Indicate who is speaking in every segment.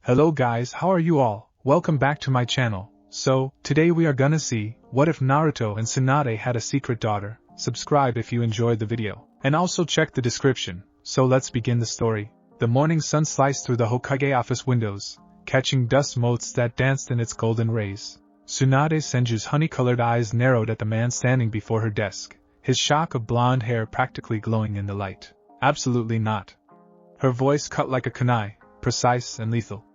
Speaker 1: Hello guys, how are you all? Welcome back to my channel. So, today we are gonna see, what if Naruto and Tsunade had a secret daughter? Subscribe if you enjoyed the video. And also check the description. So let's begin the story. The morning sun sliced through the Hokage office windows, catching dust motes that danced in its golden rays. Tsunade Senju's honey-colored eyes narrowed at the man standing before her desk, his shock of blonde hair practically glowing in the light. Absolutely not. Her voice cut like a kunai, precise and lethal.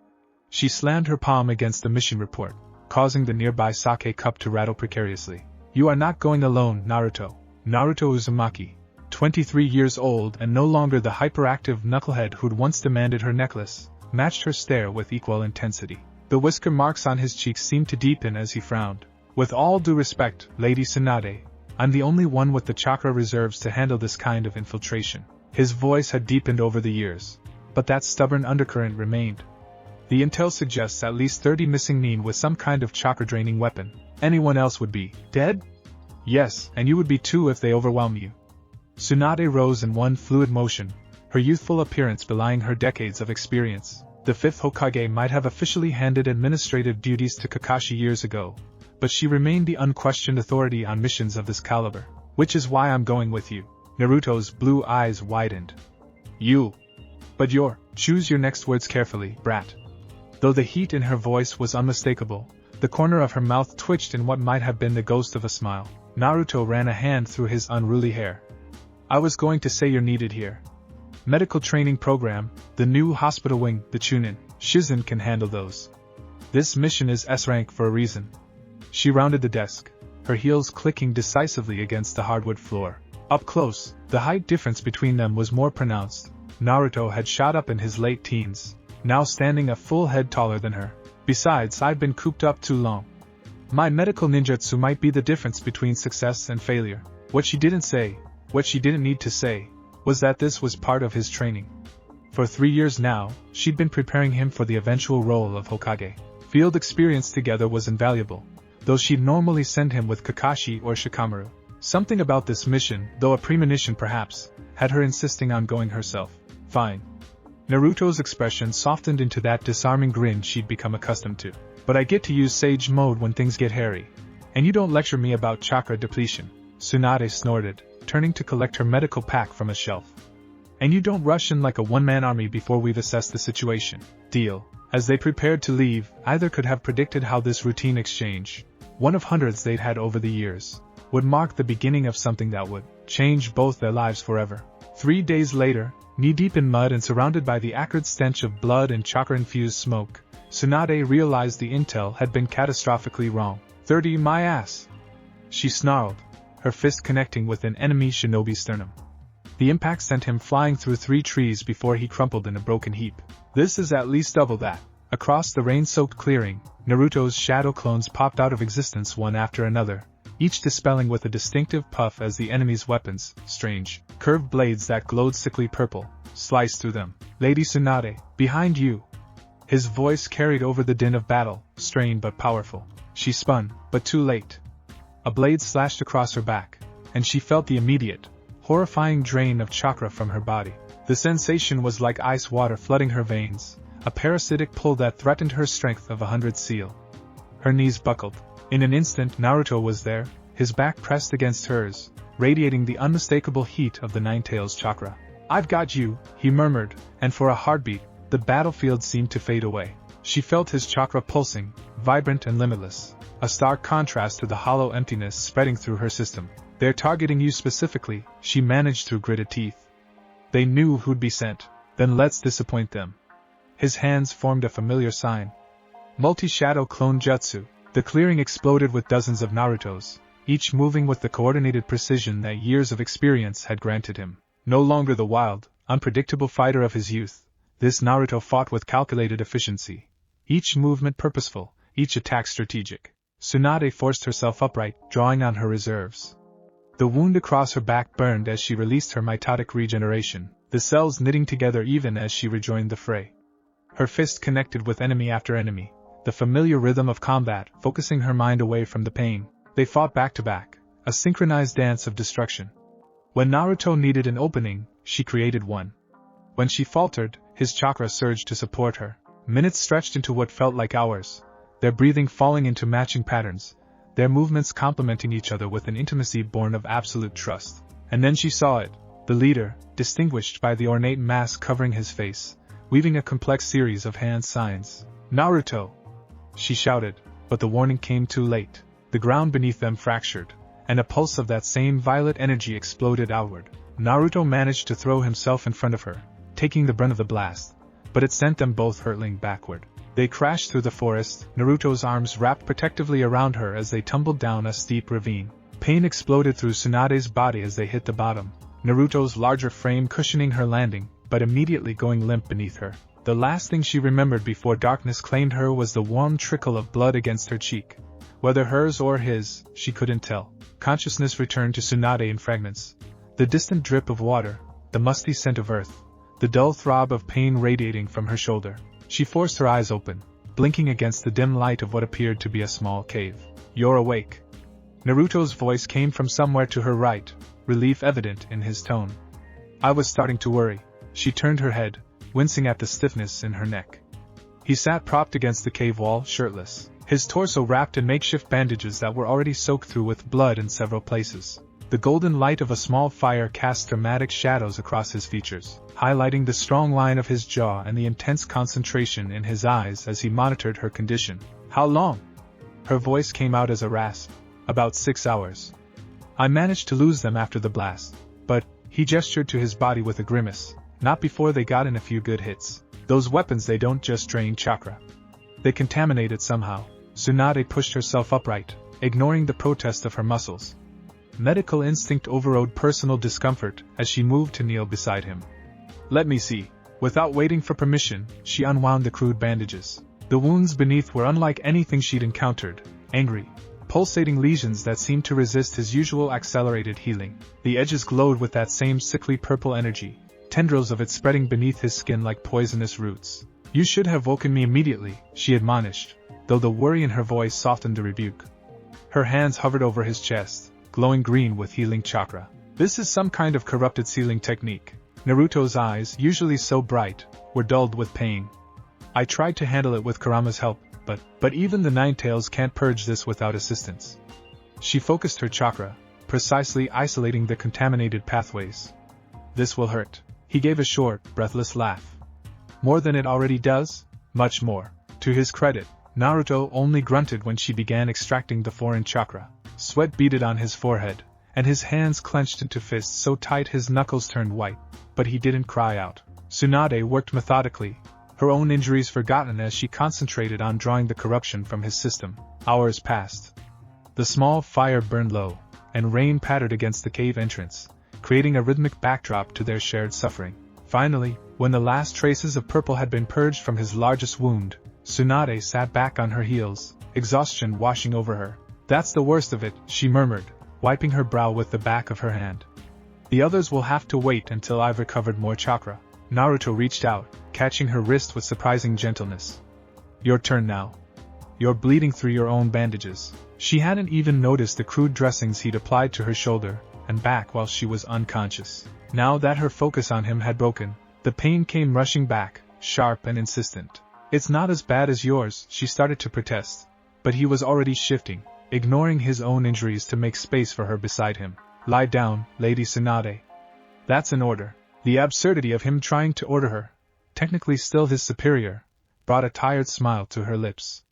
Speaker 1: She slammed her palm against the mission report, causing the nearby sake cup to rattle precariously. You are not going alone, Naruto. Naruto Uzumaki, 23 years old and no longer the hyperactive knucklehead who'd once demanded her necklace, matched her stare with equal intensity. The whisker marks on his cheeks seemed to deepen as he frowned. With all due respect, Lady Tsunade, I'm the only one with the chakra reserves to handle this kind of infiltration. His voice had deepened over the years, but that stubborn undercurrent remained. The intel suggests at least 30 missing nin with some kind of chakra-draining weapon. Anyone else would be dead? Yes, and you would be too if they overwhelm you. Tsunade rose in one fluid motion, her youthful appearance belying her decades of experience. The fifth Hokage might have officially handed administrative duties to Kakashi years ago, but she remained the unquestioned authority on missions of this caliber. Which is why I'm going with you. Naruto's blue eyes widened. You. But choose your next words carefully, brat. Though the heat in her voice was unmistakable, the corner of her mouth twitched in what might have been the ghost of a smile. Naruto ran a hand through his unruly hair. I was going to say you're needed here. Medical training program, the new hospital wing, the Chunin, Shizune can handle those. This mission is S-rank for a reason. She rounded the desk, her heels clicking decisively against the hardwood floor. Up close, the height difference between them was more pronounced. Naruto had shot up in his late teens, now standing a full head taller than her. Besides, I've been cooped up too long. My medical ninjutsu might be the difference between success and failure. What she didn't need to say, was that this was part of his training. For 3 years now, she'd been preparing him for the eventual role of Hokage. Field experience together was invaluable, though she'd normally send him with Kakashi or Shikamaru. Something about this mission, though a premonition perhaps, had her insisting on going herself. Fine. Naruto's expression softened into that disarming grin she'd become accustomed to. But I get to use sage mode when things get hairy. And you don't lecture me about chakra depletion. Tsunade snorted, turning to collect her medical pack from a shelf. And you don't rush in like a one-man army before we've assessed the situation. Deal. As they prepared to leave, either could have predicted how this routine exchange, one of hundreds they'd had over the years, would mark the beginning of something that would change both their lives forever. 3 days later, knee-deep in mud and surrounded by the acrid stench of blood and chakra-infused smoke, Tsunade realized the intel had been catastrophically wrong. 30 my ass! She snarled, her fist connecting with an enemy shinobi's sternum. The impact sent him flying through 3 trees before he crumpled in a broken heap. This is at least double that. Across the rain-soaked clearing, Naruto's shadow clones popped out of existence one after another, each dispelling with a distinctive puff as the enemy's weapons, strange, curved blades that glowed sickly purple, sliced through them. Lady Tsunade, behind you! His voice carried over the din of battle, strained but powerful. She spun, but too late. A blade slashed across her back, and she felt the immediate, horrifying drain of chakra from her body. The sensation was like ice water flooding her veins, a parasitic pull that threatened her strength of 100 seal. Her knees buckled. In an instant Naruto was there, his back pressed against hers, radiating the unmistakable heat of the Nine-Tails chakra. I've got you, he murmured, and for a heartbeat, the battlefield seemed to fade away. She felt his chakra pulsing, vibrant and limitless, a stark contrast to the hollow emptiness spreading through her system. They're targeting you specifically, she managed through gritted teeth. They knew who'd be sent, then let's disappoint them. His hands formed a familiar sign. Multi-shadow clone jutsu. The clearing exploded with dozens of Narutos, each moving with the coordinated precision that years of experience had granted him. No longer the wild, unpredictable fighter of his youth, this Naruto fought with calculated efficiency. Each movement purposeful, each attack strategic. Tsunade forced herself upright, drawing on her reserves. The wound across her back burned as she released her mitotic regeneration, the cells knitting together even as she rejoined the fray. Her fist connected with enemy after enemy, the familiar rhythm of combat focusing her mind away from the pain. They fought back to back, a synchronized dance of destruction. When Naruto needed an opening, she created one. When she faltered, his chakra surged to support her. Minutes stretched into what felt like hours, their breathing falling into matching patterns, their movements complementing each other with an intimacy born of absolute trust. And then she saw it, the leader, distinguished by the ornate mask covering his face, weaving a complex series of hand signs. "Naruto!" she shouted, but the warning came too late. The ground beneath them fractured, and a pulse of that same violet energy exploded outward. Naruto managed to throw himself in front of her, taking the brunt of the blast, but it sent them both hurtling backward. They crashed through the forest, Naruto's arms wrapped protectively around her as they tumbled down a steep ravine. Pain exploded through Tsunade's body as they hit the bottom, Naruto's larger frame cushioning her landing, but immediately going limp beneath her. The last thing she remembered before darkness claimed her was the warm trickle of blood against her cheek. Whether hers or his, she couldn't tell. Consciousness returned to Tsunade in fragments. The distant drip of water, the musty scent of earth, the dull throb of pain radiating from her shoulder. She forced her eyes open, blinking against the dim light of what appeared to be a small cave. "You're awake." Naruto's voice came from somewhere to her right, relief evident in his tone. "I was starting to worry." She turned her head, wincing at the stiffness in her neck. He sat propped against the cave wall, shirtless, his torso wrapped in makeshift bandages that were already soaked through with blood in several places. The golden light of a small fire cast dramatic shadows across his features, highlighting the strong line of his jaw and the intense concentration in his eyes as he monitored her condition. "How long?" Her voice came out as a rasp. "About 6 hours. I managed to lose them after the blast, but," he gestured to his body with a grimace, "not before they got in a few good hits. Those weapons, they don't just drain chakra. They contaminate it somehow." Tsunade pushed herself upright, ignoring the protest of her muscles. Medical instinct overrode personal discomfort as she moved to kneel beside him. "Let me see." Without waiting for permission, she unwound the crude bandages. The wounds beneath were unlike anything she'd encountered, angry, pulsating lesions that seemed to resist his usual accelerated healing. The edges glowed with that same sickly purple energy, tendrils of it spreading beneath his skin like poisonous roots. "You should have woken me immediately," she admonished, though the worry in her voice softened the rebuke. Her hands hovered over his chest, glowing green with healing chakra. "This is some kind of corrupted sealing technique." Naruto's eyes, usually so bright, were dulled with pain. "I tried to handle it with Kurama's help, but even the Nine Tails can't purge this without assistance." She focused her chakra, precisely isolating the contaminated pathways. "This will hurt." He gave a short, breathless laugh. "More than it already does?" "Much more." To his credit, Naruto only grunted when she began extracting the foreign chakra. Sweat beaded on his forehead, and his hands clenched into fists so tight his knuckles turned white, but he didn't cry out. Tsunade worked methodically, her own injuries forgotten as she concentrated on drawing the corruption from his system. Hours passed. The small fire burned low, and rain pattered against the cave entrance, creating a rhythmic backdrop to their shared suffering. Finally, when the last traces of purple had been purged from his largest wound, Tsunade sat back on her heels, exhaustion washing over her. "That's the worst of it," she murmured, wiping her brow with the back of her hand. "The others will have to wait until I've recovered more chakra." Naruto reached out, catching her wrist with surprising gentleness. "Your turn now. You're bleeding through your own bandages." She hadn't even noticed the crude dressings he'd applied to her shoulder and back while she was unconscious. Now that her focus on him had broken, the pain came rushing back, sharp and insistent. "It's not as bad as yours," she started to protest, but he was already shifting, ignoring his own injuries to make space for her beside him. "Lie down, Lady Tsunade." "That's an order." The absurdity of him trying to order her, technically still his superior, brought a tired smile to her lips.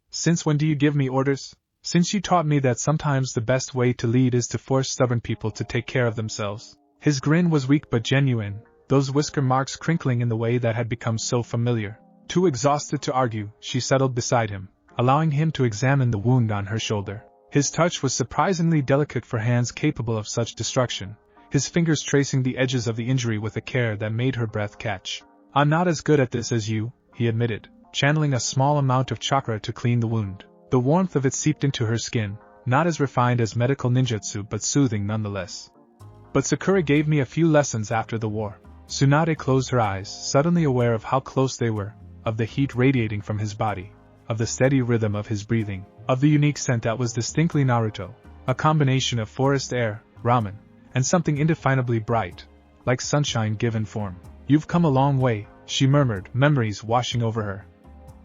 Speaker 1: "Since when do you give me orders?" "Since you taught me that sometimes the best way to lead is to force stubborn people to take care of themselves." His grin was weak but genuine, those whisker marks crinkling in the way that had become so familiar. Too exhausted to argue, she settled beside him, allowing him to examine the wound on her shoulder. His touch was surprisingly delicate for hands capable of such destruction, his fingers tracing the edges of the injury with a care that made her breath catch. "I'm not as good at this as you," he admitted, channeling a small amount of chakra to clean the wound. The warmth of it seeped into her skin, not as refined as medical ninjutsu but soothing nonetheless. "But Sakura gave me a few lessons after the war." Tsunade closed her eyes, suddenly aware of how close they were, of the heat radiating from his body, of the steady rhythm of his breathing, of the unique scent that was distinctly Naruto, a combination of forest air, ramen, and something indefinably bright, like sunshine given form. "You've come a long way," she murmured, memories washing over her.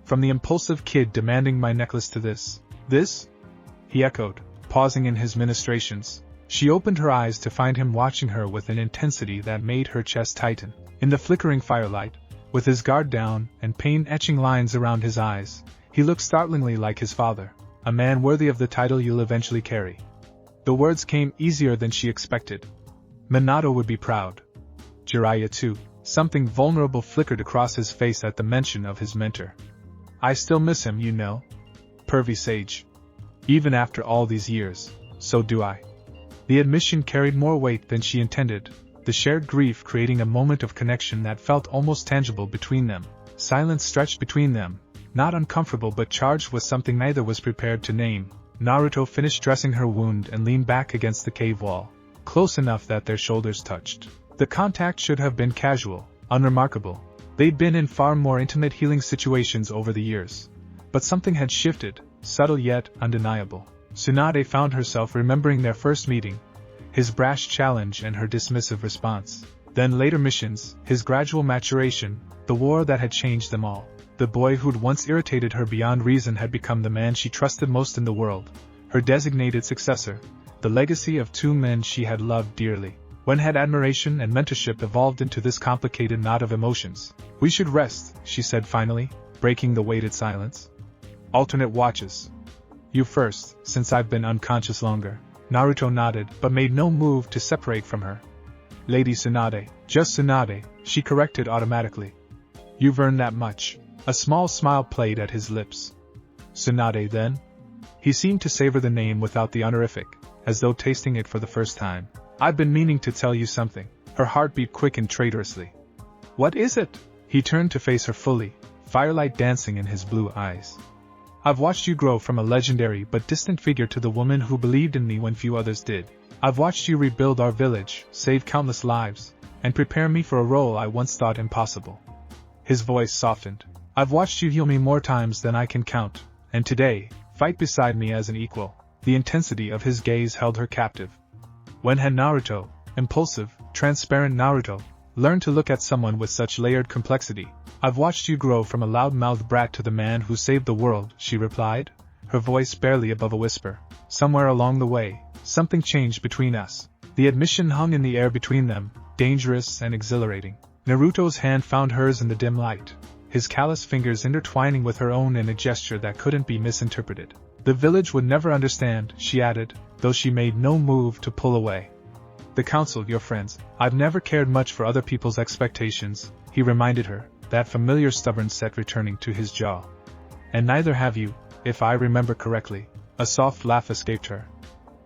Speaker 1: From the impulsive kid demanding my necklace to this? This? He echoed, pausing in his ministrations. She opened her eyes to find him watching her with an intensity that made her chest tighten. In the flickering firelight, with his guard down and pain etching lines around his eyes, he looked startlingly like his father, a man worthy of the title you'll eventually carry. The words came easier than she expected. Minato would be proud. Jiraiya too. Something vulnerable flickered across his face at the mention of his mentor. I still miss him, you know. Pervy sage. Even after all these years, so do I. The admission carried more weight than she intended, the shared grief creating a moment of connection that felt almost tangible between them. Silence stretched between them, not uncomfortable but charged with something neither was prepared to name. Naruto finished dressing her wound and leaned back against the cave wall, close enough that their shoulders touched. The contact should have been casual, unremarkable. They'd been in far more intimate healing situations over the years. But something had shifted, subtle yet undeniable. Tsunade found herself remembering their first meeting, his brash challenge and her dismissive response. Then later missions, his gradual maturation, the war that had changed them all. The boy who'd once irritated her beyond reason had become the man she trusted most in the world, her designated successor, the legacy of two men she had loved dearly. When had admiration and mentorship evolved into this complicated knot of emotions? We should rest, she said finally, breaking the weighted silence. Alternate watches. You first, since I've been unconscious longer. Naruto nodded, but made no move to separate from her. Lady Tsunade, just Tsunade, she corrected automatically. You've earned that much. A small smile played at his lips. Tsunade then? He seemed to savor the name without the honorific, as though tasting it for the first time. I've been meaning to tell you something. Her heartbeat quickened traitorously. What is it? He turned to face her fully, firelight dancing in his blue eyes. I've watched you grow from a legendary but distant figure to the woman who believed in me when few others did. I've watched you rebuild our village, save countless lives, and prepare me for a role I once thought impossible. His voice softened. I've watched you heal me more times than I can count, and today, fight beside me as an equal. The intensity of his gaze held her captive. When had Naruto, impulsive, transparent Naruto, learned to look at someone with such layered complexity? I've watched you grow from a loud-mouthed brat to the man who saved the world, she replied, her voice barely above a whisper. Somewhere along the way, something changed between us. The admission hung in the air between them, dangerous and exhilarating. Naruto's hand found hers in the dim light, his callous fingers intertwining with her own in a gesture that couldn't be misinterpreted. The village would never understand, she added, though she made no move to pull away. The council, your friends, I've never cared much for other people's expectations, he reminded her, that familiar stubborn set returning to his jaw. And neither have you, if I remember correctly. A soft laugh escaped her.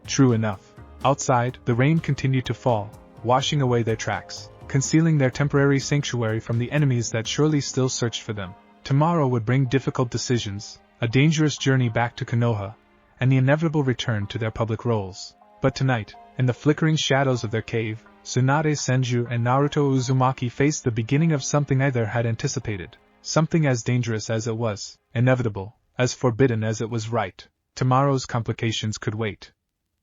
Speaker 1: True enough. Outside, the rain continued to fall, washing away their tracks, concealing their temporary sanctuary from the enemies that surely still searched for them. Tomorrow would bring difficult decisions, a dangerous journey back to Konoha, and the inevitable return to their public roles. But tonight, in the flickering shadows of their cave, Tsunade Senju and Naruto Uzumaki faced the beginning of something neither had anticipated, something as dangerous as it was inevitable, as forbidden as it was right. Tomorrow's complications could wait.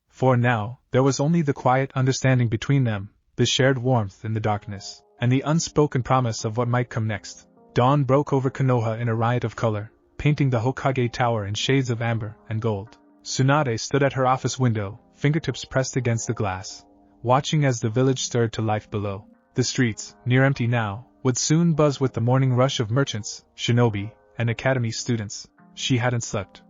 Speaker 1: For now, there was only the quiet understanding between them, the shared warmth in the darkness, and the unspoken promise of what might come next. Dawn broke over Konoha in a riot of color, painting the Hokage tower in shades of amber and gold. Tsunade stood at her office window, fingertips pressed against the glass, watching as the village stirred to life below. The streets, near empty now, would soon buzz with the morning rush of merchants, shinobi, and academy students. She hadn't slept.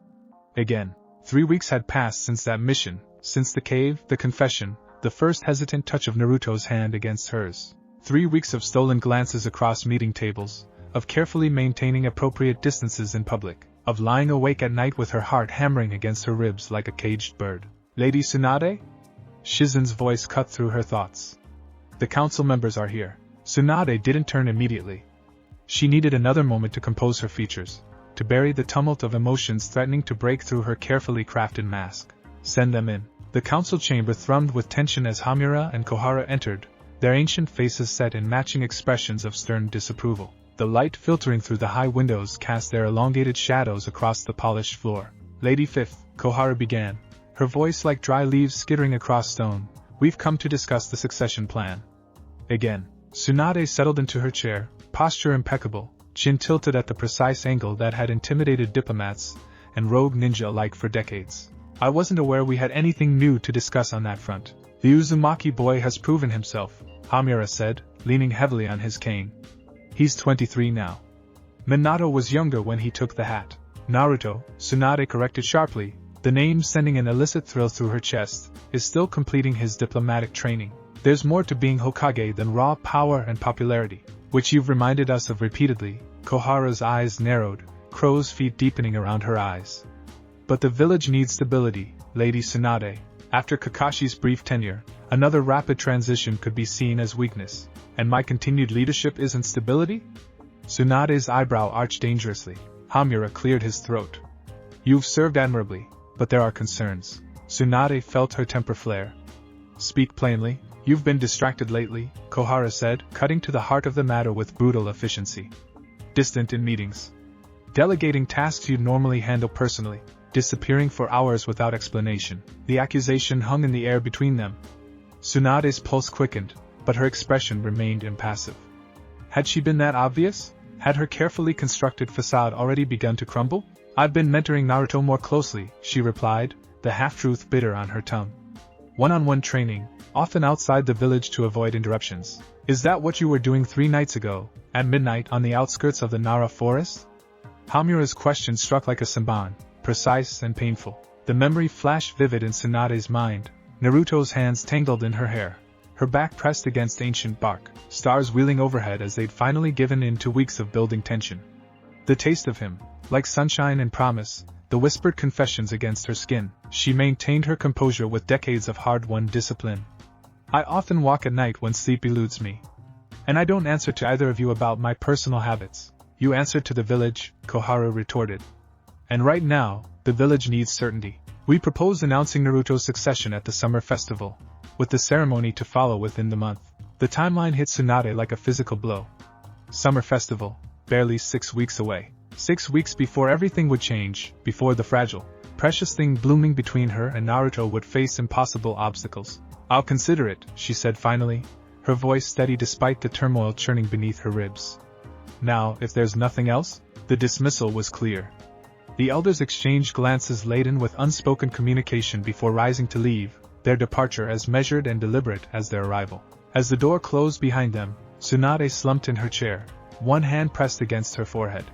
Speaker 1: Again. 3 weeks had passed since that mission, since the cave, the confession, the first hesitant touch of Naruto's hand against hers. 3 weeks of stolen glances across meeting tables, of carefully maintaining appropriate distances in public, of lying awake at night with her heart hammering against her ribs like a caged bird. Lady Tsunade? Shizune's voice cut through her thoughts. The council members are here. Tsunade didn't turn immediately. She needed another moment to compose her features, to bury the tumult of emotions threatening to break through her carefully crafted mask. Send them in. The council chamber thrummed with tension as Hamura and Kohara entered, their ancient faces set in matching expressions of stern disapproval. The light filtering through the high windows cast their elongated shadows across the polished floor. Lady Fifth, Kohara began, her voice like dry leaves skittering across stone. We've come to discuss the succession plan. Again. Tsunade settled into her chair, posture impeccable, chin tilted at the precise angle that had intimidated diplomats and rogue ninja alike for decades. I wasn't aware we had anything new to discuss on that front. The Uzumaki boy has proven himself, Hamura said, leaning heavily on his cane. He's 23 now. Minato was younger when he took the hat. Naruto, Tsunade corrected sharply, the name sending an illicit thrill through her chest, is still completing his diplomatic training. There's more to being Hokage than raw power and popularity, which you've reminded us of repeatedly. Koharu's eyes narrowed, crow's feet deepening around her eyes. But the village needs stability, Lady Tsunade. After Kakashi's brief tenure, another rapid transition could be seen as weakness. And my continued leadership isn't stability? Tsunade's eyebrow arched dangerously. Hamura cleared his throat. You've served admirably, but there are concerns. Tsunade felt her temper flare. Speak plainly. You've been distracted lately, Koharu said, cutting to the heart of the matter with brutal efficiency. Distant in meetings. Delegating tasks you'd normally handle personally. Disappearing for hours without explanation. The accusation hung in the air between them. Tsunade's pulse quickened, but her expression remained impassive. Had she been that obvious? Had her carefully constructed facade already begun to crumble? I've been mentoring Naruto more closely, she replied, the half-truth bitter on her tongue. One-on-one training, often outside the village to avoid interruptions. Is that what you were doing 3 nights ago, at midnight on the outskirts of the Nara forest? Hamura's question struck like a senbon, precise and painful. The memory flashed vivid in Tsunade's mind. Naruto's hands tangled in her hair, her back pressed against ancient bark, stars wheeling overhead as they'd finally given in to weeks of building tension. The taste of him, like sunshine and promise, the whispered confessions against her skin. She maintained her composure with decades of hard-won discipline. I often walk at night when sleep eludes me. And I don't answer to either of you about my personal habits. You answer to the village, Koharu retorted. And right now, the village needs certainty. We propose announcing Naruto's succession at the summer festival, with the ceremony to follow within the month. The timeline hit Tsunade like a physical blow. Summer festival, barely 6 weeks away. 6 weeks before everything would change, before the fragile, precious thing blooming between her and Naruto would face impossible obstacles. I'll consider it, she said finally, her voice steady despite the turmoil churning beneath her ribs. Now, if there's nothing else? The dismissal was clear. The elders exchanged glances laden with unspoken communication before rising to leave, their departure as measured and deliberate as their arrival. As the door closed behind them, Tsunade slumped in her chair, one hand pressed against her forehead.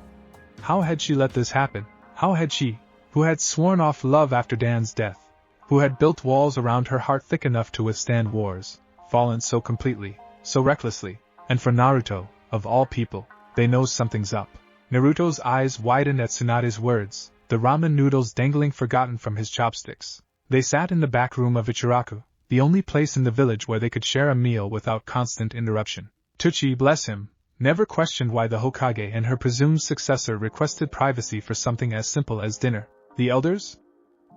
Speaker 1: How had she let this happen? How had she, who had sworn off love after Dan's death, who had built walls around her heart thick enough to withstand wars, fallen so completely, so recklessly? And for Naruto, of all people, they know something's up. Naruto's eyes widened at Tsunade's words, the ramen noodles dangling forgotten from his chopsticks. They sat in the back room of Ichiraku, the only place in the village where they could share a meal without constant interruption. Tsuchi, bless him, never questioned why the Hokage and her presumed successor requested privacy for something as simple as dinner. The elders?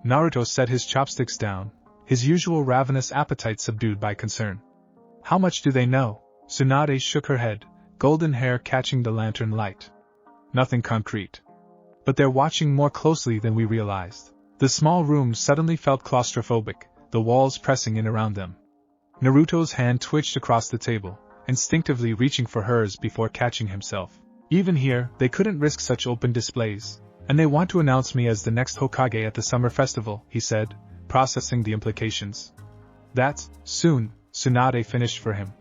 Speaker 1: Naruto set his chopsticks down, his usual ravenous appetite subdued by concern. How much do they know? Tsunade shook her head, golden hair catching the lantern light. Nothing concrete. But they're watching more closely than we realized. The small room suddenly felt claustrophobic, the walls pressing in around them. Naruto's hand twitched across the table, instinctively reaching for hers before catching himself. Even here, they couldn't risk such open displays. And they want to announce me as the next Hokage at the summer festival, he said, processing the implications. That's soon, Tsunade finished for him.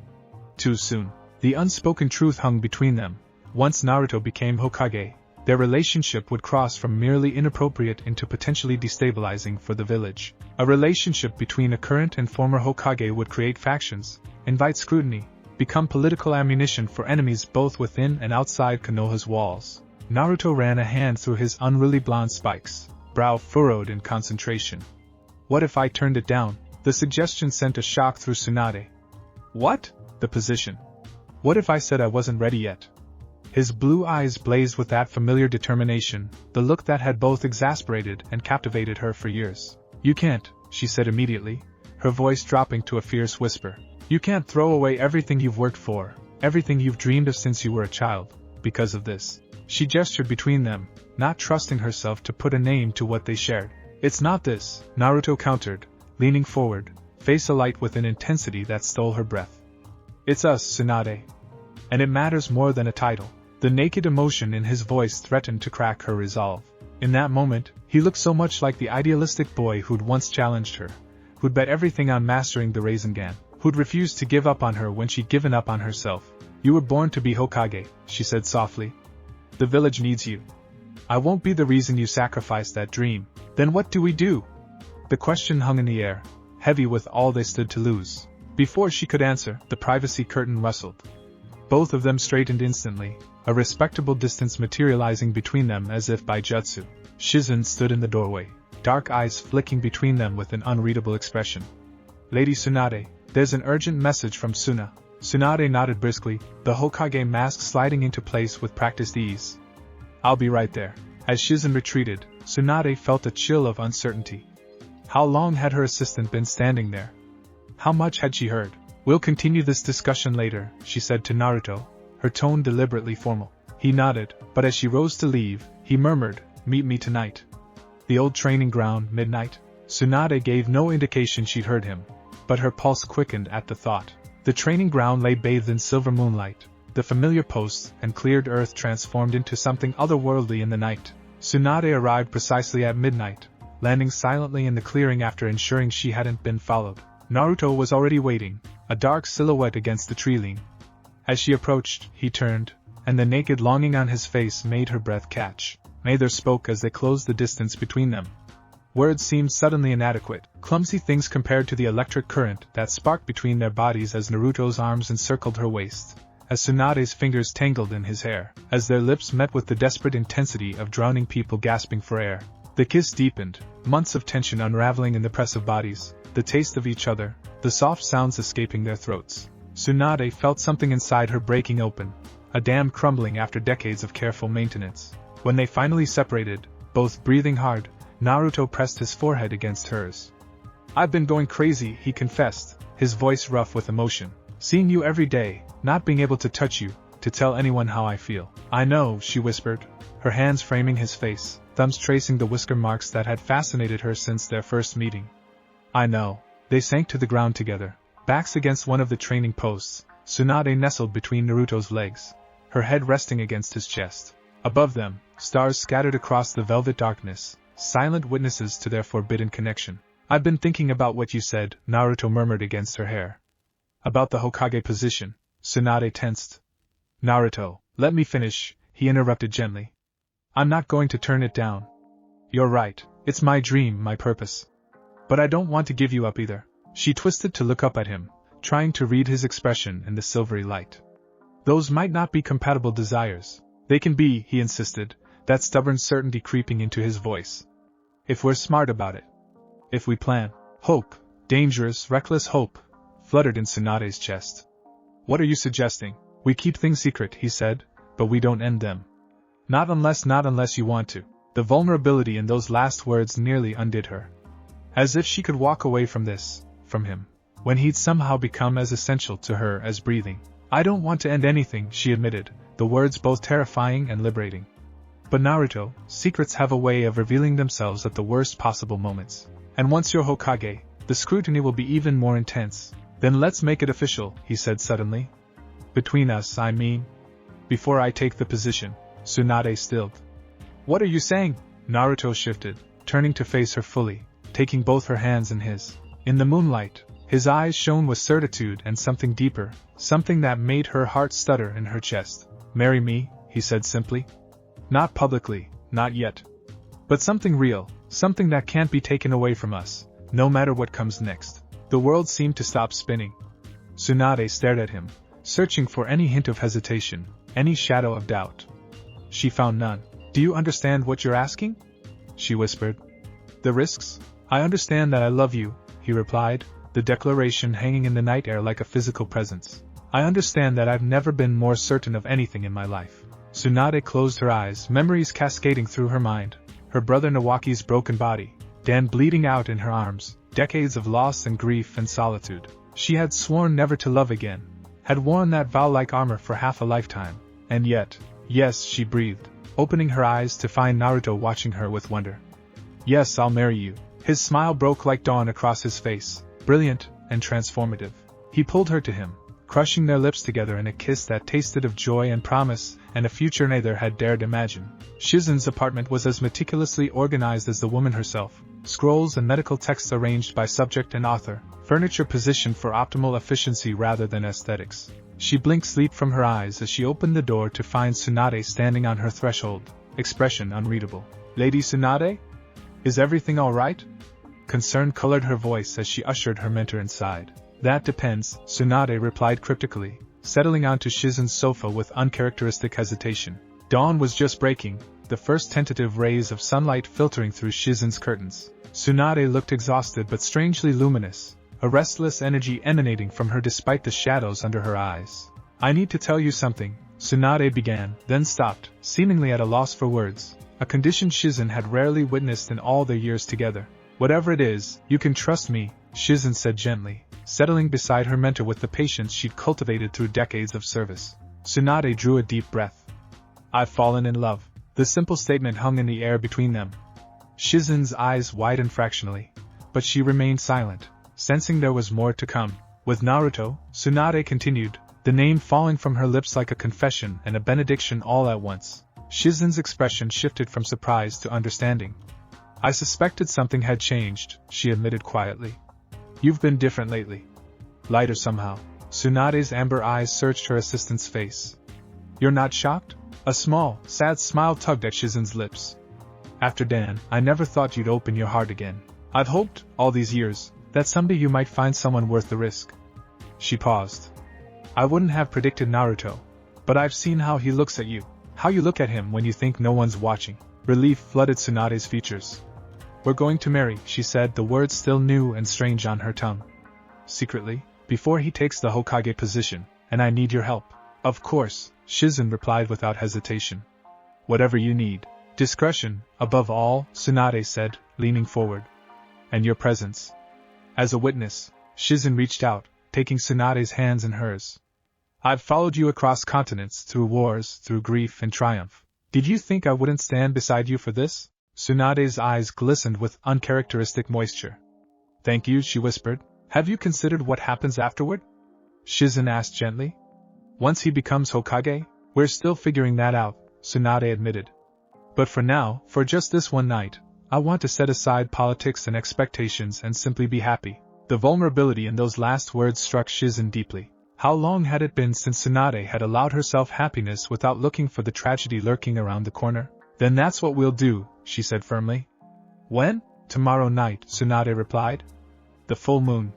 Speaker 1: Too soon. The unspoken truth hung between them. Once Naruto became Hokage, their relationship would cross from merely inappropriate into potentially destabilizing for the village. A relationship between a current and former Hokage would create factions, invite scrutiny, become political ammunition for enemies both within and outside Konoha's walls. Naruto ran a hand through his unruly blonde spikes, brow furrowed in concentration. What if I turned it down? The suggestion sent a shock through Tsunade. What? The position. What if I said I wasn't ready yet? His blue eyes blazed with that familiar determination, the look that had both exasperated and captivated her for years. You can't, she said immediately, her voice dropping to a fierce whisper. You can't throw away everything you've worked for, everything you've dreamed of since you were a child, because of this. She gestured between them, not trusting herself to put a name to what they shared. It's not this, Naruto countered, leaning forward, face alight with an intensity that stole her breath. It's us, Tsunade. And it matters more than a title. The naked emotion in his voice threatened to crack her resolve. In that moment, he looked so much like the idealistic boy who'd once challenged her, who'd bet everything on mastering the Rasengan, who'd refused to give up on her when she'd given up on herself. "You were born to be Hokage," she said softly. "The village needs you. I won't be the reason you sacrificed that dream." "Then what do we do?" The question hung in the air, heavy with all they stood to lose. Before she could answer, the privacy curtain rustled. Both of them straightened instantly, a respectable distance materializing between them as if by jutsu. Shizune stood in the doorway, dark eyes flicking between them with an unreadable expression. "Lady Tsunade, there's an urgent message from Suna." Tsunade nodded briskly, the Hokage mask sliding into place with practiced ease. "I'll be right there." As Shizune retreated, Tsunade felt a chill of uncertainty. How long had her assistant been standing there? How much had she heard? "We'll continue this discussion later," she said to Naruto, her tone deliberately formal. He nodded, but as she rose to leave, he murmured, "Meet me tonight." The old training ground, midnight? Tsunade gave no indication she'd heard him, but her pulse quickened at the thought. The training ground lay bathed in silver moonlight, the familiar posts and cleared earth transformed into something otherworldly in the night. Tsunade arrived precisely at midnight, landing silently in the clearing after ensuring she hadn't been followed. Naruto was already waiting, a dark silhouette against the tree-line. As she approached, he turned, and the naked longing on his face made her breath catch. Neither spoke as they closed the distance between them. Words seemed suddenly inadequate, clumsy things compared to the electric current that sparked between their bodies as Naruto's arms encircled her waist, as Tsunade's fingers tangled in his hair, as their lips met with the desperate intensity of drowning people gasping for air. The kiss deepened, months of tension unraveling in the press of bodies, the taste of each other, the soft sounds escaping their throats. Tsunade felt something inside her breaking open, a dam crumbling after decades of careful maintenance. When they finally separated, both breathing hard, Naruto pressed his forehead against hers. "I've been going crazy," he confessed, his voice rough with emotion. "Seeing you every day, not being able to touch you, to tell anyone how I feel." "I know," she whispered, her hands framing his face, thumbs tracing the whisker marks that had fascinated her since their first meeting. "I know." They sank to the ground together, backs against one of the training posts, Tsunade nestled between Naruto's legs, her head resting against his chest. Above them, stars scattered across the velvet darkness, silent witnesses to their forbidden connection. "I've been thinking about what you said," Naruto murmured against her hair. "About the Hokage position." Tsunade tensed. "Naruto, let me finish," he interrupted gently. "I'm not going to turn it down. You're right, it's my dream, my purpose. But I don't want to give you up either." She twisted to look up at him, trying to read his expression in the silvery light. "Those might not be compatible desires." "They can be," he insisted, that stubborn certainty creeping into his voice. "If we're smart about it. If we plan." Hope, dangerous, reckless hope, fluttered in Tsunade's chest. "What are you suggesting?" "We keep things secret," he said, "but we don't end them. Not unless you want to." The vulnerability in those last words nearly undid her. As if she could walk away from this, from him, when he'd somehow become as essential to her as breathing. "I don't want to end anything," she admitted, the words both terrifying and liberating. "But Naruto, secrets have a way of revealing themselves at the worst possible moments. And once you're Hokage, the scrutiny will be even more intense." "Then let's make it official," he said suddenly. "Between us, I mean. Before I take the position." Tsunade stilled. "What are you saying?" Naruto shifted, turning to face her fully, taking both her hands in his. In the moonlight, his eyes shone with certitude and something deeper, something that made her heart stutter in her chest. "Marry me," he said simply. "Not publicly, not yet. But something real, something that can't be taken away from us, no matter what comes next." The world seemed to stop spinning. Tsunade stared at him, searching for any hint of hesitation, any shadow of doubt. She found none. "Do you understand what you're asking?" she whispered. "The risks?" "I understand that I love you," he replied, the declaration hanging in the night air like a physical presence. "I understand that I've never been more certain of anything in my life." Tsunade closed her eyes, memories cascading through her mind. Her brother Nawaki's broken body, Dan bleeding out in her arms, decades of loss and grief and solitude. She had sworn never to love again, had worn that vow like armor for half a lifetime. And yet, yes, she breathed, opening her eyes to find Naruto watching her with wonder. "Yes, I'll marry you." His smile broke like dawn across his face, brilliant and transformative. He pulled her to him, crushing their lips together in a kiss that tasted of joy and promise, and a future neither had dared imagine. Shizune's apartment was as meticulously organized as the woman herself, scrolls and medical texts arranged by subject and author, furniture positioned for optimal efficiency rather than aesthetics. She blinked sleep from her eyes as she opened the door to find Tsunade standing on her threshold, expression unreadable. "Lady Tsunade? Is everything all right?" Concern colored her voice as she ushered her mentor inside. "That depends," Tsunade replied cryptically, settling onto Shizune's sofa with uncharacteristic hesitation. Dawn was just breaking, the first tentative rays of sunlight filtering through Shizune's curtains. Tsunade looked exhausted but strangely luminous, a restless energy emanating from her despite the shadows under her eyes. "I need to tell you something," Tsunade began, then stopped, seemingly at a loss for words, a condition Shizune had rarely witnessed in all their years together. "Whatever it is, you can trust me," Shizune said gently, settling beside her mentor with the patience she'd cultivated through decades of service. Tsunade drew a deep breath. "I've fallen in love." The simple statement hung in the air between them. Shizune's eyes widened fractionally, but she remained silent, sensing there was more to come. "With Naruto," Tsunade continued, the name falling from her lips like a confession and a benediction all at once. Shizune's expression shifted from surprise to understanding. "I suspected something had changed," she admitted quietly. "You've been different lately. Lighter somehow." Tsunade's amber eyes searched her assistant's face. "You're not shocked?" A small, sad smile tugged at Shizune's lips. "After Dan, I never thought you'd open your heart again. I've hoped, all these years, that someday you might find someone worth the risk." She paused. "I wouldn't have predicted Naruto, but I've seen how he looks at you, how you look at him when you think no one's watching." Relief flooded Tsunade's features. "We're going to marry," she said, the words still new and strange on her tongue. "Secretly, before he takes the Hokage position, and I need your help." "Of course," Shizune replied without hesitation. "Whatever you need." "Discretion, above all," Tsunade said, leaning forward. "And your presence." As a witness, Shizune reached out, taking Tsunade's hands in hers. "I've followed you across continents, through wars, through grief and triumph. Did you think I wouldn't stand beside you for this?" Tsunade's eyes glistened with uncharacteristic moisture. "Thank you," she whispered. "Have you considered what happens afterward?" Shizune asked gently. "Once he becomes Hokage? We're still figuring that out," Tsunade admitted. "But for now, for just this one night, I want to set aside politics and expectations and simply be happy." The vulnerability in those last words struck Shizune deeply. How long had it been since Tsunade had allowed herself happiness without looking for the tragedy lurking around the corner? "Then that's what we'll do," she said firmly. "When?" "Tomorrow night," Tsunade replied. "The full moon.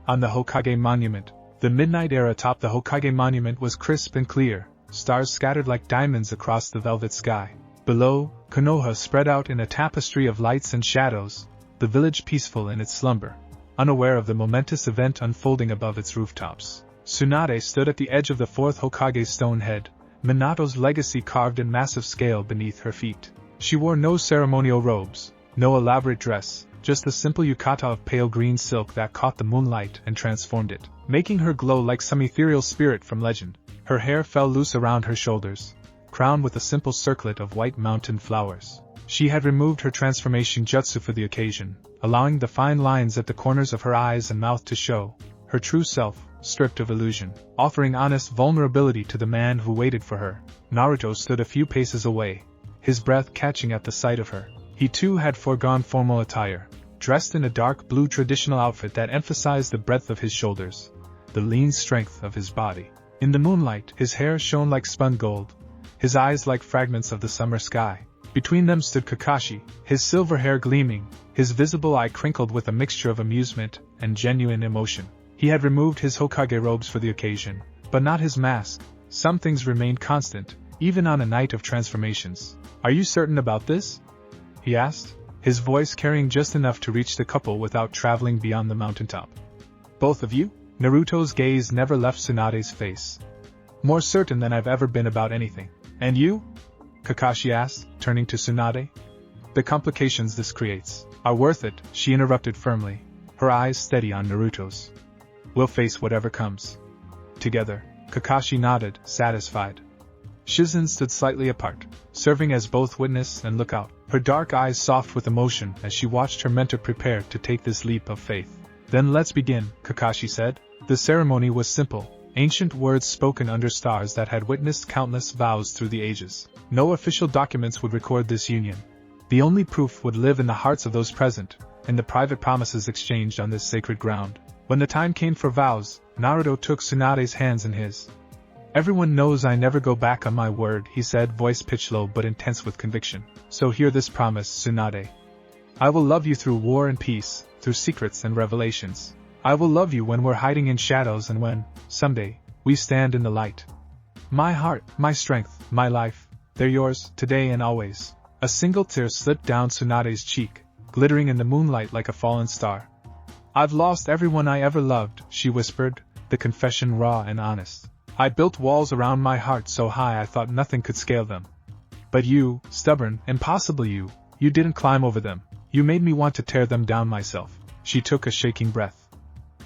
Speaker 1: On the Hokage monument." The midnight air atop the Hokage monument was crisp and clear, stars scattered like diamonds across the velvet sky. Below, Konoha spread out in a tapestry of lights and shadows, the village peaceful in its slumber, unaware of the momentous event unfolding above its rooftops. Tsunade stood at the edge of the fourth Hokage's stone head, Minato's legacy carved in massive scale beneath her feet. She wore no ceremonial robes, no elaborate dress, just a simple yukata of pale green silk that caught the moonlight and transformed it, making her glow like some ethereal spirit from legend. Her hair fell loose around her shoulders, crowned with a simple circlet of white mountain flowers. She had removed her transformation jutsu for the occasion, allowing the fine lines at the corners of her eyes and mouth to show, her true self, stripped of illusion, offering honest vulnerability to the man who waited for her. Naruto stood a few paces away, his breath catching at the sight of her. He too had foregone formal attire, dressed in a dark blue traditional outfit that emphasized the breadth of his shoulders, the lean strength of his body. In the moonlight, his hair shone like spun gold, his eyes like fragments of the summer sky. Between them stood Kakashi, his silver hair gleaming, his visible eye crinkled with a mixture of amusement and genuine emotion. He had removed his Hokage robes for the occasion, but not his mask. Some things remained constant, even on a night of transformations. "Are you certain about this?" he asked, his voice carrying just enough to reach the couple without traveling beyond the mountaintop. "Both of you?" Naruto's gaze never left Tsunade's face. "More certain than I've ever been about anything." "And you?" Kakashi asked, turning to Tsunade. "The complications this creates are worth it," she interrupted firmly, her eyes steady on Naruto's. "We'll face whatever comes. Together." Kakashi nodded, satisfied. Shizune stood slightly apart, serving as both witness and lookout, her dark eyes soft with emotion as she watched her mentor prepare to take this leap of faith. "Then let's begin," Kakashi said. The ceremony was simple, Ancient words spoken under stars that had witnessed countless vows through the ages. No official documents would record this union. The only proof would live in the hearts of those present, in the private promises exchanged on this sacred ground. When the time came for vows, Naruto took Tsunade's hands in his. "Everyone knows I never go back on my word," he said, voice pitched low but intense with conviction. "So hear this promise, Tsunade. I will love you through war and peace, through secrets and revelations. I will love you when we're hiding in shadows and when, someday, we stand in the light. My heart, my strength, my life, they're yours, today and always." A single tear slipped down Tsunade's cheek, glittering in the moonlight like a fallen star. "I've lost everyone I ever loved," she whispered, the confession raw and honest. "I built walls around my heart so high I thought nothing could scale them. But you, stubborn, impossible you didn't climb over them. You made me want to tear them down myself." She took a shaking breath.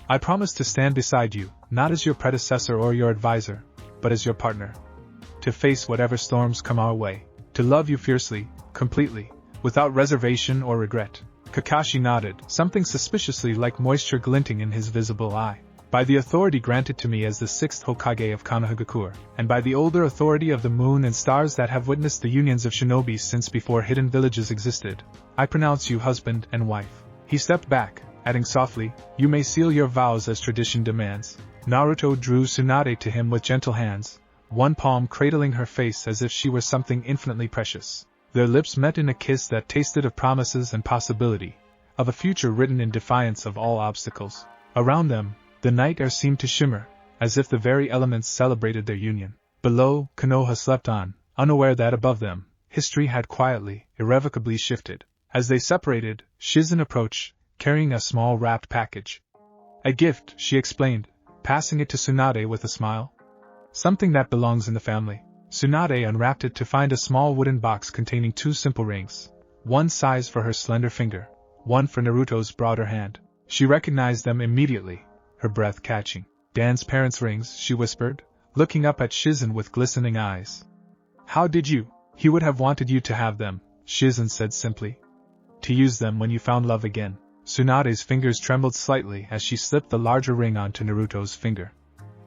Speaker 1: "I promise to stand beside you, not as your predecessor or your advisor, but as your partner. To face whatever storms come our way. To love you fiercely, completely, without reservation or regret." Kakashi nodded, something suspiciously like moisture glinting in his visible eye. "By the authority granted to me as the 6th Hokage of Konohagakure, and by the older authority of the moon and stars that have witnessed the unions of shinobi since before hidden villages existed, I pronounce you husband and wife." He stepped back, adding softly, "You may seal your vows as tradition demands." Naruto drew Tsunade to him with gentle hands, one palm cradling her face as if she were something infinitely precious. Their lips met in a kiss that tasted of promises and possibility, of a future written in defiance of all obstacles. Around them, the night air seemed to shimmer, as if the very elements celebrated their union. Below, Konoha slept on, unaware that above them, history had quietly, irrevocably shifted. As they separated, Shizune approached, carrying a small wrapped package. "A gift," she explained, passing it to Tsunade with a smile. "Something that belongs in the family." Tsunade unwrapped it to find a small wooden box containing 2 simple rings, one size for her slender finger, one for Naruto's broader hand. She recognized them immediately, her breath catching. "Dan's parents' rings," she whispered, looking up at Shizune with glistening eyes. "How did you?" "He would have wanted you to have them," Shizune said simply. "To use them when you found love again." Tsunade's fingers trembled slightly as she slipped the larger ring onto Naruto's finger.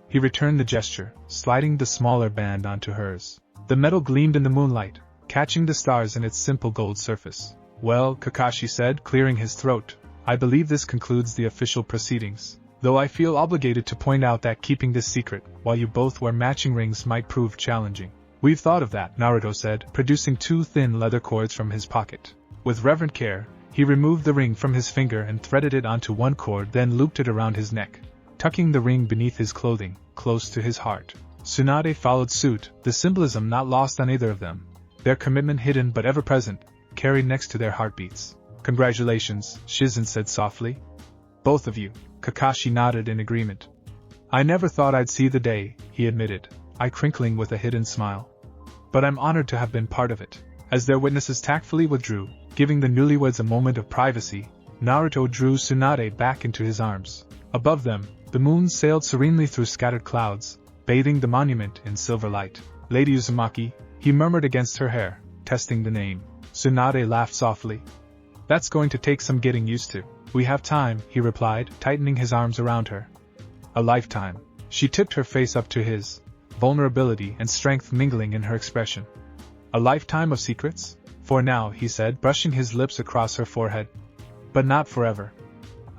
Speaker 1: He returned the gesture, sliding the smaller band onto hers. The metal gleamed in the moonlight, catching the stars in its simple gold surface. "Well," Kakashi said, clearing his throat, "I believe this concludes the official proceedings. Though I feel obligated to point out that keeping this secret, while you both wear matching rings, might prove challenging." "We've thought of that," Naruto said, producing 2 thin leather cords from his pocket. With reverent care, he removed the ring from his finger and threaded it onto one cord, then looped it around his neck, tucking the ring beneath his clothing, close to his heart. Tsunade followed suit, the symbolism not lost on either of them, their commitment hidden but ever present, carried next to their heartbeats. "Congratulations," Shizune said softly. "Both of you." Kakashi nodded in agreement. "I never thought I'd see the day," he admitted, eye crinkling with a hidden smile. "But I'm honored to have been part of it." As their witnesses tactfully withdrew, giving the newlyweds a moment of privacy, Naruto drew Tsunade back into his arms. Above them, the moon sailed serenely through scattered clouds, bathing the monument in silver light. "Lady Uzumaki," he murmured against her hair, testing the name. Tsunade laughed softly. "That's going to take some getting used to." "We have time," he replied, tightening his arms around her. "A lifetime." She tipped her face up to his, vulnerability and strength mingling in her expression. "A lifetime of secrets?" "For now," he said, brushing his lips across her forehead. "But not forever.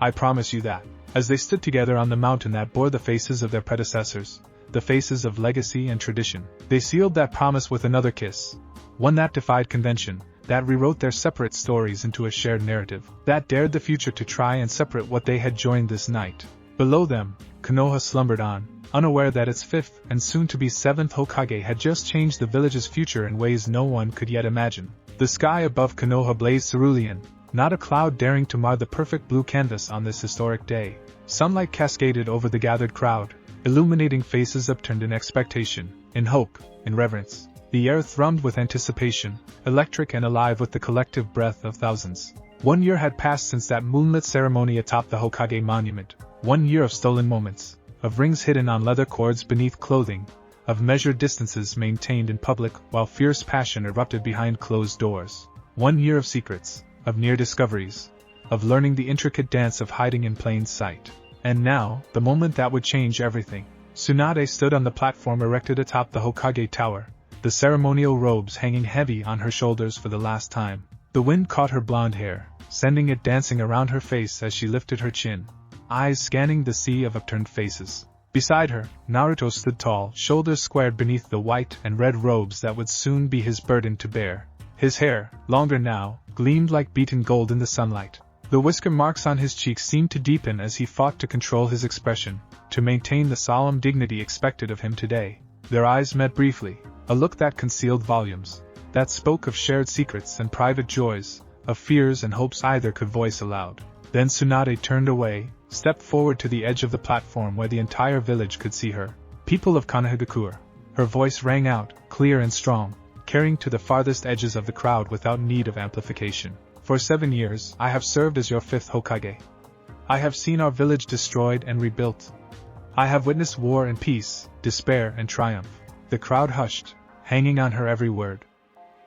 Speaker 1: I promise you that." As they stood together on the mountain that bore the faces of their predecessors, the faces of legacy and tradition, they sealed that promise with another kiss, one that defied convention, that rewrote their separate stories into a shared narrative, that dared the future to try and separate what they had joined this night. Below them, Konoha slumbered on, unaware that its 5th and soon-to-be 7th Hokage had just changed the village's future in ways no one could yet imagine. The sky above Konoha blazed cerulean, not a cloud daring to mar the perfect blue canvas on this historic day. Sunlight cascaded over the gathered crowd, illuminating faces upturned in expectation, in hope, in reverence. The air thrummed with anticipation, electric and alive with the collective breath of thousands. 1 year had passed since that moonlit ceremony atop the Hokage monument. 1 year of stolen moments, of rings hidden on leather cords beneath clothing, of measured distances maintained in public while fierce passion erupted behind closed doors. 1 year of secrets, of near discoveries, of learning the intricate dance of hiding in plain sight. And now, the moment that would change everything. Tsunade stood on the platform erected atop the Hokage tower, the ceremonial robes hanging heavy on her shoulders for the last time. The wind caught her blonde hair, sending it dancing around her face as she lifted her chin, eyes scanning the sea of upturned faces. Beside her, Naruto stood tall, shoulders squared beneath the white and red robes that would soon be his burden to bear. His hair, longer now, gleamed like beaten gold in the sunlight. The whisker marks on his cheeks seemed to deepen as he fought to control his expression, to maintain the solemn dignity expected of him today. Their eyes met briefly, a look that concealed volumes, that spoke of shared secrets and private joys, of fears and hopes either could voice aloud. Then Tsunade turned away, stepped forward to the edge of the platform where the entire village could see her. People of Konohagakure. Her voice rang out, clear and strong, carrying to the farthest edges of the crowd without need of amplification. For 7 years, I have served as your 5th Hokage. I have seen our village destroyed and rebuilt. I have witnessed war and peace, despair and triumph. The crowd hushed, hanging on her every word.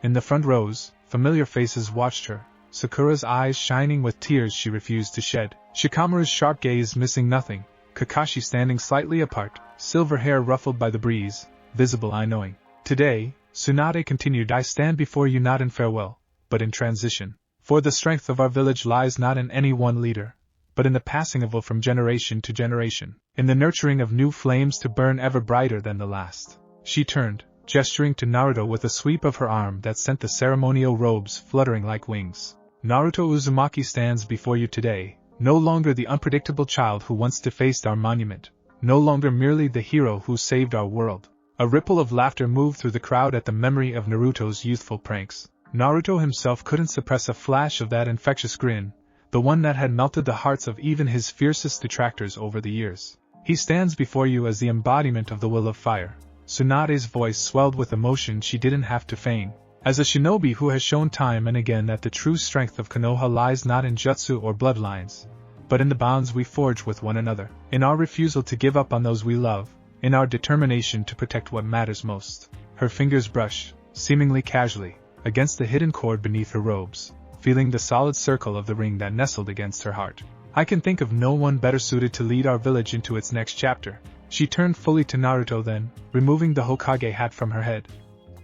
Speaker 1: In the front rows, familiar faces watched her, Sakura's eyes shining with tears she refused to shed, Shikamaru's sharp gaze missing nothing, Kakashi standing slightly apart, silver hair ruffled by the breeze, visible eye knowing. Today, Tsunade continued, I stand before you not in farewell, but in transition. For the strength of our village lies not in any one leader, but in the passing of will from generation to generation, in the nurturing of new flames to burn ever brighter than the last. She turned, gesturing to Naruto with a sweep of her arm that sent the ceremonial robes fluttering like wings. Naruto Uzumaki stands before you today, no longer the unpredictable child who once defaced our monument, no longer merely the hero who saved our world. A ripple of laughter moved through the crowd at the memory of Naruto's youthful pranks. Naruto himself couldn't suppress a flash of that infectious grin, the one that had melted the hearts of even his fiercest detractors over the years. He stands before you as the embodiment of the will of fire. Tsunade's voice swelled with emotion she didn't have to feign. As a shinobi who has shown time and again that the true strength of Konoha lies not in jutsu or bloodlines, but in the bonds we forge with one another, in our refusal to give up on those we love, in our determination to protect what matters most. Her fingers brush, seemingly casually, against the hidden cord beneath her robes, feeling the solid circle of the ring that nestled against her heart. I can think of no one better suited to lead our village into its next chapter. She turned fully to Naruto then, removing the Hokage hat from her head.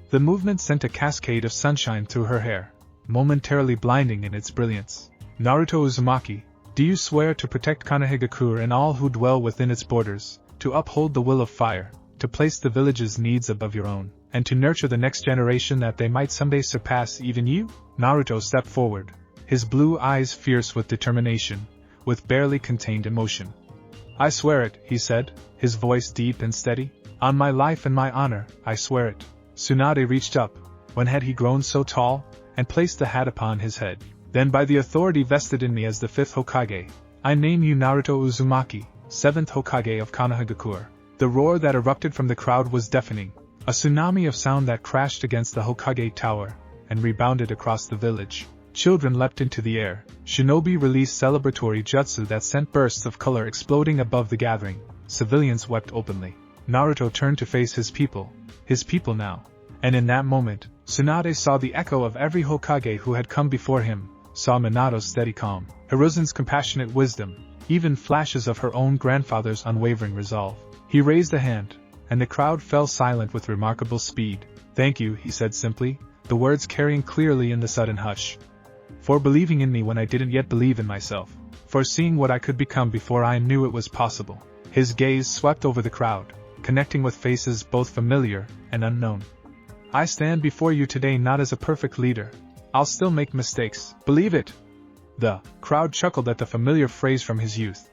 Speaker 1: The movement sent a cascade of sunshine through her hair, momentarily blinding in its brilliance. Naruto Uzumaki, do you swear to protect Konohagakure and all who dwell within its borders, to uphold the will of fire, to place the village's needs above your own, and to nurture the next generation that they might someday surpass even you? Naruto stepped forward, his blue eyes fierce with determination, with barely contained emotion. I swear it, he said, his voice deep and steady. On my life and my honor, I swear it. Tsunade reached up, when had he grown so tall, and placed the hat upon his head. Then by the authority vested in me as the 5th Hokage, I name you Naruto Uzumaki, 7th Hokage of Konohagakure. The roar that erupted from the crowd was deafening, a tsunami of sound that crashed against the Hokage tower, and rebounded across the village. Children leapt into the air, shinobi released celebratory jutsu that sent bursts of color exploding above the gathering, civilians wept openly. Naruto turned to face his people now. And in that moment, Tsunade saw the echo of every Hokage who had come before him, saw Minato's steady calm, Hiruzen's compassionate wisdom, even flashes of her own grandfather's unwavering resolve. He raised a hand, and the crowd fell silent with remarkable speed. Thank you, he said simply, the words carrying clearly in the sudden hush. For believing in me when I didn't yet believe in myself. For seeing what I could become before I knew it was possible. His gaze swept over the crowd, connecting with faces both familiar and unknown. I stand before you today not as a perfect leader. I'll still make mistakes, believe it. The crowd chuckled at the familiar phrase from his youth.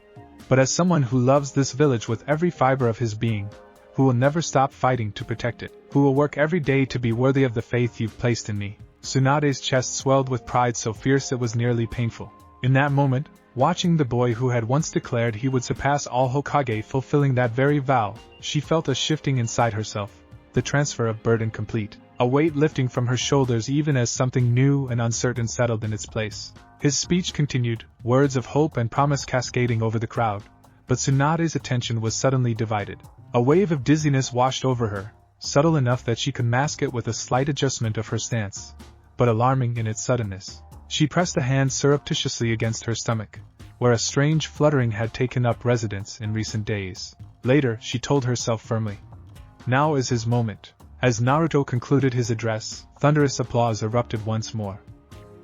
Speaker 1: But as someone who loves this village with every fiber of his being, who will never stop fighting to protect it, who will work every day to be worthy of the faith you've placed in me. Tsunade's chest swelled with pride so fierce it was nearly painful. In that moment, watching the boy who had once declared he would surpass all Hokage fulfilling that very vow, she felt a shifting inside herself, the transfer of burden complete, a weight lifting from her shoulders even as something new and uncertain settled in its place. His speech continued, words of hope and promise cascading over the crowd, but Tsunade's attention was suddenly divided. A wave of dizziness washed over her, subtle enough that she could mask it with a slight adjustment of her stance, but alarming in its suddenness. She pressed a hand surreptitiously against her stomach, where a strange fluttering had taken up residence in recent days. Later, she told herself firmly. Now is his moment. As Naruto concluded his address, thunderous applause erupted once more.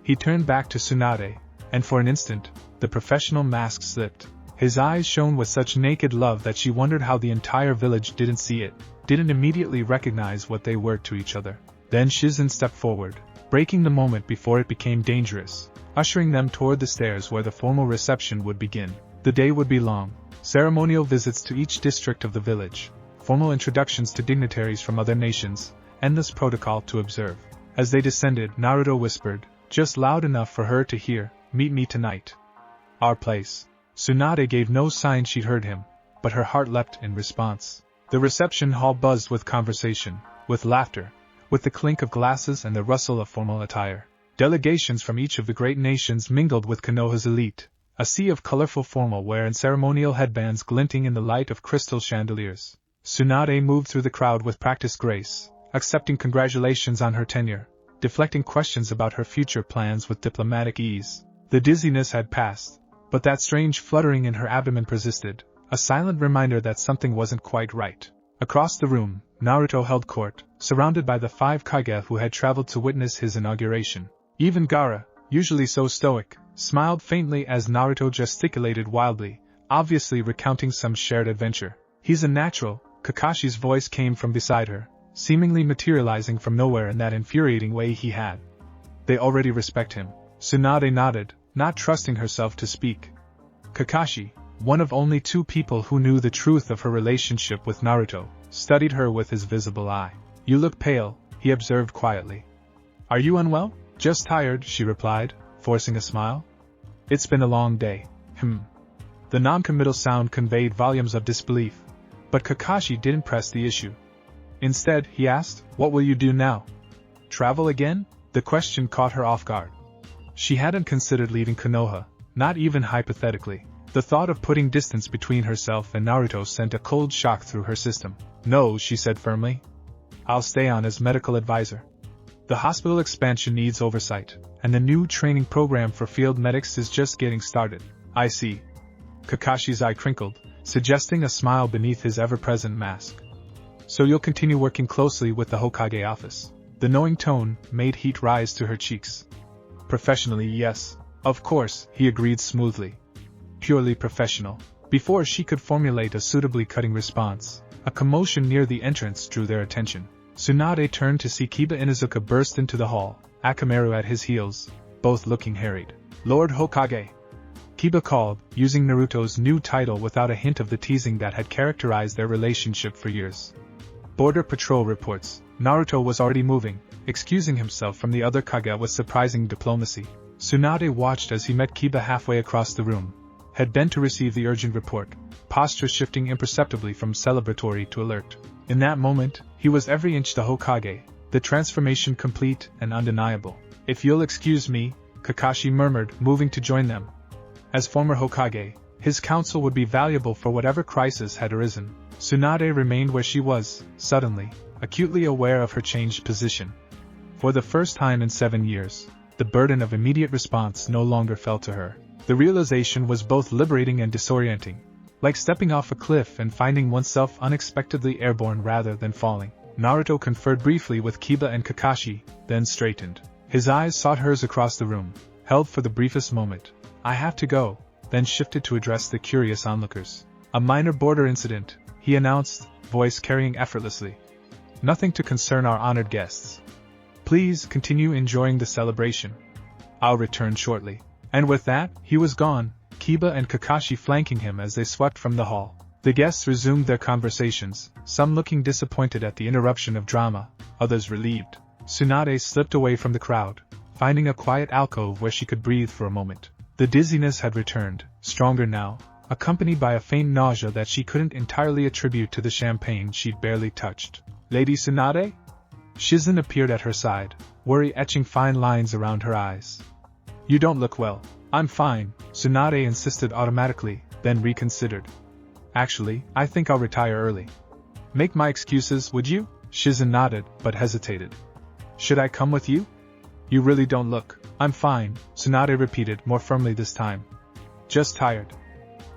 Speaker 1: He turned back to Tsunade, and for an instant, the professional mask slipped. His eyes shone with such naked love that she wondered how the entire village didn't see it, didn't immediately recognize what they were to each other. Then Shizune stepped forward, breaking the moment before it became dangerous, ushering them toward the stairs where the formal reception would begin. The day would be long. Ceremonial visits to each district of the village, formal introductions to dignitaries from other nations, endless protocol to observe. As they descended, Naruto whispered, just loud enough for her to hear, "Meet me tonight. Our place." Tsunade gave no sign she'd heard him, but her heart leapt in response. The reception hall buzzed with conversation, with laughter, with the clink of glasses and the rustle of formal attire. Delegations from each of the great nations mingled with Konoha's elite, a sea of colorful formal wear and ceremonial headbands glinting in the light of crystal chandeliers. Tsunade moved through the crowd with practiced grace, accepting congratulations on her tenure, deflecting questions about her future plans with diplomatic ease. The dizziness had passed, but that strange fluttering in her abdomen persisted, a silent reminder that something wasn't quite right. Across the room, Naruto held court, surrounded by the 5 Kage who had traveled to witness his inauguration. Even Gaara, usually so stoic, smiled faintly as Naruto gesticulated wildly, obviously recounting some shared adventure. "He's a natural," Kakashi's voice came from beside her, seemingly materializing from nowhere in that infuriating way he had. "They already respect him." Tsunade nodded, not trusting herself to speak. Kakashi, one of only 2 people who knew the truth of her relationship with Naruto, studied her with his visible eye. "You look pale," he observed quietly. "Are you unwell?" "Just tired," she replied, forcing a smile. "It's been a long day." The non-committal sound conveyed volumes of disbelief, but Kakashi didn't press the issue. Instead, he asked, "What will you do now? Travel again?" The question caught her off guard. She hadn't considered leaving Konoha, not even hypothetically. The thought of putting distance between herself and Naruto sent a cold shock through her system. "No," she said firmly. "I'll stay on as medical advisor. The hospital expansion needs oversight, and the new training program for field medics is just getting started." "I see." Kakashi's eye crinkled, suggesting a smile beneath his ever-present mask. "So you'll continue working closely with the Hokage office?" The knowing tone made heat rise to her cheeks. "Professionally, yes. Of course," he agreed smoothly. "Purely professional." Before she could formulate a suitably cutting response, a commotion near the entrance drew their attention. Tsunade turned to see Kiba Inuzuka burst into the hall, Akamaru at his heels, both looking harried. "Lord Hokage!" Kiba called, using Naruto's new title without a hint of the teasing that had characterized their relationship for years. Border Patrol reports, Naruto was already moving, excusing himself from the other Kage with surprising diplomacy. Tsunade watched as he met Kiba halfway across the room, had bent to receive the urgent report, posture shifting imperceptibly from celebratory to alert. In that moment, he was every inch the Hokage, the transformation complete and undeniable. "If you'll excuse me," Kakashi murmured, moving to join them. As former Hokage, his counsel would be valuable for whatever crisis had arisen. Tsunade remained where she was, suddenly, acutely aware of her changed position. For the first time in 7 years, the burden of immediate response no longer fell to her. The realization was both liberating and disorienting, like stepping off a cliff and finding oneself unexpectedly airborne rather than falling. Naruto conferred briefly with Kiba and Kakashi, then straightened. His eyes sought hers across the room, held for the briefest moment. "I have to go," then shifted to address the curious onlookers. "A minor border incident," he announced, voice carrying effortlessly. "Nothing to concern our honored guests. Please continue enjoying the celebration. I'll return shortly." And with that, he was gone, Kiba and Kakashi flanking him as they swept from the hall. The guests resumed their conversations, some looking disappointed at the interruption of drama, others relieved. Tsunade slipped away from the crowd, finding a quiet alcove where she could breathe for a moment. The dizziness had returned, stronger now, accompanied by a faint nausea that she couldn't entirely attribute to the champagne she'd barely touched. "Lady Tsunade?" Shizune appeared at her side, worry etching fine lines around her eyes. "You don't look well." "I'm fine," Tsunade insisted automatically, then reconsidered. "Actually, I think I'll retire early." "Make my excuses, would you?" Shizune nodded, but hesitated. "Should I come with you?" "You really don't look." "I'm fine," Tsunade repeated, more firmly this time. "Just tired.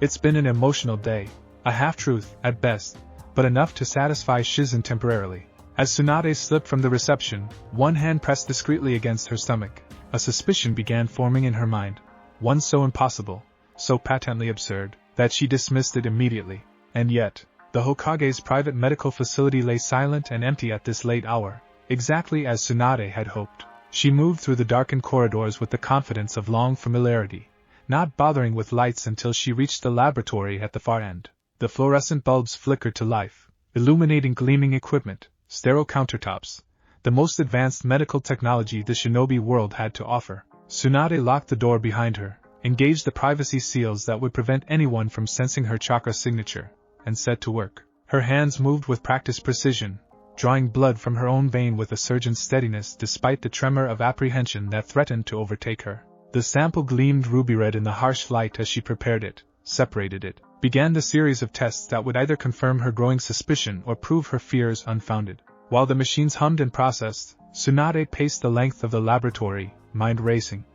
Speaker 1: It's been an emotional day." A half-truth, at best, but enough to satisfy Shizune temporarily. As Tsunade slipped from the reception, one hand pressed discreetly against her stomach. A suspicion began forming in her mind. One so impossible, so patently absurd, that she dismissed it immediately. And yet, the Hokage's private medical facility lay silent and empty at this late hour, exactly as Tsunade had hoped. She moved through the darkened corridors with the confidence of long familiarity, not bothering with lights until she reached the laboratory at the far end. The fluorescent bulbs flickered to life, illuminating gleaming equipment, sterile countertops, the most advanced medical technology the shinobi world had to offer. Tsunade locked the door behind her, engaged the privacy seals that would prevent anyone from sensing her chakra signature, and set to work. Her hands moved with practiced precision, drawing blood from her own vein with a surgeon's steadiness despite the tremor of apprehension that threatened to overtake her. The sample gleamed ruby red in the harsh light as she prepared it, separated it, began the series of tests that would either confirm her growing suspicion or prove her fears unfounded. While the machines hummed and processed, Tsunade paced the length of the laboratory, mind racing.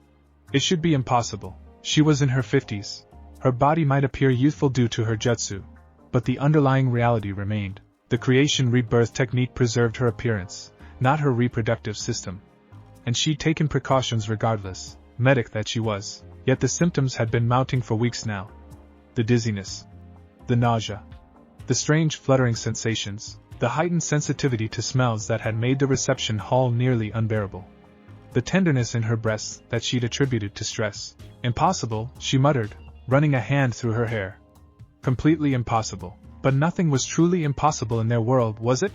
Speaker 1: It should be impossible. She was in her 50s. Her body might appear youthful due to her jutsu, but the underlying reality remained. The creation-rebirth technique preserved her appearance, not her reproductive system. And she'd taken precautions regardless, medic that she was, yet the symptoms had been mounting for weeks now. The dizziness, the nausea, the strange fluttering sensations, the heightened sensitivity to smells that had made the reception hall nearly unbearable. The tenderness in her breasts that she'd attributed to stress. Impossible, she muttered, running a hand through her hair. Completely impossible. But nothing was truly impossible in their world, was it?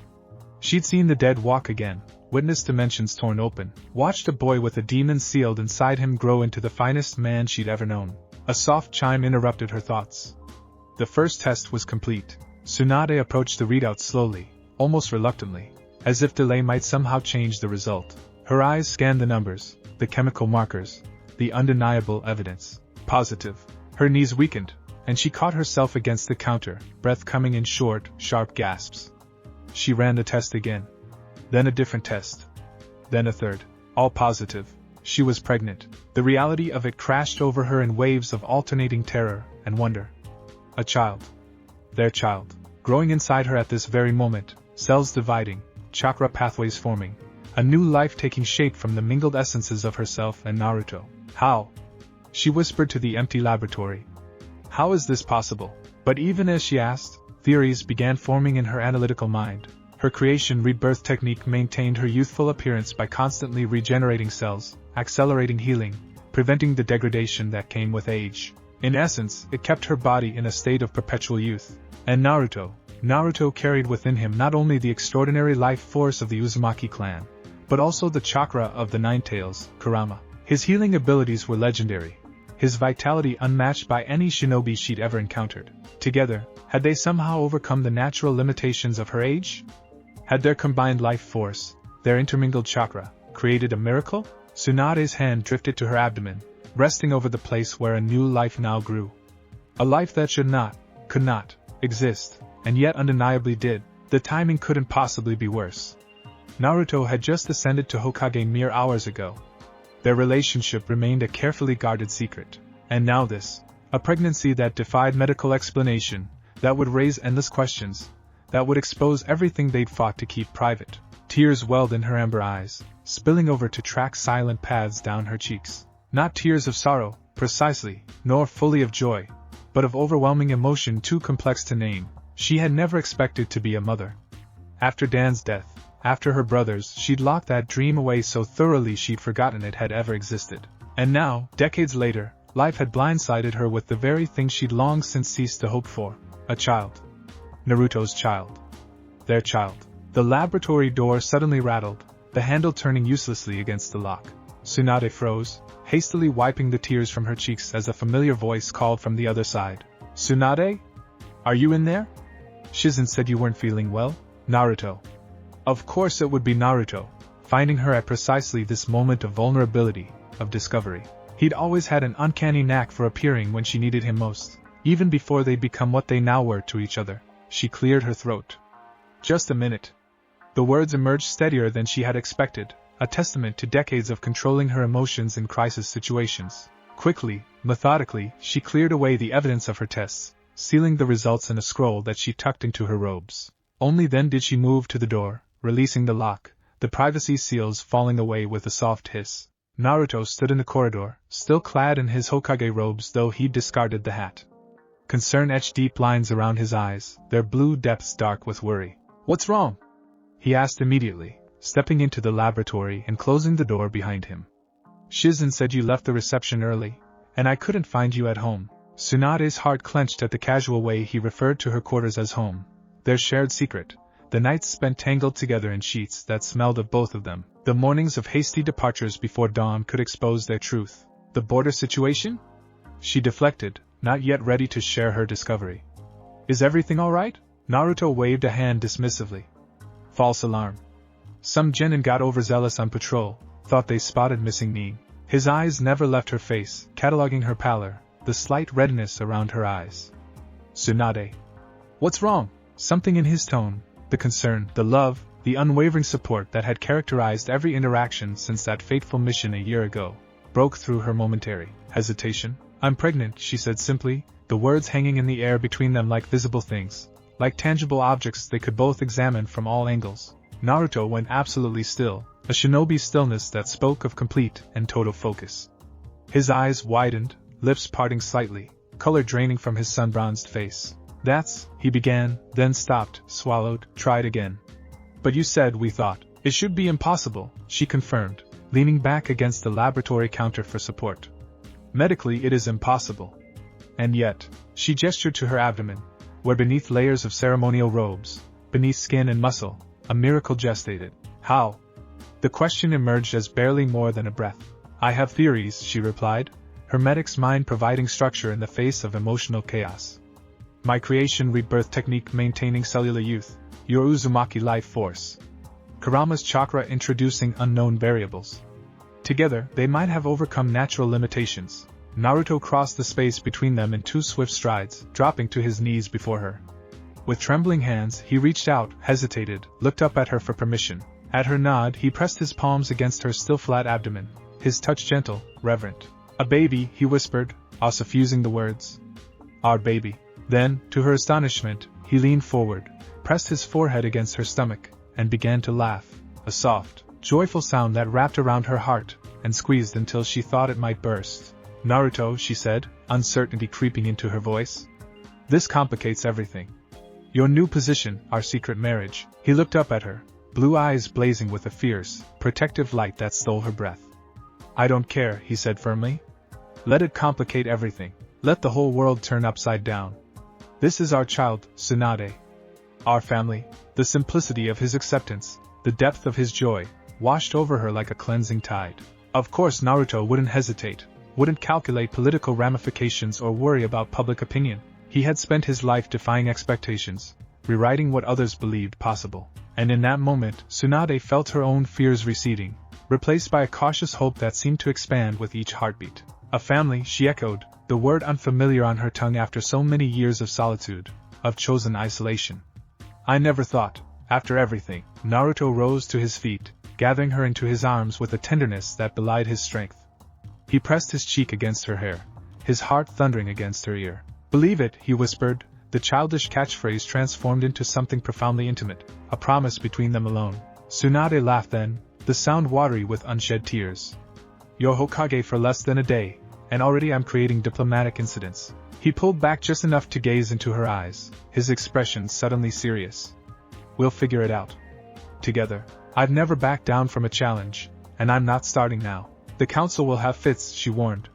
Speaker 1: She'd seen the dead walk again, witnessed dimensions torn open, watched a boy with a demon sealed inside him grow into the finest man she'd ever known. A soft chime interrupted her thoughts. The first test was complete. Tsunade approached the readout slowly, almost reluctantly, as if delay might somehow change the result. Her eyes scanned the numbers, the chemical markers, the undeniable evidence. Positive. Her knees weakened, and she caught herself against the counter, breath coming in short, sharp gasps. She ran the test again. Then a different test. Then a third. All positive. She was pregnant. The reality of it crashed over her in waves of alternating terror and wonder. A child. Their child. Growing inside her at this very moment, cells dividing, chakra pathways forming, a new life taking shape from the mingled essences of herself and Naruto. How? She whispered to the empty laboratory. How is this possible? But even as she asked, theories began forming in her analytical mind. Her creation-rebirth technique maintained her youthful appearance by constantly regenerating cells, accelerating healing, preventing the degradation that came with age. In essence, it kept her body in a state of perpetual youth. And Naruto carried within him not only the extraordinary life force of the Uzumaki clan, but also the chakra of the Nine Tails, Kurama. His healing abilities were legendary, his vitality unmatched by any shinobi she'd ever encountered. Together, had they somehow overcome the natural limitations of her age? Had their combined life force, their intermingled chakra, created a miracle? Tsunade's hand drifted to her abdomen, resting over the place where a new life now grew. A life that should not, could not, exist, and yet undeniably did. The timing couldn't possibly be worse. Naruto had just ascended to Hokage mere hours ago. Their relationship remained a carefully guarded secret. And now this, a pregnancy that defied medical explanation, that would raise endless questions, that would expose everything they'd fought to keep private. Tears welled in her amber eyes, spilling over to track silent paths down her cheeks. Not tears of sorrow, precisely, nor fully of joy, but of overwhelming emotion too complex to name. She had never expected to be a mother. After Dan's death, after her brother's, she'd locked that dream away so thoroughly she'd forgotten it had ever existed. And now, decades later, life had blindsided her with the very thing she'd long since ceased to hope for. A child. Naruto's child. Their child. The laboratory door suddenly rattled, the handle turning uselessly against the lock. Tsunade froze, hastily wiping the tears from her cheeks as a familiar voice called from the other side. Tsunade? Are you in there? Shizune said you weren't feeling well? Naruto. Of course it would be Naruto, finding her at precisely this moment of vulnerability, of discovery. He'd always had an uncanny knack for appearing when she needed him most, even before they'd become what they now were to each other. She cleared her throat. Just a minute. The words emerged steadier than she had expected, a testament to decades of controlling her emotions in crisis situations. Quickly, methodically, she cleared away the evidence of her tests, sealing the results in a scroll that she tucked into her robes. Only then did she move to the door, releasing the lock, the privacy seals falling away with a soft hiss. Naruto stood in the corridor, still clad in his Hokage robes though he'd discarded the hat. Concern etched deep lines around his eyes, their blue depths dark with worry. "What's wrong?" he asked immediately, stepping into the laboratory and closing the door behind him. "Shizune said you left the reception early, and I couldn't find you at home." Tsunade's heart clenched at the casual way he referred to her quarters as home, their shared secret, the nights spent tangled together in sheets that smelled of both of them, the mornings of hasty departures before dawn could expose their truth. "The border situation?" She deflected, not yet ready to share her discovery. "Is everything all right?" Naruto waved a hand dismissively. "False alarm. Some genin got overzealous on patrol, thought they spotted missing Nin." His eyes never left her face, cataloging her pallor, the slight redness around her eyes. "Tsunade. What's wrong?" Something in his tone, the concern, the love, the unwavering support that had characterized every interaction since that fateful mission a year ago, broke through her momentary hesitation. "I'm pregnant," she said simply, the words hanging in the air between them like visible things, like tangible objects they could both examine from all angles. Naruto went absolutely still, a shinobi stillness that spoke of complete and total focus. His eyes widened, lips parting slightly, color draining from his sun-bronzed face. "That's," he began, then stopped, swallowed, tried again. "But you said we thought. It should be impossible," she confirmed, leaning back against the laboratory counter for support. "Medically it is impossible. And yet," she gestured to her abdomen, where beneath layers of ceremonial robes, beneath skin and muscle, a miracle gestated. "How?" The question emerged as barely more than a breath. "I have theories," she replied, her medic's mind providing structure in the face of emotional chaos. "My creation rebirth technique maintaining cellular youth, your Uzumaki life force. Kurama's chakra introducing unknown variables. Together, they might have overcome natural limitations." Naruto crossed the space between them in 2 swift strides, dropping to his knees before her. With trembling hands, he reached out, hesitated, looked up at her for permission. At her nod, he pressed his palms against her still flat abdomen, his touch gentle, reverent. "A baby," he whispered, also fusing the words. "Our baby." Then, to her astonishment, he leaned forward, pressed his forehead against her stomach, and began to laugh, a soft, joyful sound that wrapped around her heart, and squeezed until she thought it might burst. "Naruto," she said, uncertainty creeping into her voice. "This complicates everything. Your new position, our secret marriage." He looked up at her, blue eyes blazing with a fierce, protective light that stole her breath. "I don't care," he said firmly. "Let it complicate everything. Let the whole world turn upside down. This is our child, Tsunade. Our family." The simplicity of his acceptance, the depth of his joy, washed over her like a cleansing tide. Of course Naruto wouldn't hesitate, wouldn't calculate political ramifications or worry about public opinion. He had spent his life defying expectations, rewriting what others believed possible. And in that moment, Tsunade felt her own fears receding, replaced by a cautious hope that seemed to expand with each heartbeat. "A family," she echoed, the word unfamiliar on her tongue after so many years of solitude, of chosen isolation. "I never thought." After everything, Naruto rose to his feet, gathering her into his arms with a tenderness that belied his strength. He pressed his cheek against her hair, his heart thundering against her ear. "Believe it," he whispered, the childish catchphrase transformed into something profoundly intimate, a promise between them alone. Tsunade laughed then, the sound watery with unshed tears. "You're Hokage for less than a day, and already I'm creating diplomatic incidents." He pulled back just enough to gaze into her eyes, his expression suddenly serious. "We'll figure it out. Together. I've never backed down from a challenge, and I'm not starting now. The council will have fits," she warned.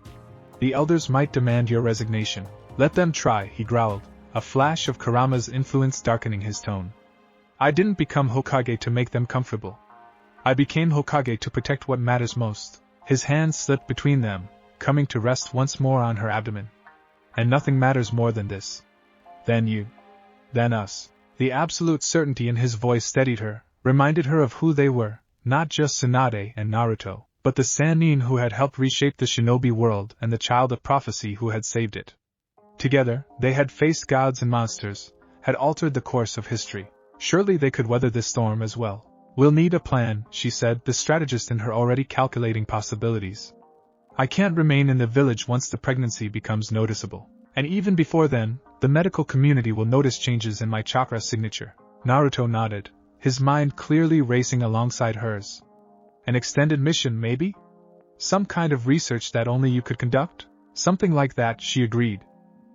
Speaker 1: "The elders might demand your resignation." "Let them try," he growled, a flash of Kurama's influence darkening his tone. "I didn't become Hokage to make them comfortable. I became Hokage to protect what matters most." His hands slipped between them, coming to rest once more on her abdomen. "And nothing matters more than this. Than you. Than us." The absolute certainty in his voice steadied her, reminded her of who they were, not just Tsunade and Naruto, but the Sannin who had helped reshape the shinobi world and the child of prophecy who had saved it. Together, they had faced gods and monsters, had altered the course of history. Surely they could weather this storm as well. "We'll need a plan," she said, the strategist in her already calculating possibilities. "I can't remain in the village once the pregnancy becomes noticeable. And even before then, The medical community will notice changes in my chakra signature. Naruto nodded, his mind clearly racing alongside hers. An extended mission, maybe? Some kind of research that only you could conduct? Something like that, she agreed.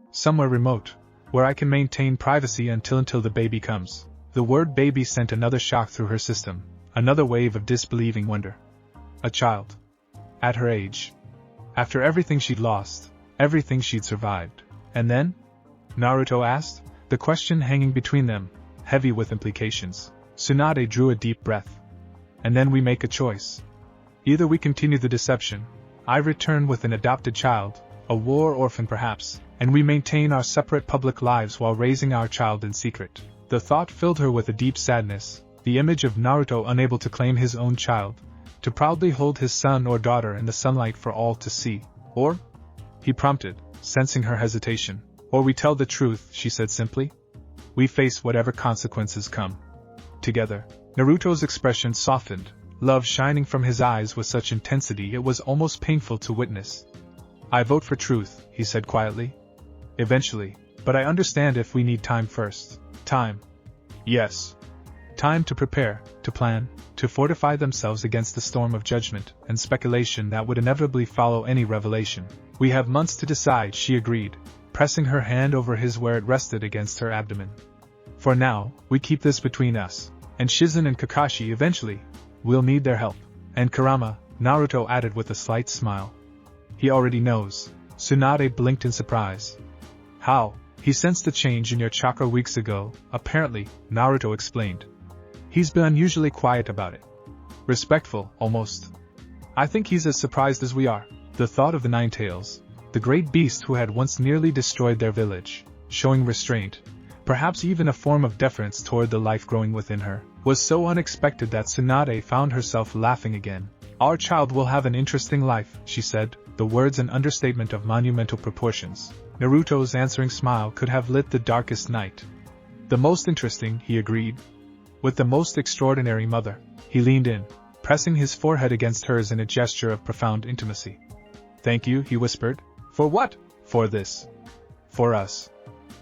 Speaker 1: Somewhere remote, where I can maintain privacy until the baby comes. The word baby sent another shock through her system, another wave of disbelieving wonder. A child. At her age. After everything she'd lost, everything she'd survived. And then? Naruto asked, the question hanging between them, heavy with implications. Tsunade drew a deep breath. And then we make a choice. Either we continue the deception, I return with an adopted child, a war orphan perhaps, and we maintain our separate public lives while raising our child in secret. The thought filled her with a deep sadness, the image of Naruto unable to claim his own child, to proudly hold his son or daughter in the sunlight for all to see. Or? He prompted, sensing her hesitation. Or we tell the truth, she said simply. We face whatever consequences come. Together. Naruto's expression softened, love shining from his eyes with such intensity it was almost painful to witness. I vote for truth, he said quietly. Eventually, but I understand if we need time first. Time. Yes. Time to prepare, to plan, to fortify themselves against the storm of judgment and speculation that would inevitably follow any revelation. We have months to decide, she agreed, pressing her hand over his where it rested against her abdomen. For now, we keep this between us. And Shizune and Kakashi eventually. We'll need their help. And Kurama, Naruto added with a slight smile. He already knows. Tsunade blinked in surprise. How? He sensed the change in your chakra weeks ago, apparently, Naruto explained. He's been unusually quiet about it. Respectful, almost. I think he's as surprised as we are. The thought of the Nine Tails, the great beast who had once nearly destroyed their village, showing restraint, perhaps even a form of deference toward the life growing within her, was so unexpected that Tsunade found herself laughing again. Our child will have an interesting life, she said, the words an understatement of monumental proportions. Naruto's answering smile could have lit the darkest night. The most interesting, he agreed. With the most extraordinary mother. He leaned in, pressing his forehead against hers in a gesture of profound intimacy. Thank you, he whispered. For what? For this. For us.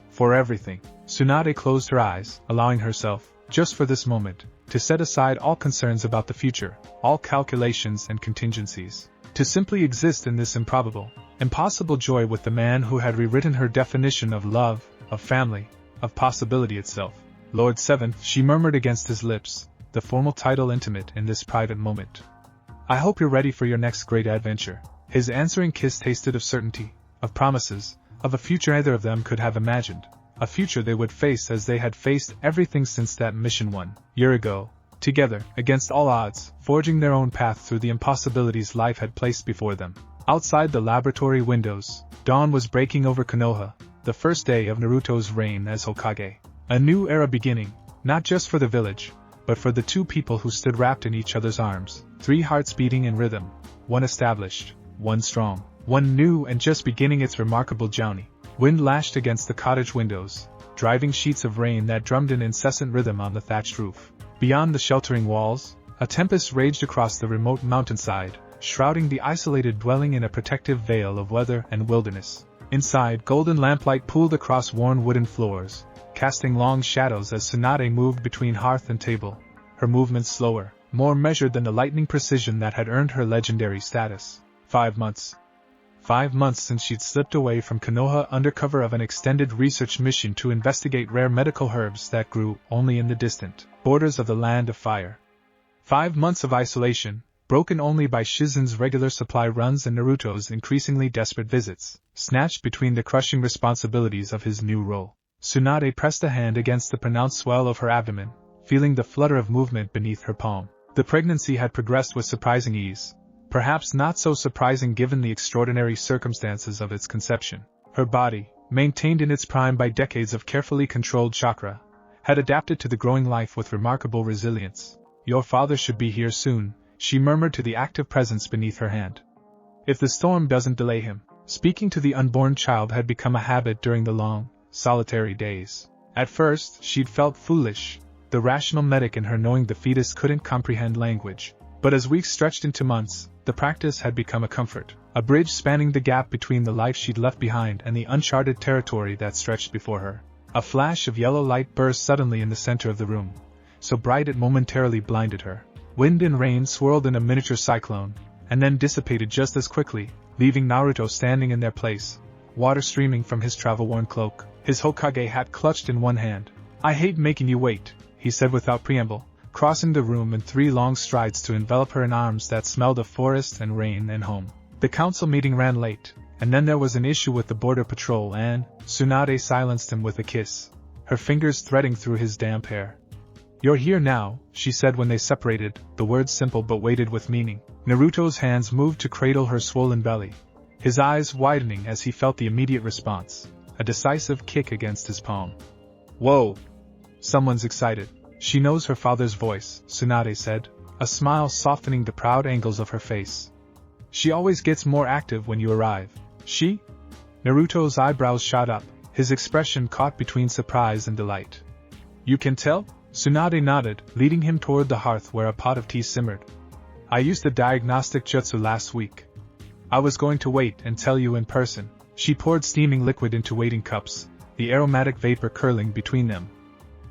Speaker 1: For everything. Tsunade closed her eyes, allowing herself, just for this moment, to set aside all concerns about the future, all calculations and contingencies, to simply exist in this improbable, impossible joy with the man who had rewritten her definition of love, of family, of possibility itself. Lord Seventh, she murmured against his lips, the formal title intimate in this private moment. I hope you're ready for your next great adventure. His answering kiss tasted of certainty, of promises, of a future neither of them could have imagined. A future they would face as they had faced everything since that mission 1 year ago, together, against all odds, forging their own path through the impossibilities life had placed before them. Outside the laboratory windows, dawn was breaking over Konoha, the first day of Naruto's reign as Hokage. A new era beginning, not just for the village, but for the two people who stood wrapped in each other's arms, 3 hearts beating in rhythm, one established, one strong, one new and just beginning its remarkable journey. Wind lashed against the cottage windows, driving sheets of rain that drummed in incessant rhythm on the thatched roof. Beyond the sheltering walls, a tempest raged across the remote mountainside, shrouding the isolated dwelling in a protective veil of weather and wilderness. Inside, golden lamplight pooled across worn wooden floors, casting long shadows as Tsunade moved between hearth and table, her movements slower, more measured than the lightning precision that had earned her legendary status. 5 months. 5 months since she'd slipped away from Konoha under cover of an extended research mission to investigate rare medical herbs that grew only in the distant borders of the Land of Fire. 5 months of isolation, broken only by Shizune's regular supply runs and Naruto's increasingly desperate visits, snatched between the crushing responsibilities of his new role. Tsunade pressed a hand against the pronounced swell of her abdomen, feeling the flutter of movement beneath her palm. The pregnancy had progressed with surprising ease. Perhaps not so surprising given the extraordinary circumstances of its conception. Her body, maintained in its prime by decades of carefully controlled chakra, had adapted to the growing life with remarkable resilience. Your father should be here soon, she murmured to the active presence beneath her hand. If the storm doesn't delay him. Speaking to the unborn child had become a habit during the long, solitary days. At first, she'd felt foolish, the rational medic in her knowing the fetus couldn't comprehend language. But as weeks stretched into months, the practice had become a comfort, a bridge spanning the gap between the life she'd left behind and the uncharted territory that stretched before her. A flash of yellow light burst suddenly in the center of the room, so bright it momentarily blinded her. Wind and rain swirled in a miniature cyclone, and then dissipated just as quickly, leaving Naruto standing in their place, water streaming from his travel-worn cloak, his Hokage hat clutched in one hand. "I hate making you wait," he said without preamble, crossing the room in 3 long strides to envelop her in arms that smelled of forest and rain and home. The council meeting ran late, and then there was an issue with the border patrol and Tsunade silenced him with a kiss, her fingers threading through his damp hair. "You're here now," she said when they separated, the words simple but weighted with meaning. Naruto's hands moved to cradle her swollen belly, his eyes widening as he felt the immediate response, a decisive kick against his palm. "Whoa! Someone's excited." "She knows her father's voice," Tsunade said, a smile softening the proud angles of her face. "She always gets more active when you arrive." "She?" Naruto's eyebrows shot up, his expression caught between surprise and delight. "You can tell?" Tsunade nodded, leading him toward the hearth where a pot of tea simmered. "I used the diagnostic jutsu last week. I was going to wait and tell you in person." She poured steaming liquid into waiting cups, the aromatic vapor curling between them.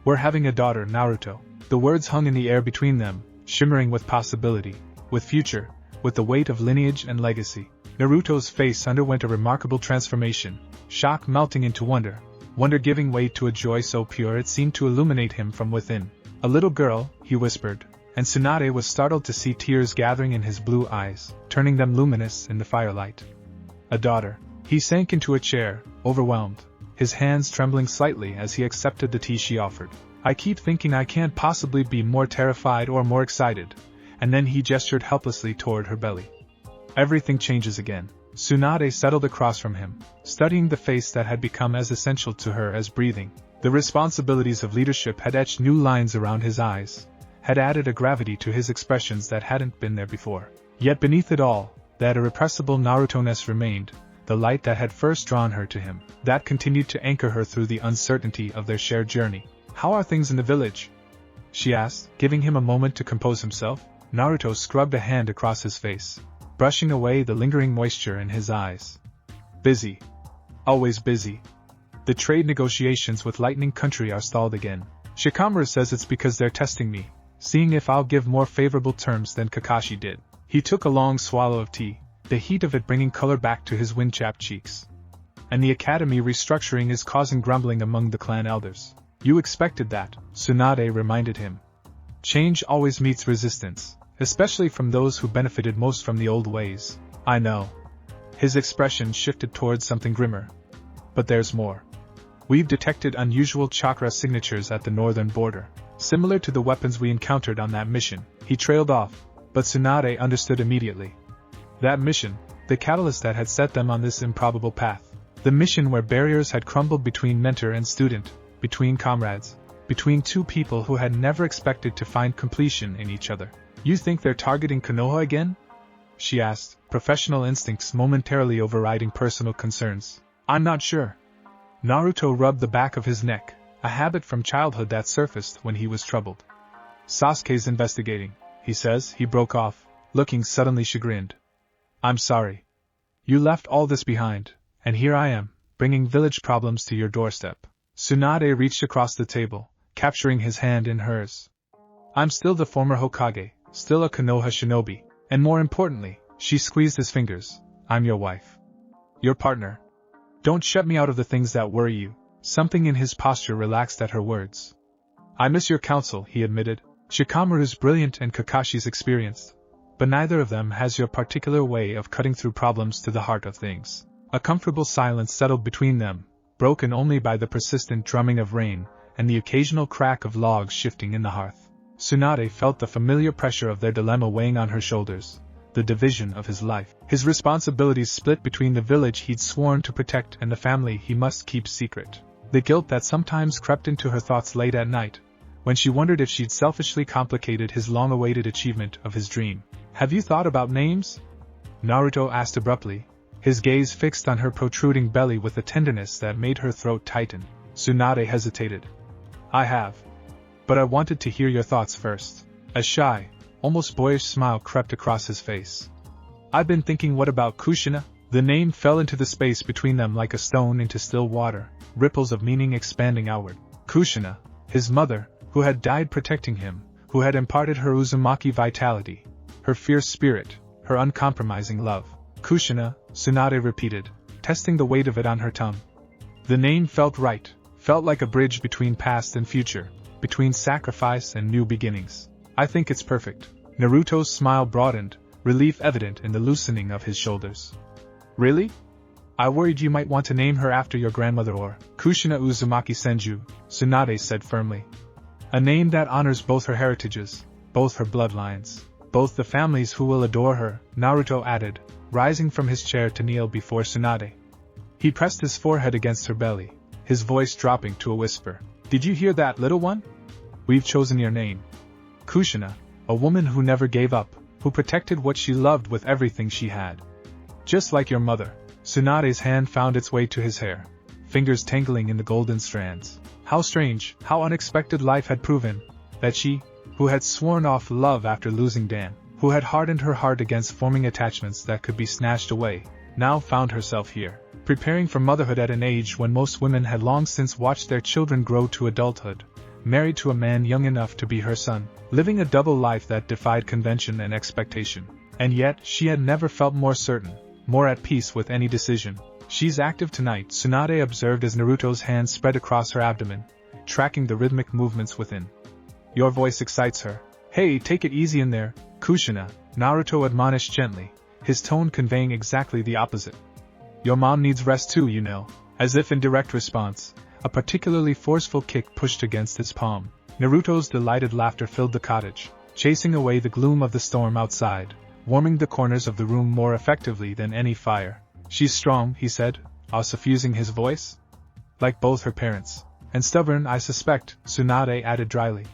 Speaker 1: "We're having a daughter, Naruto." The words hung in the air between them, shimmering with possibility, with future, with the weight of lineage and legacy. Naruto's face underwent a remarkable transformation, shock melting into wonder, wonder giving way to a joy so pure it seemed to illuminate him from within. "A little girl," he whispered, and Tsunade was startled to see tears gathering in his blue eyes, turning them luminous in the firelight. "A daughter." He sank into a chair, overwhelmed, his hands trembling slightly as he accepted the tea she offered. "I keep thinking I can't possibly be more terrified or more excited," and then he gestured helplessly toward her belly. Everything changes again. Tsunade settled across from him, studying the face that had become as essential to her as breathing. The responsibilities of leadership had etched new lines around his eyes, had added a gravity to his expressions that hadn't been there before. Yet beneath it all, that irrepressible Naruto-ness remained, the light that had first drawn her to him, that continued to anchor her through the uncertainty of their shared journey. "How are things in the village?" she asked, giving him a moment to compose himself. Naruto scrubbed a hand across his face, brushing away the lingering moisture in his eyes. "Busy. Always busy. The trade negotiations with Lightning Country are stalled again. Shikamaru says it's because they're testing me, seeing if I'll give more favorable terms than Kakashi did." He took a long swallow of tea, the heat of it bringing color back to his wind-chapped cheeks. "And the academy restructuring is causing grumbling among the clan elders." "You expected that," Tsunade reminded him. "Change always meets resistance, especially from those who benefited most from the old ways." "I know." His expression shifted towards something grimmer. "But there's more. We've detected unusual chakra signatures at the northern border, similar to the weapons we encountered on that mission." He trailed off, but Tsunade understood immediately. That mission, the catalyst that had set them on this improbable path. The mission where barriers had crumbled between mentor and student, between comrades, between two people who had never expected to find completion in each other. "You think they're targeting Konoha again?" she asked, professional instincts momentarily overriding personal concerns. "I'm not sure." Naruto rubbed the back of his neck, a habit from childhood that surfaced when he was troubled. "Sasuke's investigating, he says." He broke off, looking suddenly chagrined. "I'm sorry. You left all this behind, and here I am, bringing village problems to your doorstep." Tsunade reached across the table, capturing his hand in hers. "I'm still the former Hokage, still a Konoha shinobi, and more importantly," she squeezed his fingers, "I'm your wife. Your partner. Don't shut me out of the things that worry you." Something in his posture relaxed at her words. "I miss your counsel," he admitted. "Shikamaru's brilliant and Kakashi's experienced, but neither of them has your particular way of cutting through problems to the heart of things." A comfortable silence settled between them, broken only by the persistent drumming of rain and the occasional crack of logs shifting in the hearth. Tsunade felt the familiar pressure of their dilemma weighing on her shoulders, the division of his life. His responsibilities split between the village he'd sworn to protect and the family he must keep secret. The guilt that sometimes crept into her thoughts late at night, when she wondered if she'd selfishly complicated his long-awaited achievement of his dream. "Have you thought about names?" Naruto asked abruptly, his gaze fixed on her protruding belly with a tenderness that made her throat tighten. Tsunade hesitated. "I have. But I wanted to hear your thoughts first." As shy, almost boyish smile crept across his face. I've been thinking, what about Kushina? The name fell into the space between them like a stone into still water, ripples of meaning expanding outward. Kushina, his mother, who had died protecting him, who had imparted her Uzumaki vitality, her fierce spirit, her uncompromising love. Kushina, Tsunade repeated, testing the weight of it on her tongue. The name felt right, felt like a bridge between past and future, between sacrifice and new beginnings. I think it's perfect. Naruto's smile broadened, relief evident in the loosening of his shoulders. Really? I worried you might want to name her after your grandmother or Kushina Uzumaki Senju, Tsunade said firmly. A name that honors both her heritages, both her bloodlines, both the families who will adore her, Naruto added, rising from his chair to kneel before Tsunade. He pressed his forehead against her belly, his voice dropping to a whisper. Did you hear that, little one? We've chosen your name. Kushina, a woman who never gave up, who protected what she loved with everything she had. Just like your mother. Tsunade's hand found its way to his hair, fingers tangling in the golden strands. How strange, how unexpected life had proven, that she, who had sworn off love after losing Dan, who had hardened her heart against forming attachments that could be snatched away, now found herself here, preparing for motherhood at an age when most women had long since watched their children grow to adulthood, married to a man young enough to be her son, living a double life that defied convention and expectation. And yet, she had never felt more certain, more at peace with any decision. She's active tonight, Tsunade observed as Naruto's hand spread across her abdomen, tracking the rhythmic movements within. Your voice excites her. Hey, take it easy in there, Kushina, Naruto admonished gently, his tone conveying exactly the opposite. Your mom needs rest too, you know. As if in direct response, a particularly forceful kick pushed against his palm. Naruto's delighted laughter filled the cottage, chasing away the gloom of the storm outside, warming the corners of the room more effectively than any fire. She's strong, he said, suffusing his voice. Like both her parents. And stubborn, I suspect, Tsunade added dryly.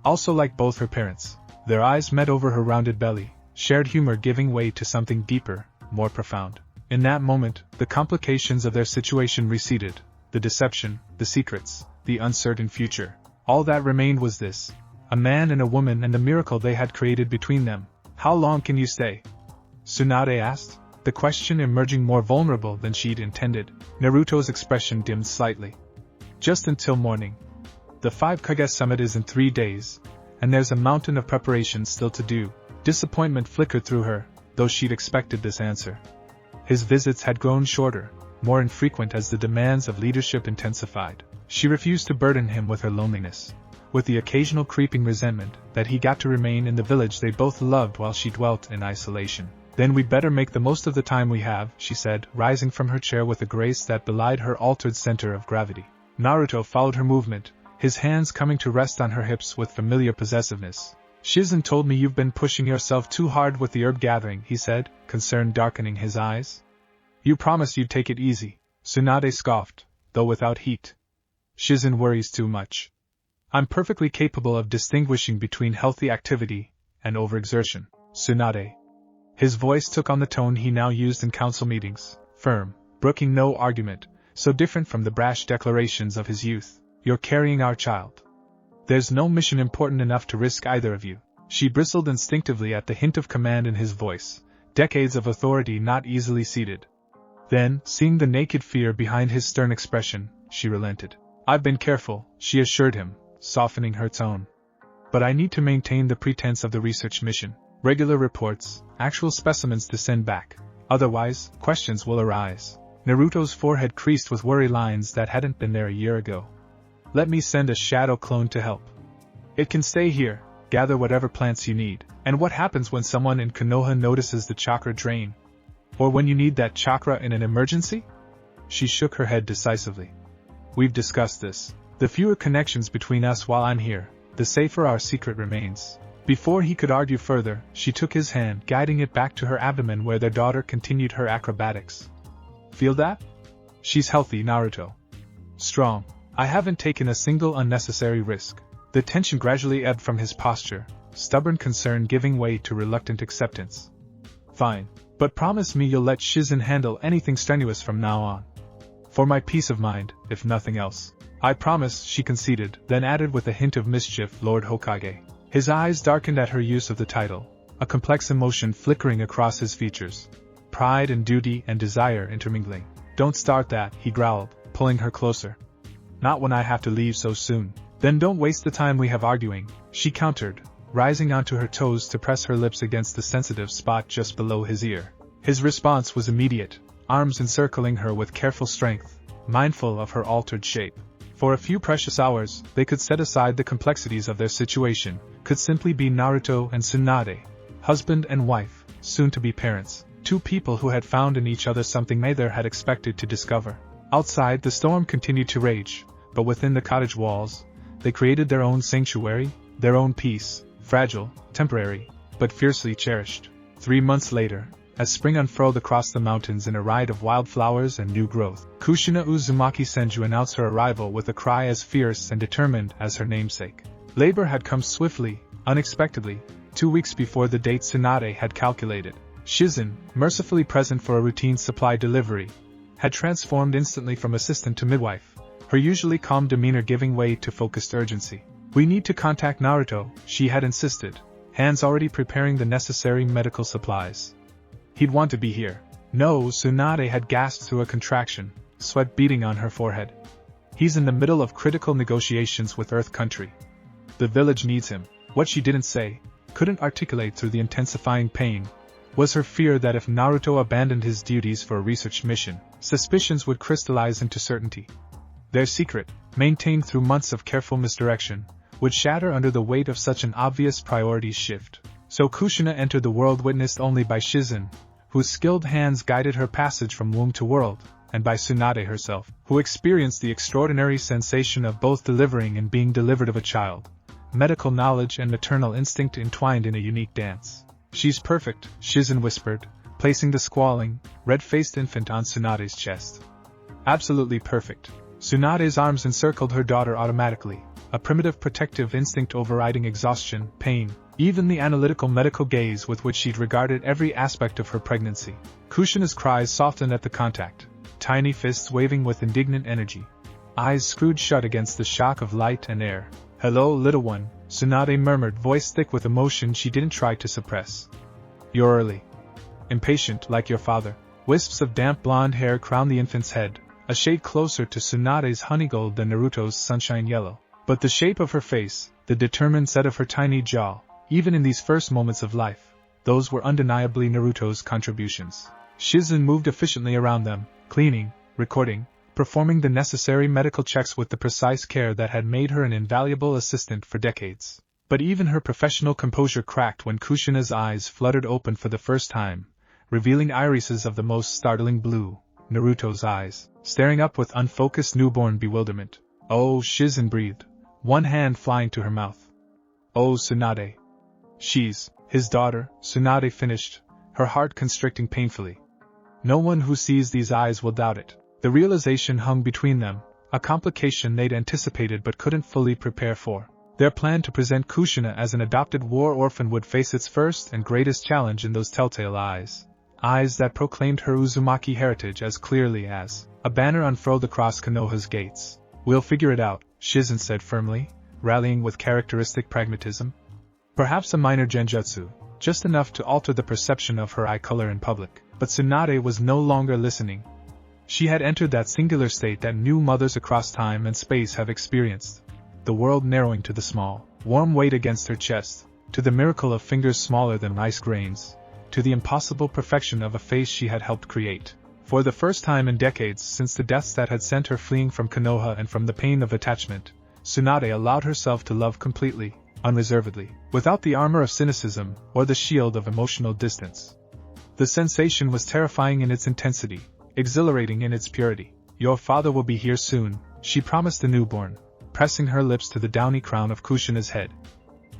Speaker 1: Also like both her parents. Their eyes met over her rounded belly, shared humor giving way to something deeper, more profound. In that moment, the complications of their situation receded, the deception, the secrets, the uncertain future. All that remained was this: a man and a woman and the miracle they had created between them. How long can you stay? Tsunade asked, the question emerging more vulnerable than she'd intended. Naruto's expression dimmed slightly. Just until morning. The 5 Kage summit is in 3 days, and there's a mountain of preparation still to do. Disappointment flickered through her, though she'd expected this answer. His visits had grown shorter, more infrequent as the demands of leadership intensified. She refused to burden him with her loneliness, with the occasional creeping resentment that he got to remain in the village they both loved while she dwelt in isolation. Then we'd better make the most of the time we have, she said, rising from her chair with a grace that belied her altered center of gravity. Naruto followed her movement, his hands coming to rest on her hips with familiar possessiveness. Shizune told me you've been pushing yourself too hard with the herb gathering, he said, concern darkening his eyes. You promised you'd take it easy, Tsunade scoffed, though without heat. Shizune worries too much. I'm perfectly capable of distinguishing between healthy activity and overexertion, Tsunade. His voice took on the tone he now used in council meetings, firm, brooking no argument, so different from the brash declarations of his youth. You're carrying our child. There's no mission important enough to risk either of you. She bristled instinctively at the hint of command in his voice, decades of authority not easily ceded. Then, seeing the naked fear behind his stern expression, she relented. I've been careful, she assured him, softening her tone. But I need to maintain the pretense of the research mission. Regular reports, actual specimens to send back. Otherwise, questions will arise. Naruto's forehead creased with worry lines that hadn't been there a year ago. Let me send a shadow clone to help. It can stay here, gather whatever plants you need. And what happens when someone in Konoha notices the chakra drain? Or when you need that chakra in an emergency? She shook her head decisively. We've discussed this. The fewer connections between us while I'm here, the safer our secret remains. Before he could argue further, she took his hand, guiding it back to her abdomen where their daughter continued her acrobatics. Feel that? She's healthy, Naruto. Strong. I haven't taken a single unnecessary risk. The tension gradually ebbed from his posture, stubborn concern giving way to reluctant acceptance. Fine. But promise me you'll let Shizune handle anything strenuous from now on. For my peace of mind, if nothing else. I promise, she conceded, then added with a hint of mischief, Lord Hokage. His eyes darkened at her use of the title, a complex emotion flickering across his features. Pride and duty and desire intermingling. "Don't start that," he growled, pulling her closer. "Not when I have to leave so soon." "Then don't waste the time we have arguing," she countered, rising onto her toes to press her lips against the sensitive spot just below his ear. His response was immediate, arms encircling her with careful strength, mindful of her altered shape. For a few precious hours, they could set aside the complexities of their situation, could simply be Naruto and Tsunade, husband and wife, soon to be parents, two people who had found in each other something neither had expected to discover. Outside, the storm continued to rage, but within the cottage walls, they created their own sanctuary, their own peace, fragile, temporary, but fiercely cherished. 3 months later, as spring unfurled across the mountains in a riot of wildflowers and new growth, Kushina Uzumaki Senju announced her arrival with a cry as fierce and determined as her namesake. Labor had come swiftly, unexpectedly, 2 weeks before the date Tsunade had calculated. Shizune, mercifully present for a routine supply delivery, had transformed instantly from assistant to midwife, her usually calm demeanor giving way to focused urgency. "We need to contact Naruto," she had insisted, hands already preparing the necessary medical supplies. "He'd want to be here." "No," Tsunade had gasped through a contraction, sweat beading on her forehead. "He's in the middle of critical negotiations with Earth Country. The village needs him." What she didn't say, couldn't articulate through the intensifying pain, was her fear that if Naruto abandoned his duties for a research mission, suspicions would crystallize into certainty. Their secret, maintained through months of careful misdirection, would shatter under the weight of such an obvious priorities shift. So Kushina entered the world witnessed only by Shizune, whose skilled hands guided her passage from womb to world, and by Tsunade herself, who experienced the extraordinary sensation of both delivering and being delivered of a child, medical knowledge and maternal instinct entwined in a unique dance. "She's perfect," Shizune whispered, placing the squalling, red-faced infant on Tsunade's chest. "Absolutely perfect." Tsunade's arms encircled her daughter automatically, a primitive protective instinct overriding exhaustion, pain, even the analytical medical gaze with which she'd regarded every aspect of her pregnancy. Kushina's cries softened at the contact, tiny fists waving with indignant energy, eyes screwed shut against the shock of light and air. "Hello, little one," Tsunade murmured, voice thick with emotion she didn't try to suppress. "You're early. Impatient, like your father." Wisps of damp blonde hair crowned the infant's head, a shade closer to Tsunade's honeygold than Naruto's sunshine yellow. But the shape of her face, the determined set of her tiny jaw, even in these first moments of life, those were undeniably Naruto's contributions. Shizune moved efficiently around them, cleaning, recording, performing the necessary medical checks with the precise care that had made her an invaluable assistant for decades. But even her professional composure cracked when Kushina's eyes fluttered open for the first time, revealing irises of the most startling blue, Naruto's eyes, staring up with unfocused newborn bewilderment. "Oh," Shizune breathed, one hand flying to her mouth. "Oh, Tsunade. She's his daughter," Tsunade finished, her heart constricting painfully. No one who sees these eyes will doubt it. The realization hung between them, a complication they'd anticipated but couldn't fully prepare for. Their plan to present Kushina as an adopted war orphan would face its first and greatest challenge in those telltale eyes. Eyes that proclaimed her Uzumaki heritage as clearly as a banner unfurled across Konoha's gates. "We'll figure it out," Shizune said firmly, rallying with characteristic pragmatism. Perhaps a minor genjutsu, just enough to alter the perception of her eye color in public. But Tsunade was no longer listening. She had entered that singular state that new mothers across time and space have experienced, the world narrowing to the small, warm weight against her chest, to the miracle of fingers smaller than rice grains, to the impossible perfection of a face she had helped create. For the first time in decades since the deaths that had sent her fleeing from Konoha and from the pain of attachment, Tsunade allowed herself to love completely, unreservedly, without the armor of cynicism or the shield of emotional distance. The sensation was terrifying in its intensity, exhilarating in its purity. "Your father will be here soon," she promised the newborn, pressing her lips to the downy crown of Kushina's head.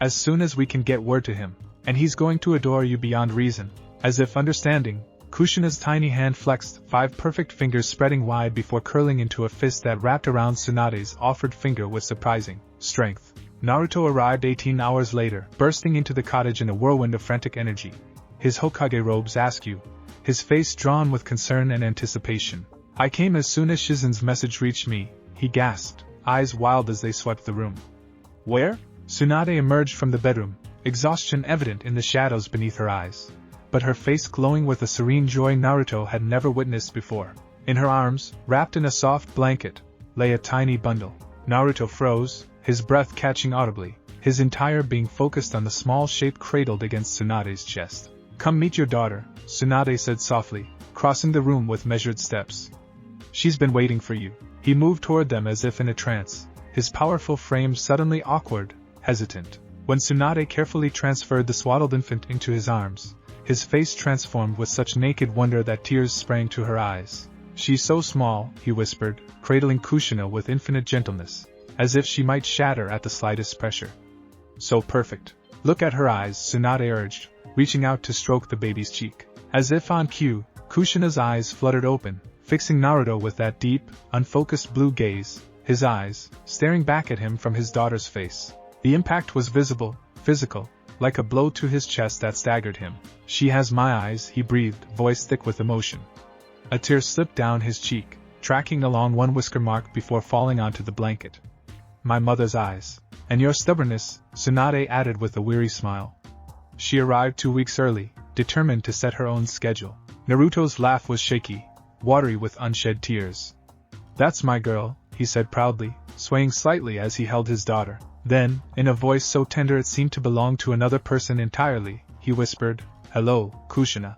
Speaker 1: "As soon as we can get word to him, and he's going to adore you beyond reason." As if understanding, Kushina's tiny hand flexed, 5 perfect fingers spreading wide before curling into a fist that wrapped around Tsunade's offered finger with surprising strength. Naruto arrived 18 hours later, bursting into the cottage in a whirlwind of frantic energy. His Hokage robes askew, his face drawn with concern and anticipation. "I came as soon as Shizune's message reached me," he gasped, eyes wild as they swept the room. "Where?" Tsunade emerged from the bedroom, exhaustion evident in the shadows beneath her eyes, but her face glowing with a serene joy Naruto had never witnessed before. In her arms, wrapped in a soft blanket, lay a tiny bundle. Naruto froze, his breath catching audibly, his entire being focused on the small shape cradled against Tsunade's chest. "Come meet your daughter," Tsunade said softly, crossing the room with measured steps. "She's been waiting for you." He moved toward them as if in a trance, his powerful frame suddenly awkward, hesitant. When Tsunade carefully transferred the swaddled infant into his arms, his face transformed with such naked wonder that tears sprang to her eyes. "She's so small," he whispered, cradling Kushina with infinite gentleness, as if she might shatter at the slightest pressure. "So perfect. Look at her eyes," Tsunade urged, reaching out to stroke the baby's cheek. As if on cue, Kushina's eyes fluttered open, fixing Naruto with that deep, unfocused blue gaze, his eyes staring back at him from his daughter's face. The impact was visible, physical, like a blow to his chest that staggered him. "She has my eyes," he breathed, voice thick with emotion. A tear slipped down his cheek, tracking along one whisker mark before falling onto the blanket. "My mother's eyes. And your stubbornness," Tsunade added with a weary smile. She arrived 2 weeks early, determined to set her own schedule. Naruto's laugh was shaky, watery with unshed tears. "That's my girl," he said proudly, swaying slightly as he held his daughter. Then, in a voice so tender it seemed to belong to another person entirely, he whispered, "Hello, Kushina.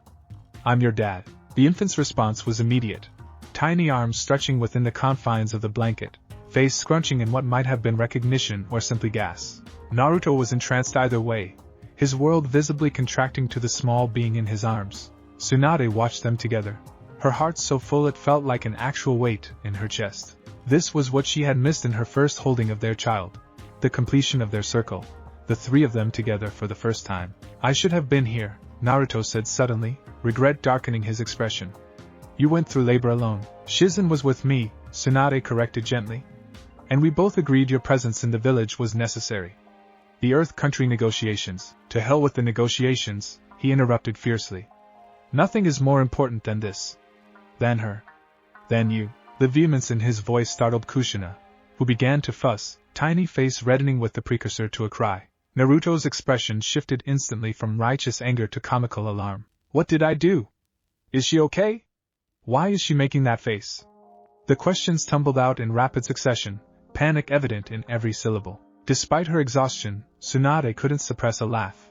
Speaker 1: I'm your dad." The infant's response was immediate. Tiny arms stretching within the confines of the blanket, face scrunching in what might have been recognition or simply gas. Naruto was entranced either way, his world visibly contracting to the small being in his arms. Tsunade watched them together, her heart so full it felt like an actual weight in her chest. This was what she had missed in her first holding of their child. The completion of their circle, the three of them together for the first time. "I should have been here," Naruto said suddenly, regret darkening his expression. "You went through labor alone." "Shizune was with me," Tsunade corrected gently. "And we both agreed your presence in the village was necessary." "The Earth-country negotiations." "To hell with the negotiations," he interrupted fiercely. "Nothing is more important than this. Than her. Than you." The vehemence in his voice startled Kushina, who began to fuss, tiny face reddening with the precursor to a cry. Naruto's expression shifted instantly from righteous anger to comical alarm. "What did I do? Is she okay? Why is she making that face?" The questions tumbled out in rapid succession, panic evident in every syllable. Despite her exhaustion, Tsunade couldn't suppress a laugh.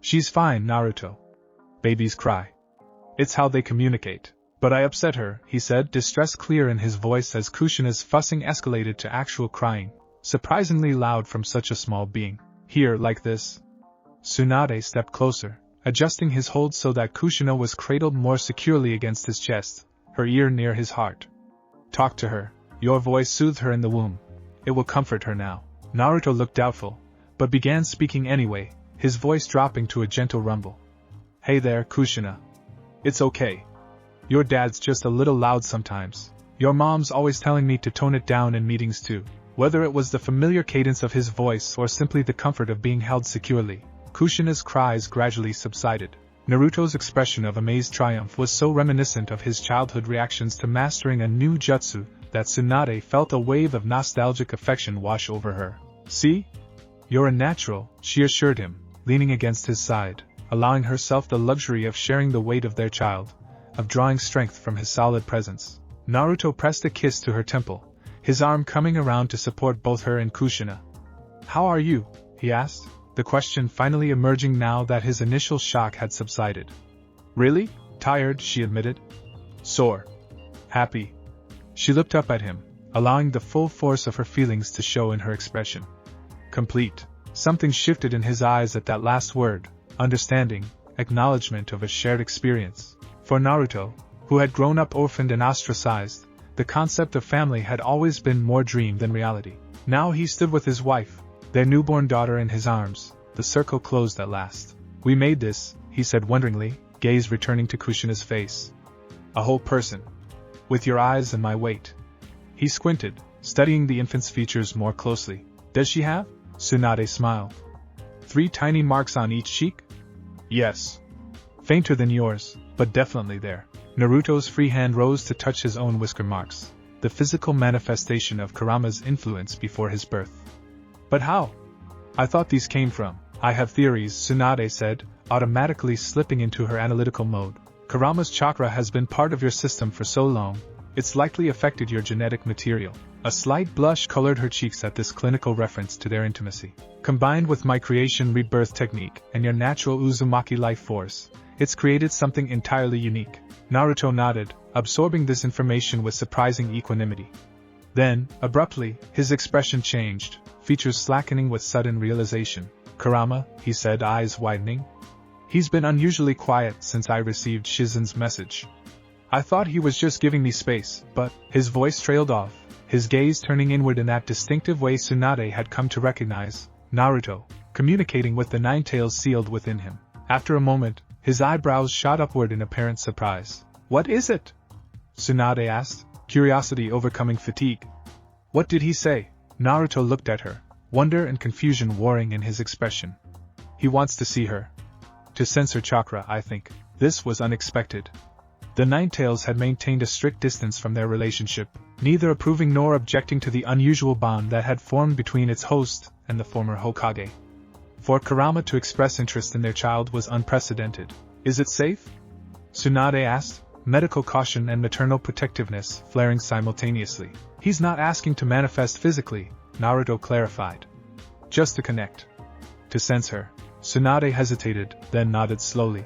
Speaker 1: "She's fine, Naruto. Babies cry. It's how they communicate." "But I upset her," he said, distress clear in his voice as Kushina's fussing escalated to actual crying, surprisingly loud from such a small being. "Here, like this." Tsunade stepped closer, adjusting his hold so that Kushina was cradled more securely against his chest, her ear near his heart. "Talk to her. Your voice soothed her in the womb. It will comfort her now." Naruto looked doubtful, but began speaking anyway, his voice dropping to a gentle rumble. "Hey there, Kushina. It's okay. Your dad's just a little loud sometimes. Your mom's always telling me to tone it down in meetings too." Whether it was the familiar cadence of his voice or simply the comfort of being held securely, Kushina's cries gradually subsided. Naruto's expression of amazed triumph was so reminiscent of his childhood reactions to mastering a new jutsu that Tsunade felt a wave of nostalgic affection wash over her. "See? You're a natural," she assured him, leaning against his side, allowing herself the luxury of sharing the weight of their child, of drawing strength from his solid presence. Naruto pressed a kiss to her temple, his arm coming around to support both her and Kushina. "How are you?" he asked, the question finally emerging now that his initial shock had subsided. "Really? Tired," she admitted. "Sore. Happy." She looked up at him, allowing the full force of her feelings to show in her expression. Complete. Something shifted in his eyes at that last word, understanding, acknowledgement of a shared experience. For Naruto, who had grown up orphaned and ostracized, the concept of family had always been more dream than reality. Now he stood with his wife, their newborn daughter in his arms, the circle closed at last. "We made this," he said wonderingly, gaze returning to Kushina's face. "A whole person. With your eyes and my weight." He squinted, studying the infant's features more closely. "Does she have?" Tsunade smiled. "3 tiny marks on each cheek?" "Yes. Fainter than yours, but definitely there." Naruto's free hand rose to touch his own whisker marks, the physical manifestation of Kurama's influence before his birth. "But how?" I thought these came from. I have theories, Tsunade said, automatically slipping into her analytical mode. Kurama's chakra has been part of your system for so long, it's likely affected your genetic material. A slight blush colored her cheeks at this clinical reference to their intimacy. Combined with my creation rebirth technique and your natural Uzumaki life force, it's created something entirely unique. Naruto nodded, absorbing this information with surprising equanimity. Then, abruptly, his expression changed, features slackening with sudden realization. Kurama, he said, eyes widening. He's been unusually quiet since I received Shizune's message. I thought he was just giving me space, but his voice trailed off, his gaze turning inward in that distinctive way Tsunade had come to recognize, Naruto, communicating with the nine tails sealed within him. After a moment, his eyebrows shot upward in apparent surprise. What is it? Tsunade asked, curiosity overcoming fatigue. What did he say? Naruto looked at her, wonder and confusion warring in his expression. He wants to see her. To sense her chakra, I think. This was unexpected. The Nine Tails had maintained a strict distance from their relationship, neither approving nor objecting to the unusual bond that had formed between its host and the former Hokage. For Kurama to express interest in their child was unprecedented. Is it safe? Tsunade asked, medical caution and maternal protectiveness flaring simultaneously. He's not asking to manifest physically, Naruto clarified. Just to connect. To sense her. Tsunade hesitated, then nodded slowly.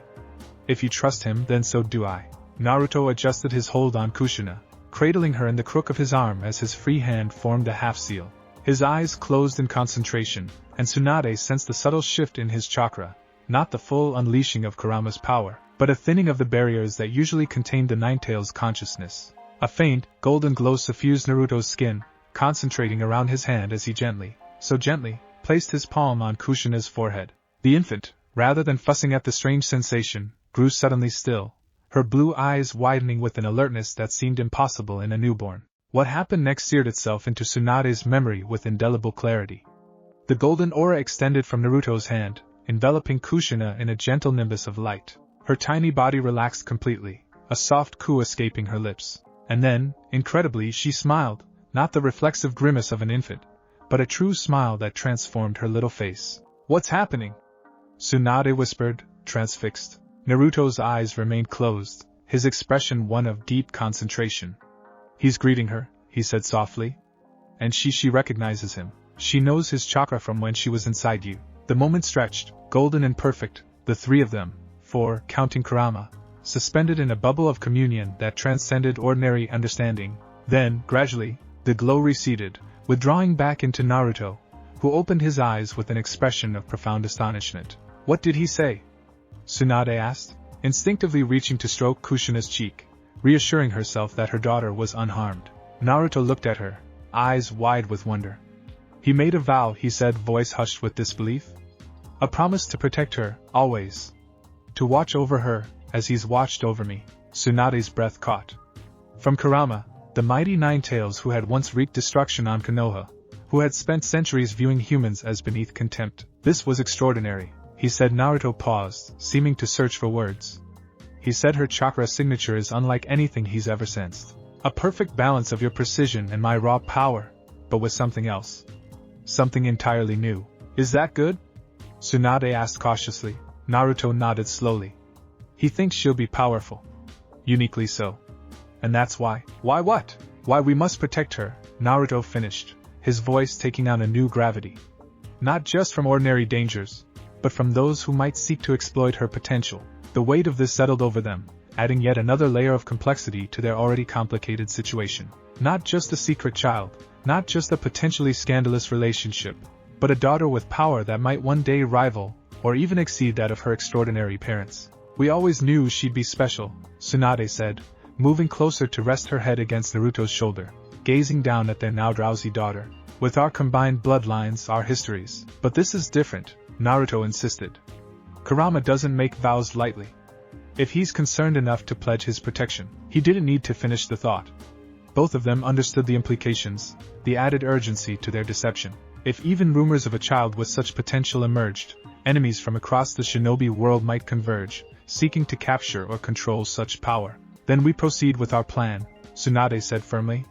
Speaker 1: If you trust him, then so do I. Naruto adjusted his hold on Kushina, cradling her in the crook of his arm as his free hand formed a half-seal. His eyes closed in concentration, and Tsunade sensed the subtle shift in his chakra, not the full unleashing of Kurama's power, but a thinning of the barriers that usually contained the Nine Tails' consciousness. A faint, golden glow suffused Naruto's skin, concentrating around his hand as he gently, so gently, placed his palm on Kushina's forehead. The infant, rather than fussing at the strange sensation, grew suddenly still, her blue eyes widening with an alertness that seemed impossible in a newborn. What happened next seared itself into Tsunade's memory with indelible clarity. The golden aura extended from Naruto's hand, enveloping Kushina in a gentle nimbus of light. Her tiny body relaxed completely, a soft coo escaping her lips. And then, incredibly, she smiled, not the reflexive grimace of an infant, but a true smile that transformed her little face. What's happening? Tsunade whispered, transfixed. Naruto's eyes remained closed, his expression one of deep concentration. He's greeting her, he said softly. And she recognizes him. She knows his chakra from when she was inside you. The moment stretched, golden and perfect, the three of them, four, counting Kurama, suspended in a bubble of communion that transcended ordinary understanding. Then, gradually, the glow receded, withdrawing back into Naruto, who opened his eyes with an expression of profound astonishment. What did he say? Tsunade asked, instinctively reaching to stroke Kushina's cheek, reassuring herself that her daughter was unharmed. Naruto looked at her, eyes wide with wonder. He made a vow, he said, voice hushed with disbelief. A promise to protect her, always. To watch over her, as he's watched over me. Tsunade's breath caught. From Kurama, the mighty Nine Tails who had once wreaked destruction on Konoha, who had spent centuries viewing humans as beneath contempt. This was extraordinary, he said. Naruto paused, seeming to search for words. He said her chakra signature is unlike anything he's ever sensed. A perfect balance of your precision and my raw power, but with something else. Something entirely new. Is that good? Tsunade asked cautiously. Naruto nodded slowly. He thinks she'll be powerful. Uniquely so. And that's why. Why what? Why we must protect her, Naruto finished, his voice taking on a new gravity. Not just from ordinary dangers, but from those who might seek to exploit her potential. The weight of this settled over them, adding yet another layer of complexity to their already complicated situation. Not just a secret child, not just a potentially scandalous relationship, but a daughter with power that might one day rival, or even exceed that of her extraordinary parents. We always knew she'd be special, Tsunade said, moving closer to rest her head against Naruto's shoulder, gazing down at their now drowsy daughter. With our combined bloodlines, our histories. But this is different, Naruto insisted. Kurama doesn't make vows lightly. If he's concerned enough to pledge his protection, he didn't need to finish the thought. Both of them understood the implications, the added urgency to their deception. If even rumors of a child with such potential emerged, enemies from across the shinobi world might converge, seeking to capture or control such power. Then we proceed with our plan, Tsunade said firmly.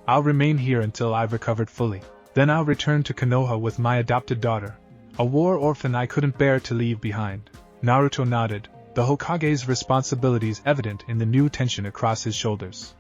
Speaker 1: I'll remain here until I've recovered fully. Then I'll return to Konoha with my adopted daughter, A war orphan I couldn't bear to leave behind. Naruto nodded, the Hokage's responsibilities evident in the new tension across his shoulders.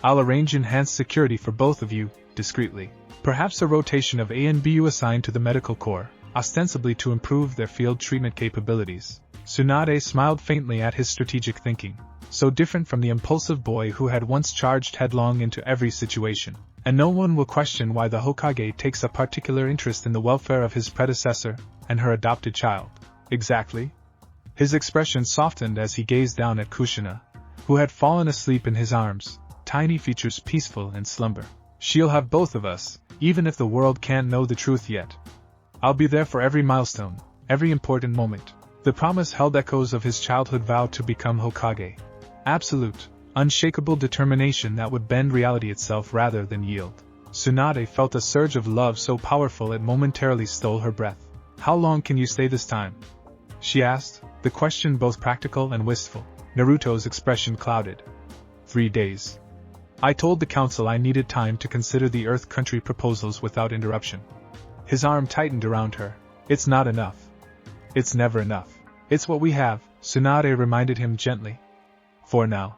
Speaker 1: I'll arrange enhanced security for both of you, discreetly. Perhaps a rotation of A and BU assigned to the medical corps, ostensibly to improve their field treatment capabilities. Tsunade smiled faintly at his strategic thinking, so different from the impulsive boy who had once charged headlong into every situation. And no one will question why the Hokage takes a particular interest in the welfare of his predecessor and her adopted child. Exactly. His expression softened as he gazed down at Kushina, who had fallen asleep in his arms, tiny features peaceful in slumber. She'll have both of us, even if the world can't know the truth yet. I'll be there for every milestone, every important moment. The promise held echoes of his childhood vow to become Hokage. Absolute, unshakable determination that would bend reality itself rather than yield. Tsunade felt a surge of love so powerful it momentarily stole her breath. How long can you stay this time? She asked, the question both practical and wistful. Naruto's expression clouded. 3 days. I told the council I needed time to consider the Earth Country proposals without interruption. His arm tightened around her. It's not enough. It's never enough. It's what we have, Tsunade reminded him gently. For now.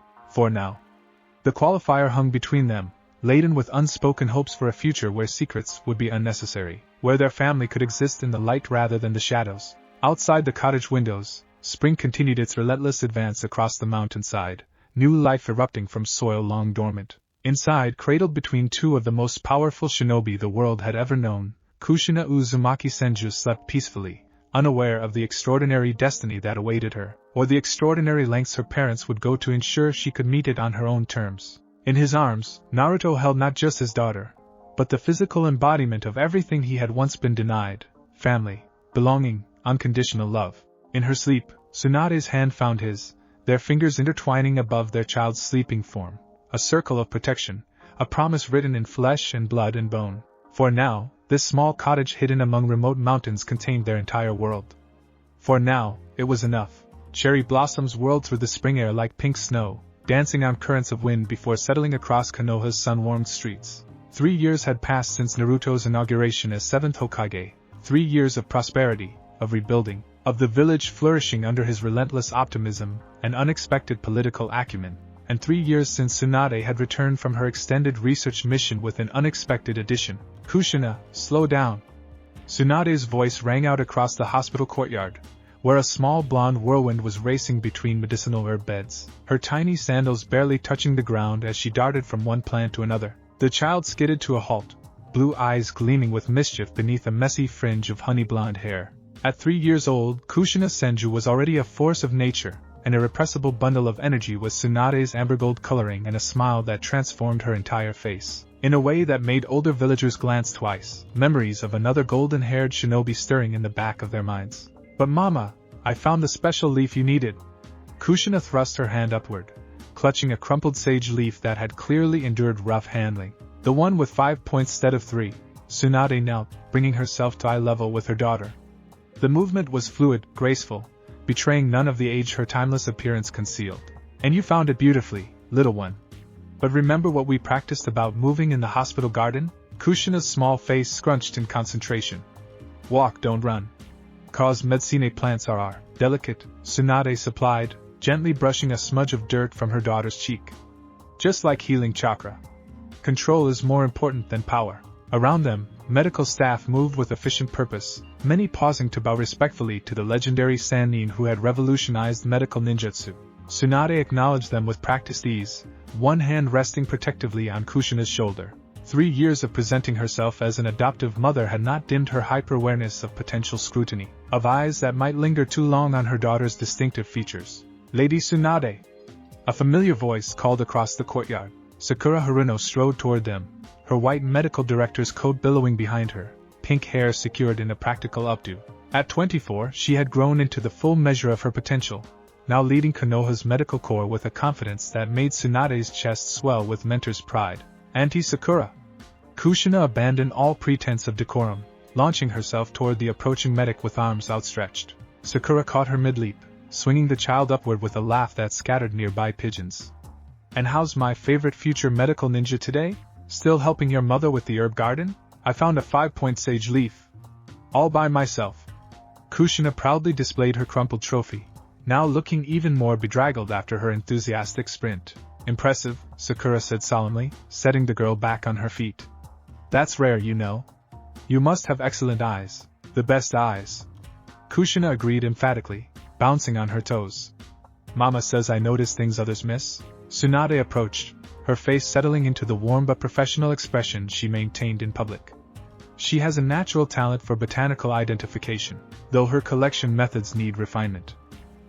Speaker 1: The qualifier hung between them, laden with unspoken hopes for a future where secrets would be unnecessary, where their family could exist in the light rather than the shadows. Outside the cottage windows, spring continued its relentless advance across the mountainside, new life erupting from soil long dormant. Inside, cradled between two of the most powerful shinobi the world had ever known, Kushina Uzumaki Senju slept peacefully, unaware of the extraordinary destiny that awaited her, or the extraordinary lengths her parents would go to ensure she could meet it on her own terms. In his arms, Naruto held not just his daughter, but the physical embodiment of everything he had once been denied: family, belonging, unconditional love. In her sleep, Tsunade's hand found his, their fingers intertwining above their child's sleeping form, a circle of protection, a promise written in flesh and blood and bone. For now, this small cottage hidden among remote mountains contained their entire world. For now, it was enough. Cherry blossoms whirled through the spring air like pink snow, dancing on currents of wind before settling across Konoha's sun-warmed streets. 3 years had passed since Naruto's inauguration as 7th Hokage, 3 years of prosperity, of rebuilding, of the village flourishing under his relentless optimism and unexpected political acumen, and 3 years since Tsunade had returned from her extended research mission with an unexpected addition. Kushina, slow down. Tsunade's voice rang out across the hospital courtyard, where a small blonde whirlwind was racing between medicinal herb beds, her tiny sandals barely touching the ground as she darted from one plant to another. The child skidded to a halt, blue eyes gleaming with mischief beneath a messy fringe of honey-blonde hair. At 3 years old, Kushina Senju was already a force of nature, an irrepressible bundle of energy with Tsunade's amber-gold coloring and a smile that transformed her entire face, in a way that made older villagers glance twice, memories of another golden-haired shinobi stirring in the back of their minds. But Mama, I found the special leaf you needed. Kushina thrust her hand upward, clutching a crumpled sage leaf that had clearly endured rough handling. The one with 5 points instead of 3. Tsunade knelt, bringing herself to eye level with her daughter. The movement was fluid, graceful, betraying none of the age her timeless appearance concealed. And you found it beautifully, little one. But remember what we practiced about moving in the hospital garden? Kushina's small face scrunched in concentration. Walk, don't run. Cause medicine plants are delicate, Tsunade supplied, gently brushing a smudge of dirt from her daughter's cheek. Just like healing chakra. Control is more important than power. Around them, medical staff moved with efficient purpose, many pausing to bow respectfully to the legendary Sannin who had revolutionized medical ninjutsu. Tsunade acknowledged them with practiced ease, one hand resting protectively on Kushina's shoulder. 3 years of presenting herself as an adoptive mother had not dimmed her hyper-awareness of potential scrutiny, of eyes that might linger too long on her daughter's distinctive features. Lady Tsunade! A familiar voice called across the courtyard. Sakura Haruno strode toward them, her white medical director's coat billowing behind her, pink hair secured in a practical updo. At 24, she had grown into the full measure of her potential, now leading Konoha's medical corps with a confidence that made Tsunade's chest swell with mentor's pride. Auntie Sakura! Kushina abandoned all pretense of decorum, launching herself toward the approaching medic with arms outstretched. Sakura caught her mid-leap, swinging the child upward with a laugh that scattered nearby pigeons. And how's my favorite future medical ninja today? Still helping your mother with the herb garden? I found a 5-point sage leaf. All by myself, Kushina proudly displayed her crumpled trophy, now looking even more bedraggled after her enthusiastic sprint. Impressive, Sakura said solemnly, setting the girl back on her feet. That's rare, you know. You must have excellent eyes, the best eyes. Kushina agreed emphatically, bouncing on her toes. Mama says I notice things others miss. Tsunade approached, her face settling into the warm but professional expression she maintained in public. She has a natural talent for botanical identification, though her collection methods need refinement.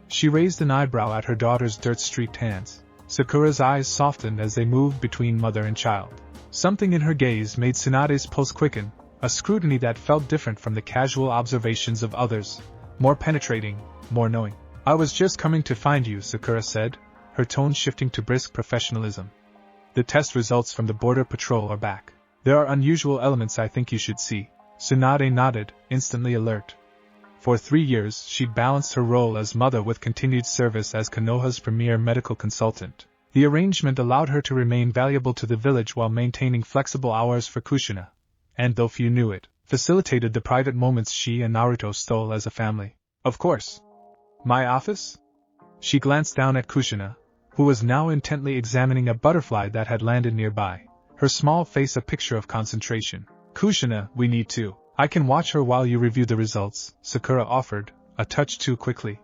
Speaker 1: She raised an eyebrow at her daughter's dirt-streaked hands. Sakura's eyes softened as they moved between mother and child. Something in her gaze made Tsunade's pulse quicken, a scrutiny that felt different from the casual observations of others, more penetrating, more knowing. I was just coming to find you, Sakura said, her tone shifting to brisk professionalism. The test results from the border patrol are back. There are unusual elements I think you should see. Tsunade nodded, instantly alert. For 3 years she'd balanced her role as mother with continued service as Konoha's premier medical consultant. The arrangement allowed her to remain valuable to the village while maintaining flexible hours for Kushina, and though few knew it, facilitated the private moments she and Naruto stole as a family. Of course. My office? She glanced down at Kushina, who was now intently examining a butterfly that had landed nearby, her small face a picture of concentration. Kushina, we need to. I can watch her while you review the results, Sakura offered, a touch too quickly.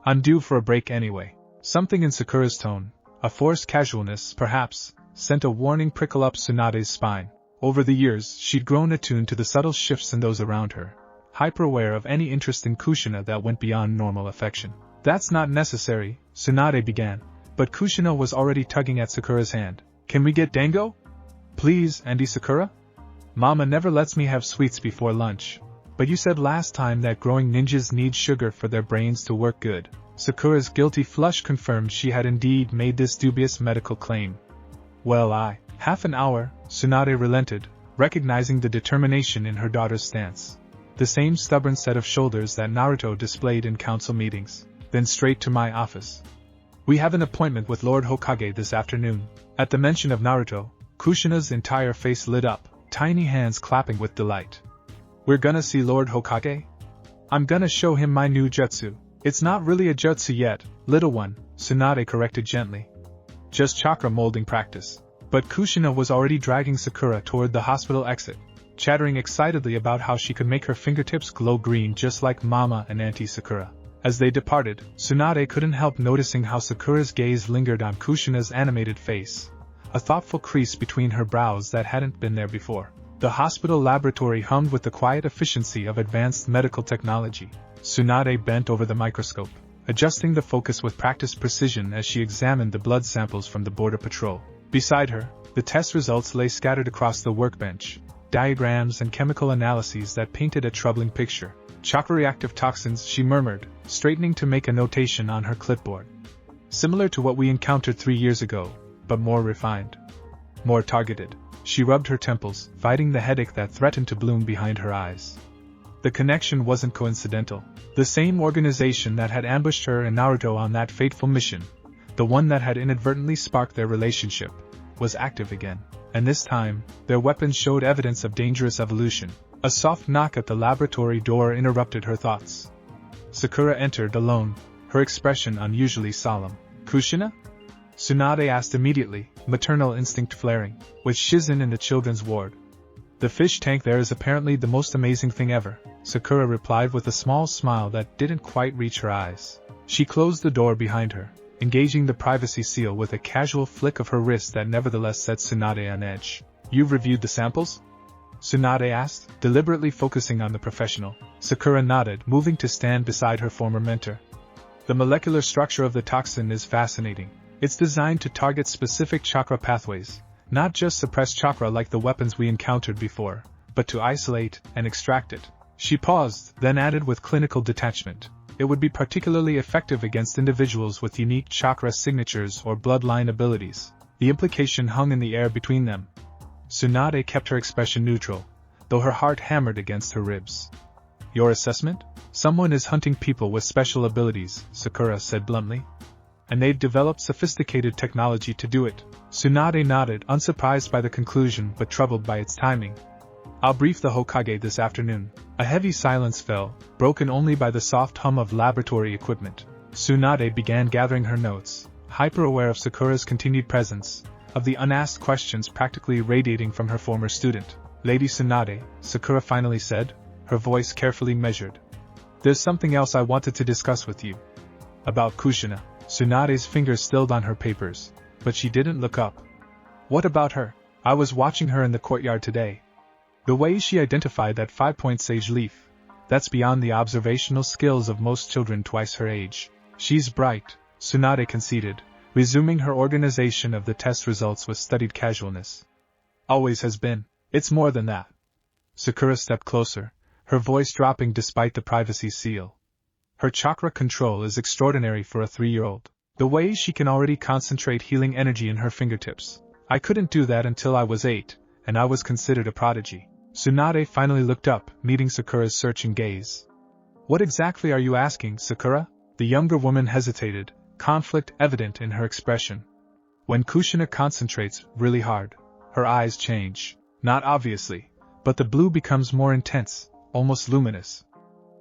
Speaker 1: I'm due for a break anyway. Something in Sakura's tone, a forced casualness perhaps, sent a warning prickle up Tsunade's spine. Over the years, she'd grown attuned to the subtle shifts in those around her, hyper-aware of any interest in Kushina that went beyond normal affection. That's not necessary, Tsunade began, but Kushina was already tugging at Sakura's hand. Can we get dango? Please, Andy Sakura? Mama never lets me have sweets before lunch. But you said last time that growing ninjas need sugar for their brains to work good. Sakura's guilty flush confirmed she had indeed made this dubious medical claim. Well, half an hour, Tsunade relented, recognizing the determination in her daughter's stance. The same stubborn set of shoulders that Naruto displayed in council meetings. Then straight to my office. We have an appointment with Lord Hokage this afternoon. At the mention of Naruto, Kushina's entire face lit up, tiny hands clapping with delight. We're gonna see Lord Hokage? I'm gonna show him my new jutsu. It's not really a jutsu yet, little one, Tsunade corrected gently. Just chakra molding practice. But Kushina was already dragging Sakura toward the hospital exit, chattering excitedly about how she could make her fingertips glow green just like Mama and Auntie Sakura. As they departed, Tsunade couldn't help noticing how Sakura's gaze lingered on Kushina's animated face, a thoughtful crease between her brows that hadn't been there before. The hospital laboratory hummed with the quiet efficiency of advanced medical technology. Tsunade bent over the microscope, adjusting the focus with practiced precision as she examined the blood samples from the border patrol. Beside her, the test results lay scattered across the workbench, diagrams and chemical analyses that painted a troubling picture. Chakra-reactive toxins, she murmured, straightening to make a notation on her clipboard. Similar to what we encountered 3 years ago, but more refined. More targeted. She rubbed her temples, fighting the headache that threatened to bloom behind her eyes. The connection wasn't coincidental. The same organization that had ambushed her and Naruto on that fateful mission, the one that had inadvertently sparked their relationship, was active again. And this time, their weapons showed evidence of dangerous evolution. A soft knock at the laboratory door interrupted her thoughts. Sakura entered alone, her expression unusually solemn. Kushina? Tsunade asked immediately, maternal instinct flaring. With Shizune in the children's ward. The fish tank there is apparently the most amazing thing ever, Sakura replied with a small smile that didn't quite reach her eyes. She closed the door behind her, engaging the privacy seal with a casual flick of her wrist that nevertheless set Tsunade on edge. You've reviewed the samples? Tsunade asked, deliberately focusing on the professional. Sakura nodded, moving to stand beside her former mentor. The molecular structure of the toxin is fascinating. It's designed to target specific chakra pathways, not just suppress chakra like the weapons we encountered before, but to isolate and extract it. She paused, then added with clinical detachment. It would be particularly effective against individuals with unique chakra signatures or bloodline abilities. The implication hung in the air between them. Tsunade kept her expression neutral, though her heart hammered against her ribs. Your assessment? Someone is hunting people with special abilities, Sakura said bluntly. And they've developed sophisticated technology to do it. Tsunade nodded, unsurprised by the conclusion but troubled by its timing. I'll brief the Hokage this afternoon. A heavy silence fell, broken only by the soft hum of laboratory equipment. Tsunade began gathering her notes, hyper-aware of Sakura's continued presence, of the unasked questions practically radiating from her former student. Lady Tsunade, Sakura finally said, her voice carefully measured. There's something else I wanted to discuss with you. About Kushina. Tsunade's fingers stilled on her papers, but she didn't look up. What about her? I was watching her in the courtyard today. The way she identified that 5-point sage leaf, that's beyond the observational skills of most children twice her age. She's bright, Tsunade conceded, resuming her organization of the test results with studied casualness. Always has been. It's more than that. Sakura stepped closer, her voice dropping despite the privacy seal. Her chakra control is extraordinary for a 3-year-old. The way she can already concentrate healing energy in her fingertips. I couldn't do that until I was 8, and I was considered a prodigy. Tsunade finally looked up, meeting Sakura's searching gaze. What exactly are you asking, Sakura? The younger woman hesitated, conflict evident in her expression. When Kushina concentrates really hard, her eyes change. Not obviously, but the blue becomes more intense, almost luminous.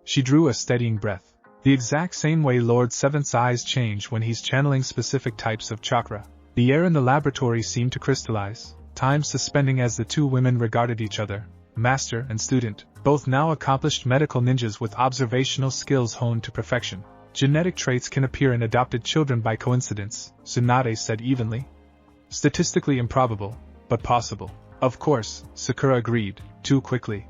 Speaker 1: She drew a steadying breath. The exact same way Lord Seventh's eyes change when he's channeling specific types of chakra. The air in the laboratory seemed to crystallize, time suspending as the two women regarded each other, master and student, both now accomplished medical ninjas with observational skills honed to perfection. Genetic traits can appear in adopted children by coincidence, Tsunade said evenly. Statistically improbable, but possible. Of course, Sakura agreed, too quickly.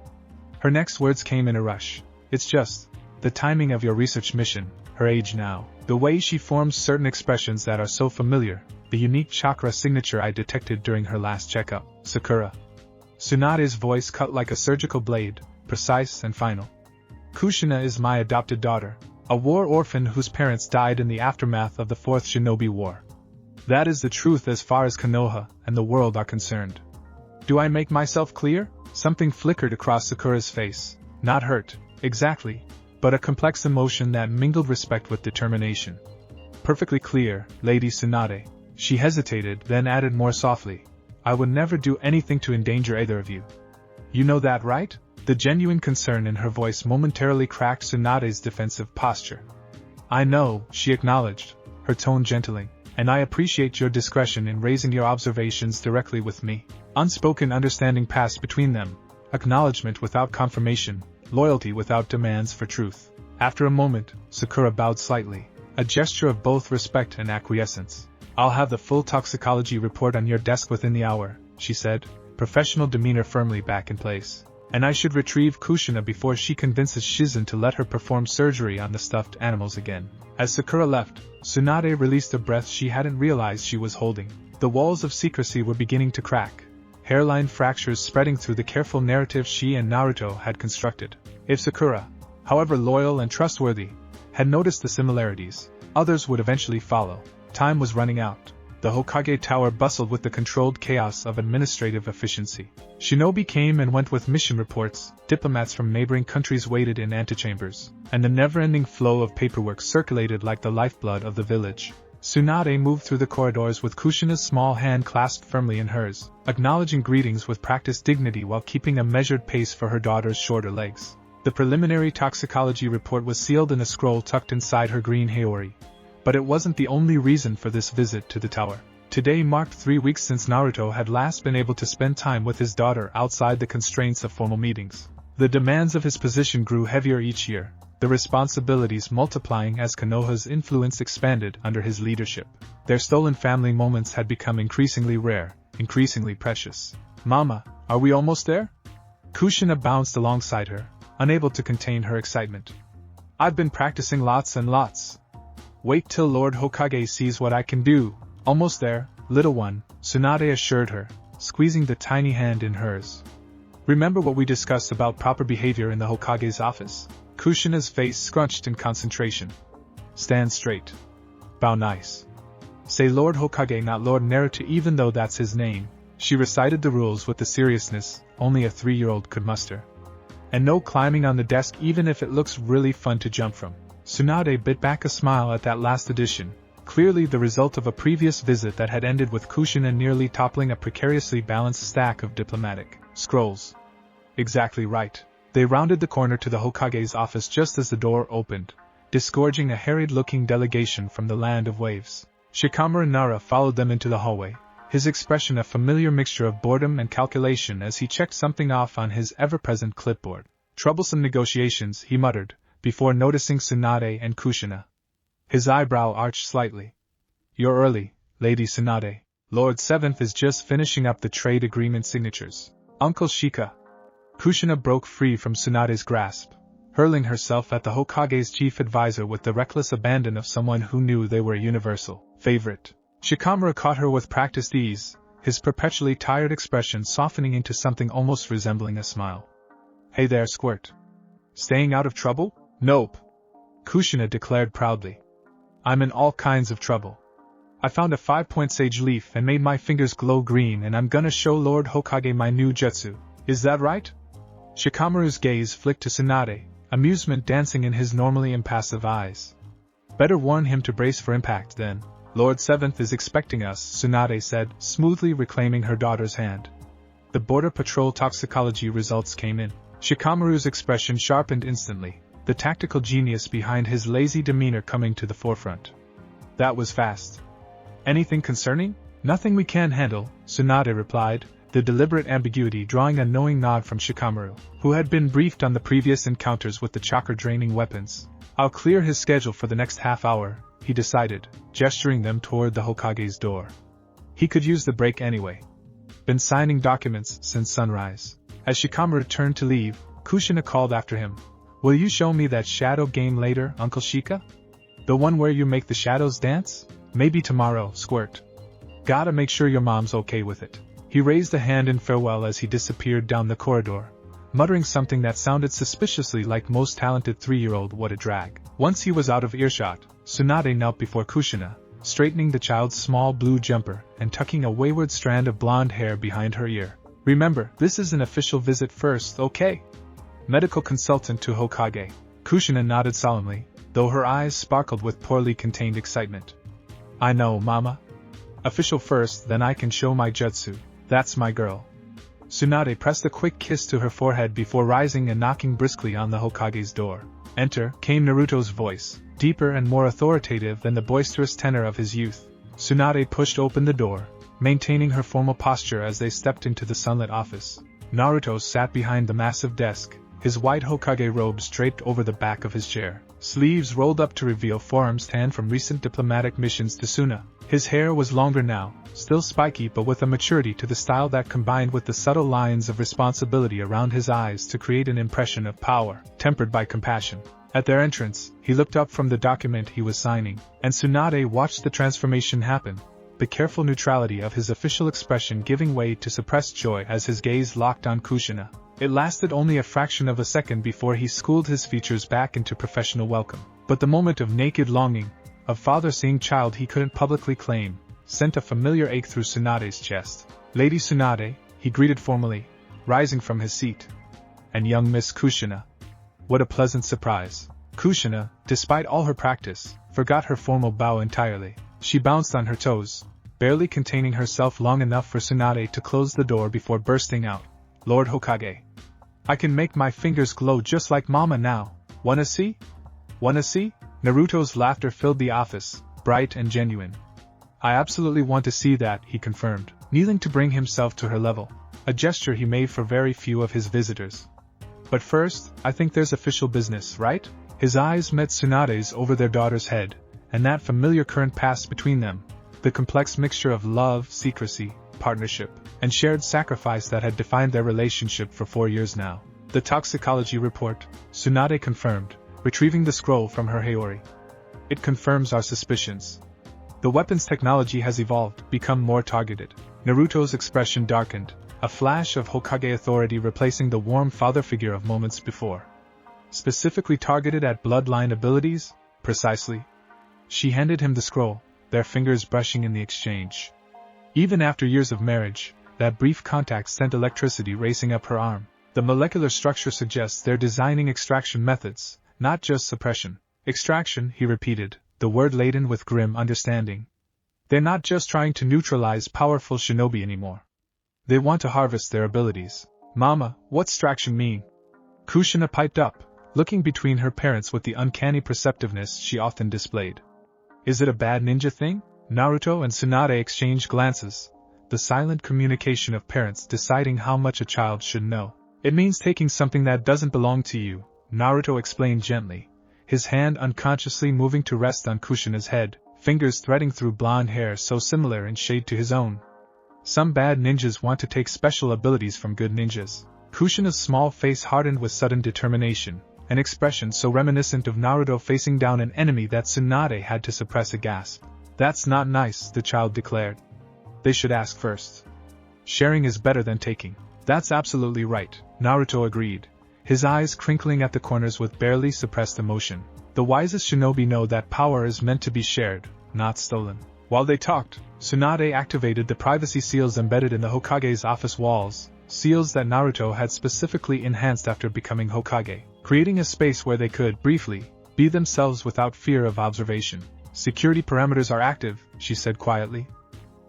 Speaker 1: Her next words came in a rush. It's just the timing of your research mission, her age now, the way she forms certain expressions that are so familiar, the unique chakra signature I detected during her last checkup. Sakura. Tsunade's voice cut like a surgical blade, precise and final. Kushina is my adopted daughter, a war orphan whose parents died in the aftermath of the Fourth Shinobi War. That is the truth as far as Konoha and the world are concerned. Do I make myself clear? Something flickered across Sakura's face. Not hurt, exactly, but a complex emotion that mingled respect with determination. Perfectly clear, Lady Tsunade. She hesitated, then added more softly. I would never do anything to endanger either of you. You know that, right? The genuine concern in her voice momentarily cracked Tsunade's defensive posture. I know, she acknowledged, her tone gentling, and I appreciate your discretion in raising your observations directly with me. Unspoken understanding passed between them, acknowledgement without confirmation, loyalty without demands for truth. After a moment, Sakura bowed slightly, a gesture of both respect and acquiescence. I'll have the full toxicology report on your desk within the hour, she said, professional demeanor firmly back in place. And I should retrieve Kushina before she convinces Shizune to let her perform surgery on the stuffed animals again. As Sakura left, Tsunade released a breath she hadn't realized she was holding. The walls of secrecy were beginning to crack, hairline fractures spreading through the careful narrative she and Naruto had constructed. If Sakura, however loyal and trustworthy, had noticed the similarities, others would eventually follow. Time was running out. The Hokage Tower bustled with the controlled chaos of administrative efficiency. Shinobi came and went with mission reports, diplomats from neighboring countries waited in antechambers, and the never-ending flow of paperwork circulated like the lifeblood of the village. Tsunade moved through the corridors with Kushina's small hand clasped firmly in hers, acknowledging greetings with practiced dignity while keeping a measured pace for her daughter's shorter legs. The preliminary toxicology report was sealed in a scroll tucked inside her green haori. But it wasn't the only reason for this visit to the tower. Today marked 3 weeks since Naruto had last been able to spend time with his daughter outside the constraints of formal meetings. The demands of his position grew heavier each year, the responsibilities multiplying as Konoha's influence expanded under his leadership. Their stolen family moments had become increasingly rare, increasingly precious. Mama, are we almost there? Kushina bounced alongside her, unable to contain her excitement. I've been practicing lots and lots. Wait till Lord Hokage sees what I can do. Almost there, little one, Tsunade assured her, squeezing the tiny hand in hers. Remember what we discussed about proper behavior in the Hokage's office? Kushina's face scrunched in concentration. Stand straight. Bow nice. Say Lord Hokage, not Lord Naruto, even though that's his name. She recited the rules with the seriousness only a 3-year-old could muster. And no climbing on the desk even if it looks really fun to jump from. Tsunade bit back a smile at that last addition, clearly the result of a previous visit that had ended with Kushina nearly toppling a precariously balanced stack of diplomatic scrolls. Exactly right. They rounded the corner to the Hokage's office just as the door opened, disgorging a harried-looking delegation from the land of waves. Shikamaru Nara followed them into the hallway, his expression a familiar mixture of boredom and calculation as he checked something off on his ever-present clipboard. Troublesome negotiations, he muttered, before noticing Tsunade and Kushina. His eyebrow arched slightly. You're early, Lady Tsunade. Lord Seventh is just finishing up the trade agreement signatures. Uncle Shika. Kushina broke free from Tsunade's grasp, hurling herself at the Hokage's chief advisor with the reckless abandon of someone who knew they were a universal favorite. Shikamaru caught her with practiced ease, his perpetually tired expression softening into something almost resembling a smile. Hey there, Squirt. Staying out of trouble? Nope. Kushina declared proudly. I'm in all kinds of trouble. I found a 5-point sage leaf and made my fingers glow green, and I'm gonna show Lord Hokage my new jutsu. Is that right? Shikamaru's gaze flicked to Tsunade, amusement dancing in his normally impassive eyes. Better warn him to brace for impact then. Lord Seventh is expecting us, Tsunade said, smoothly reclaiming her daughter's hand. The Border Patrol toxicology results came in. Shikamaru's expression sharpened instantly, the tactical genius behind his lazy demeanor coming to the forefront. That was fast. Anything concerning? Nothing we can't handle, Tsunade replied, the deliberate ambiguity drawing a knowing nod from Shikamaru, who had been briefed on the previous encounters with the chakra-draining weapons. I'll clear his schedule for the next half hour, he decided, gesturing them toward the Hokage's door. He could use the break anyway. Been signing documents since sunrise. As Shikamaru turned to leave, Kushina called after him. Will you show me that shadow game later, Uncle Shika? The one where you make the shadows dance? Maybe tomorrow, Squirt. Gotta make sure your mom's okay with it. He raised a hand in farewell as he disappeared down the corridor, muttering something that sounded suspiciously like most talented 3-year-old what a drag. Once he was out of earshot, Tsunade knelt before Kushina, straightening the child's small blue jumper and tucking a wayward strand of blonde hair behind her ear. Remember, this is an official visit first, okay? Medical consultant to Hokage. Kushina nodded solemnly, though her eyes sparkled with poorly contained excitement. I know, Mama. Official first, then I can show my jutsu. That's my girl. Tsunade pressed a quick kiss to her forehead before rising and knocking briskly on the Hokage's door. Enter, came Naruto's voice, deeper and more authoritative than the boisterous tenor of his youth. Tsunade pushed open the door, maintaining her formal posture as they stepped into the sunlit office. Naruto sat behind the massive desk, his white Hokage robes draped over the back of his chair, sleeves rolled up to reveal forearms tan from recent diplomatic missions to Suna. His hair was longer now, still spiky but with a maturity to the style that combined with the subtle lines of responsibility around his eyes to create an impression of power, tempered by compassion. At their entrance, he looked up from the document he was signing, and Tsunade watched the transformation happen, the careful neutrality of his official expression giving way to suppressed joy as his gaze locked on Kushina. It lasted only a fraction of a second before he schooled his features back into professional welcome. But the moment of naked longing, of father seeing child he couldn't publicly claim, sent a familiar ache through Tsunade's chest. Lady Tsunade, he greeted formally, rising from his seat. And young Miss Kushina. What a pleasant surprise. Kushina, despite all her practice, forgot her formal bow entirely. She bounced on her toes, barely containing herself long enough for Tsunade to close the door before bursting out. Lord Hokage. I can make my fingers glow just like Mama now. Wanna see? Wanna see? Naruto's laughter filled the office, bright and genuine. I absolutely want to see that, he confirmed, kneeling to bring himself to her level, a gesture he made for very few of his visitors. But first, I think there's official business, right? His eyes met Tsunade's over their daughter's head, and that familiar current passed between them, the complex mixture of love, secrecy, partnership, and shared sacrifice that had defined their relationship for 4 years now. The toxicology report, Tsunade confirmed, retrieving the scroll from her Haori. It confirms our suspicions. The weapons technology has evolved, become more targeted. Naruto's expression darkened, a flash of Hokage authority replacing the warm father figure of moments before. Specifically targeted at bloodline abilities? Precisely. She handed him the scroll, their fingers brushing in the exchange. Even after years of marriage, that brief contact sent electricity racing up her arm. The molecular structure suggests they're designing extraction methods, not just suppression. Extraction, he repeated, the word laden with grim understanding. They're not just trying to neutralize powerful shinobi anymore. They want to harvest their abilities. Mama, what's distraction mean? Kushina piped up, looking between her parents with the uncanny perceptiveness she often displayed. Is it a bad ninja thing? Naruto and Tsunade exchanged glances, the silent communication of parents deciding how much a child should know. It means taking something that doesn't belong to you, Naruto explained gently, his hand unconsciously moving to rest on Kushina's head, fingers threading through blonde hair so similar in shade to his own. Some bad ninjas want to take special abilities from good ninjas. Kushina's small face hardened with sudden determination, an expression so reminiscent of Naruto facing down an enemy that Tsunade had to suppress a gasp. That's not nice, the child declared. They should ask first. Sharing is better than taking. That's absolutely right, Naruto agreed, his eyes crinkling at the corners with barely suppressed emotion. The wisest shinobi know that power is meant to be shared, not stolen. While they talked, Tsunade activated the privacy seals embedded in the Hokage's office walls, seals that Naruto had specifically enhanced after becoming Hokage, creating a space where they could, briefly, be themselves without fear of observation. Security parameters are active, she said quietly.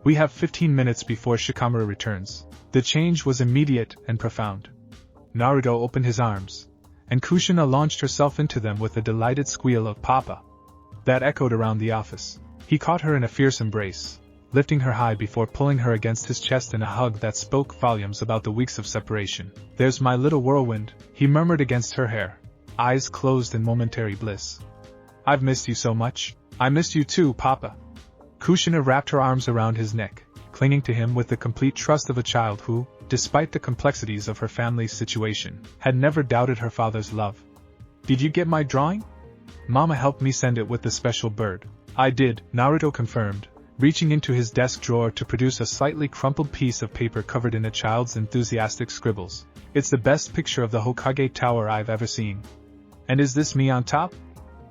Speaker 1: We have 15 minutes before Shikamaru returns. The change was immediate and profound. Naruto opened his arms, and Kushina launched herself into them with a delighted squeal of "Papa!" that echoed around the office. He caught her in a fierce embrace, lifting her high before pulling her against his chest in a hug that spoke volumes about the weeks of separation. There's my little whirlwind, he murmured against her hair, eyes closed in momentary bliss. I've missed you so much. I missed you too, Papa. Kushina wrapped her arms around his neck, clinging to him with the complete trust of a child who, despite the complexities of her family's situation, had never doubted her father's love. Did you get my drawing? Mama helped me send it with the special bird. I did, Naruto confirmed, reaching into his desk drawer to produce a slightly crumpled piece of paper covered in a child's enthusiastic scribbles. It's the best picture of the Hokage Tower I've ever seen. And is this me on top?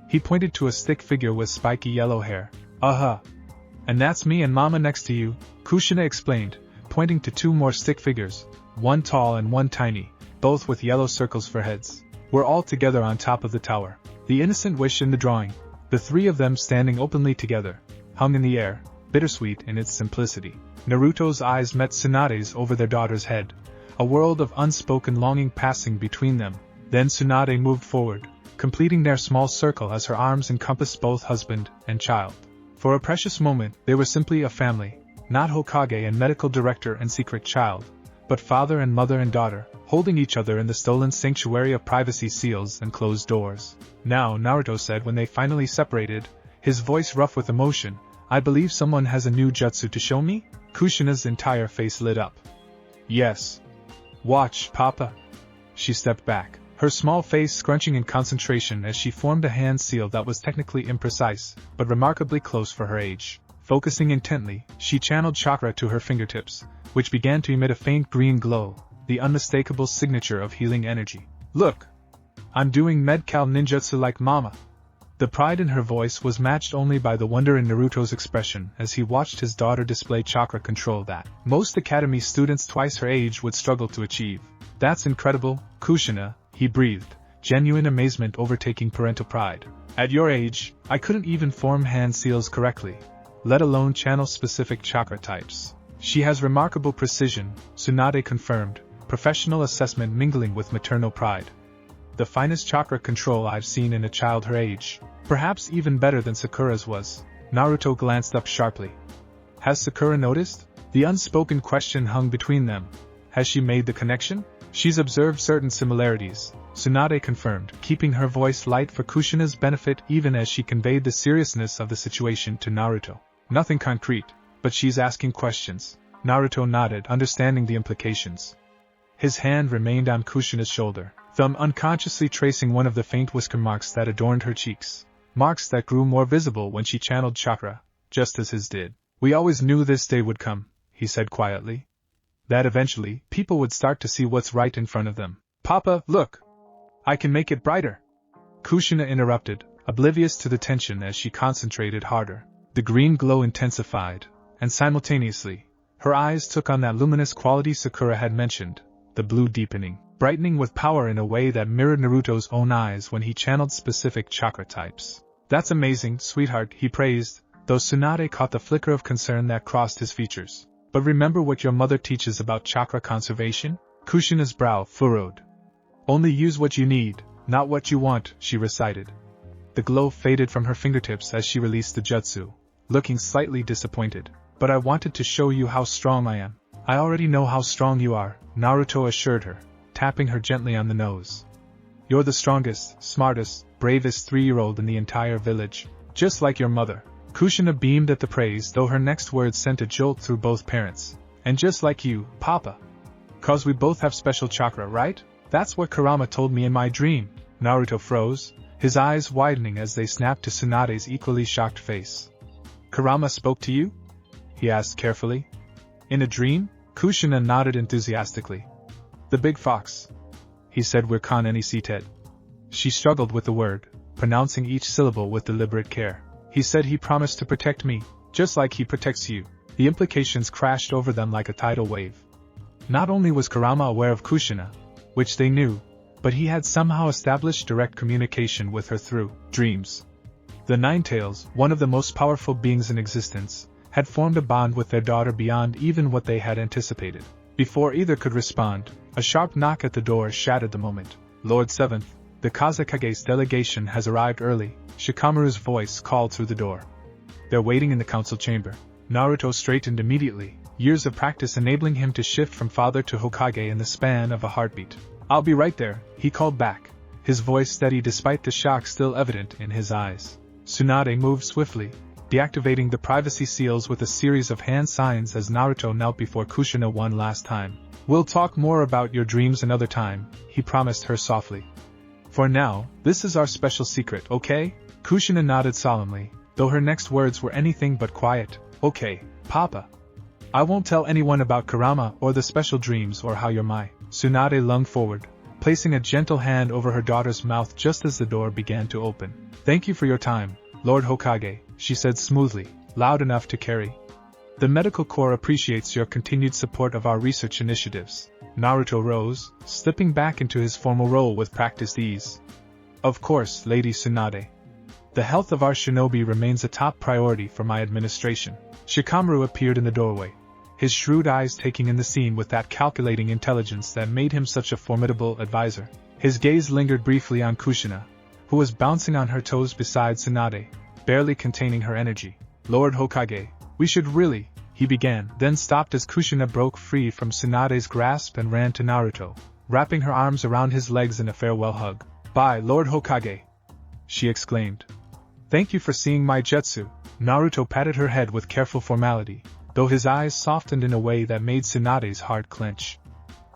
Speaker 1: He pointed to a stick figure with spiky yellow hair. Uh-huh. And that's me and Mama next to you, Kushina explained, pointing to two more stick figures, one tall and one tiny, both with yellow circles for heads. We're all together on top of the tower. The innocent wish in the drawing, the three of them standing openly together, hung in the air, bittersweet in its simplicity. Naruto's eyes met Tsunade's over their daughter's head, a world of unspoken longing passing between them. Then Tsunade moved forward, completing their small circle as her arms encompassed both husband and child. For a precious moment, they were simply a family, not Hokage and medical director and secret child, but father and mother and daughter, holding each other in the stolen sanctuary of privacy seals and closed doors. Now, Naruto said when they finally separated, his voice rough with emotion, I believe someone has a new jutsu to show me? Kushina's entire face lit up. Yes. Watch, Papa. She stepped back, her small face scrunching in concentration as she formed a hand seal that was technically imprecise, but remarkably close for her age. Focusing intently, she channeled chakra to her fingertips, which began to emit a faint green glow, the unmistakable signature of healing energy. Look! I'm doing Medcal ninjutsu like Mama. The pride in her voice was matched only by the wonder in Naruto's expression as he watched his daughter display chakra control that most academy students twice her age would struggle to achieve. That's incredible, Kushina, he breathed, genuine amazement overtaking parental pride. At your age, I couldn't even form hand seals correctly, let alone channel specific chakra types. She has remarkable precision, Tsunade confirmed, professional assessment mingling with maternal pride. The finest chakra control I've seen in a child her age, perhaps even better than Sakura's was. Naruto glanced up sharply. Has Sakura noticed? The unspoken question hung between them. Has she made the connection? She's observed certain similarities, Tsunade confirmed, keeping her voice light for Kushina's benefit even as she conveyed the seriousness of the situation to Naruto. Nothing concrete, but she's asking questions. Naruto nodded, understanding the implications. His hand remained on Kushina's shoulder, thumb unconsciously tracing one of the faint whisker marks that adorned her cheeks. Marks that grew more visible when she channeled chakra, just as his did. We always knew this day would come, he said quietly. That eventually, people would start to see what's right in front of them. Papa, look! I can make it brighter! Kushina interrupted, oblivious to the tension as she concentrated harder. The green glow intensified, and simultaneously, her eyes took on that luminous quality Sakura had mentioned, the blue deepening, brightening with power in a way that mirrored Naruto's own eyes when he channeled specific chakra types. That's amazing, sweetheart, he praised, though Tsunade caught the flicker of concern that crossed his features. But remember what your mother teaches about chakra conservation? Kushina's brow furrowed. Only use what you need, not what you want, she recited. The glow faded from her fingertips as she released the jutsu, looking slightly disappointed. But I wanted to show you how strong I am. I already know how strong you are, Naruto assured her, tapping her gently on the nose. You're the strongest, smartest, bravest 3-year-old in the entire village, just like your mother. Kushina beamed at the praise, though her next words sent a jolt through both parents. And just like you, Papa. 'Cause we both have special chakra, right? That's what Kurama told me in my dream. Naruto froze, his eyes widening as they snapped to Tsunade's equally shocked face. Kurama spoke to you? He asked carefully. In a dream? Kushina nodded enthusiastically. The big fox. He said we're kan any seated. She struggled with the word, pronouncing each syllable with deliberate care. He said he promised to protect me, just like he protects you. The implications crashed over them like a tidal wave. Not only was Kurama aware of Kushina, which they knew, but he had somehow established direct communication with her through dreams. The Ninetales, one of the most powerful beings in existence, had formed a bond with their daughter beyond even what they had anticipated. Before either could respond, a sharp knock at the door shattered the moment. Lord 7th, the Kazekage's delegation has arrived early, Shikamaru's voice called through the door. They're waiting in the council chamber. Naruto straightened immediately, years of practice enabling him to shift from father to Hokage in the span of a heartbeat. I'll be right there, he called back, his voice steady despite the shock still evident in his eyes. Tsunade moved swiftly, deactivating the privacy seals with a series of hand signs as Naruto knelt before Kushina one last time. We'll talk more about your dreams another time, he promised her softly. For now, this is our special secret, okay? Kushina nodded solemnly, though her next words were anything but quiet. Okay, Papa. I won't tell anyone about Kurama or the special dreams or how you're my. Tsunade lunged forward, placing a gentle hand over her daughter's mouth just as the door began to open. Thank you for your time, Lord Hokage, she said smoothly, loud enough to carry. The Medical Corps appreciates your continued support of our research initiatives. Naruto rose, slipping back into his formal role with practiced ease. Of course, Lady Tsunade. The health of our shinobi remains a top priority for my administration. Shikamaru appeared in the doorway, his shrewd eyes taking in the scene with that calculating intelligence that made him such a formidable advisor. His gaze lingered briefly on Kushina, who was bouncing on her toes beside Tsunade, barely containing her energy. Lord Hokage, we should really, he began, then stopped as Kushina broke free from Tsunade's grasp and ran to Naruto, wrapping her arms around his legs in a farewell hug. Bye, Lord Hokage, she exclaimed. Thank you for seeing my jutsu. Naruto patted her head with careful formality, though his eyes softened in a way that made Tsunade's heart clench.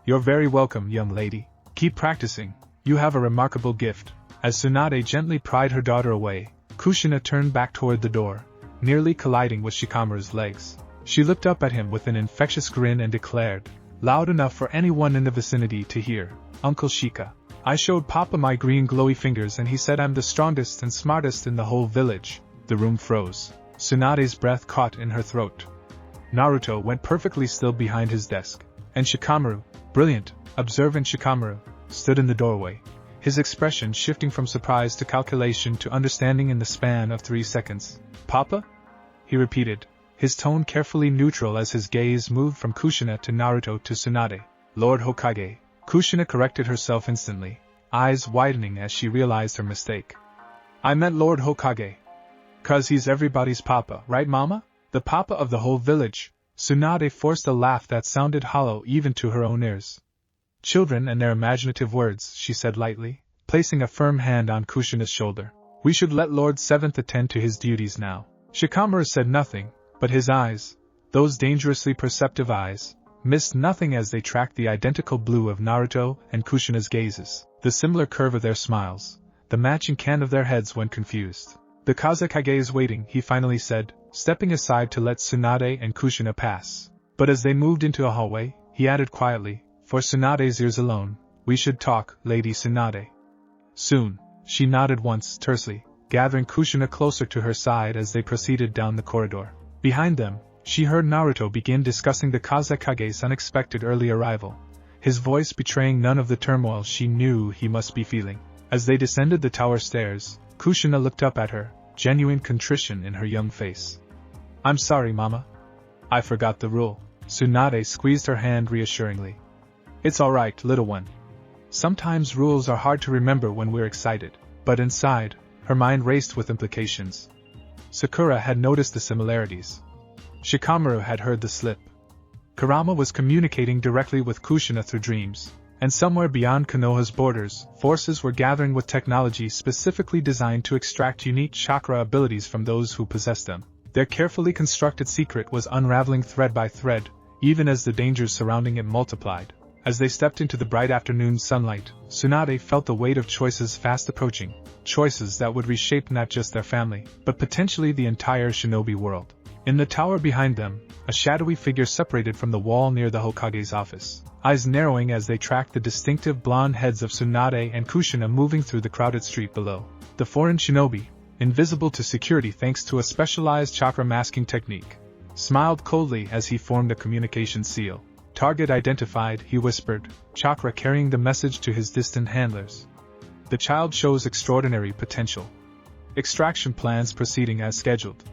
Speaker 1: You're very welcome, young lady. Keep practicing. You have a remarkable gift. As Tsunade gently pried her daughter away, Kushina turned back toward the door, nearly colliding with Shikamaru's legs. She looked up at him with an infectious grin and declared, loud enough for anyone in the vicinity to hear, Uncle Shika. I showed Papa my green glowy fingers and he said I'm the strongest and smartest in the whole village. The room froze. Tsunade's breath caught in her throat. Naruto went perfectly still behind his desk, and Shikamaru, brilliant, observant Shikamaru, stood in the doorway, his expression shifting from surprise to calculation to understanding in the span of 3 seconds. Papa? He repeated, his tone carefully neutral as his gaze moved from Kushina to Naruto to Tsunade. Lord Hokage. Kushina corrected herself instantly, eyes widening as she realized her mistake. I meant Lord Hokage. 'Cause he's everybody's papa, right mama? The papa of the whole village. Tsunade forced a laugh that sounded hollow even to her own ears. Children and their imaginative words, she said lightly, placing a firm hand on Kushina's shoulder. We should let Lord 7th attend to his duties now. Shikamaru said nothing, but his eyes, those dangerously perceptive eyes, missed nothing as they tracked the identical blue of Naruto and Kushina's gazes, the similar curve of their smiles, the matching cant of their heads when confused. The Kazekage is waiting, he finally said, stepping aside to let Tsunade and Kushina pass. But as they moved into a hallway, he added quietly, for Tsunade's ears alone, we should talk, Lady Tsunade. Soon, she nodded once, tersely, gathering Kushina closer to her side as they proceeded down the corridor. Behind them, she heard Naruto begin discussing the Kazekage's unexpected early arrival, his voice betraying none of the turmoil she knew he must be feeling. As they descended the tower stairs, Kushina looked up at her, genuine contrition in her young face. I'm sorry, Mama. I forgot the rule. Tsunade squeezed her hand reassuringly. It's alright, little one. Sometimes rules are hard to remember when we're excited, but inside, her mind raced with implications. Sakura had noticed the similarities. Shikamaru had heard the slip. Kurama was communicating directly with Kushina through dreams, and somewhere beyond Konoha's borders, forces were gathering with technology specifically designed to extract unique chakra abilities from those who possess them. Their carefully constructed secret was unraveling thread by thread, even as the dangers surrounding it multiplied. As they stepped into the bright afternoon sunlight, Tsunade felt the weight of choices fast approaching, choices that would reshape not just their family, but potentially the entire shinobi world. In the tower behind them, a shadowy figure separated from the wall near the Hokage's office, eyes narrowing as they tracked the distinctive blonde heads of Tsunade and Kushina moving through the crowded street below. The foreign shinobi, invisible to security thanks to a specialized chakra masking technique, smiled coldly as he formed a communication seal. Target identified, he whispered, chakra carrying the message to his distant handlers. The child shows extraordinary potential. Extraction plans proceeding as scheduled.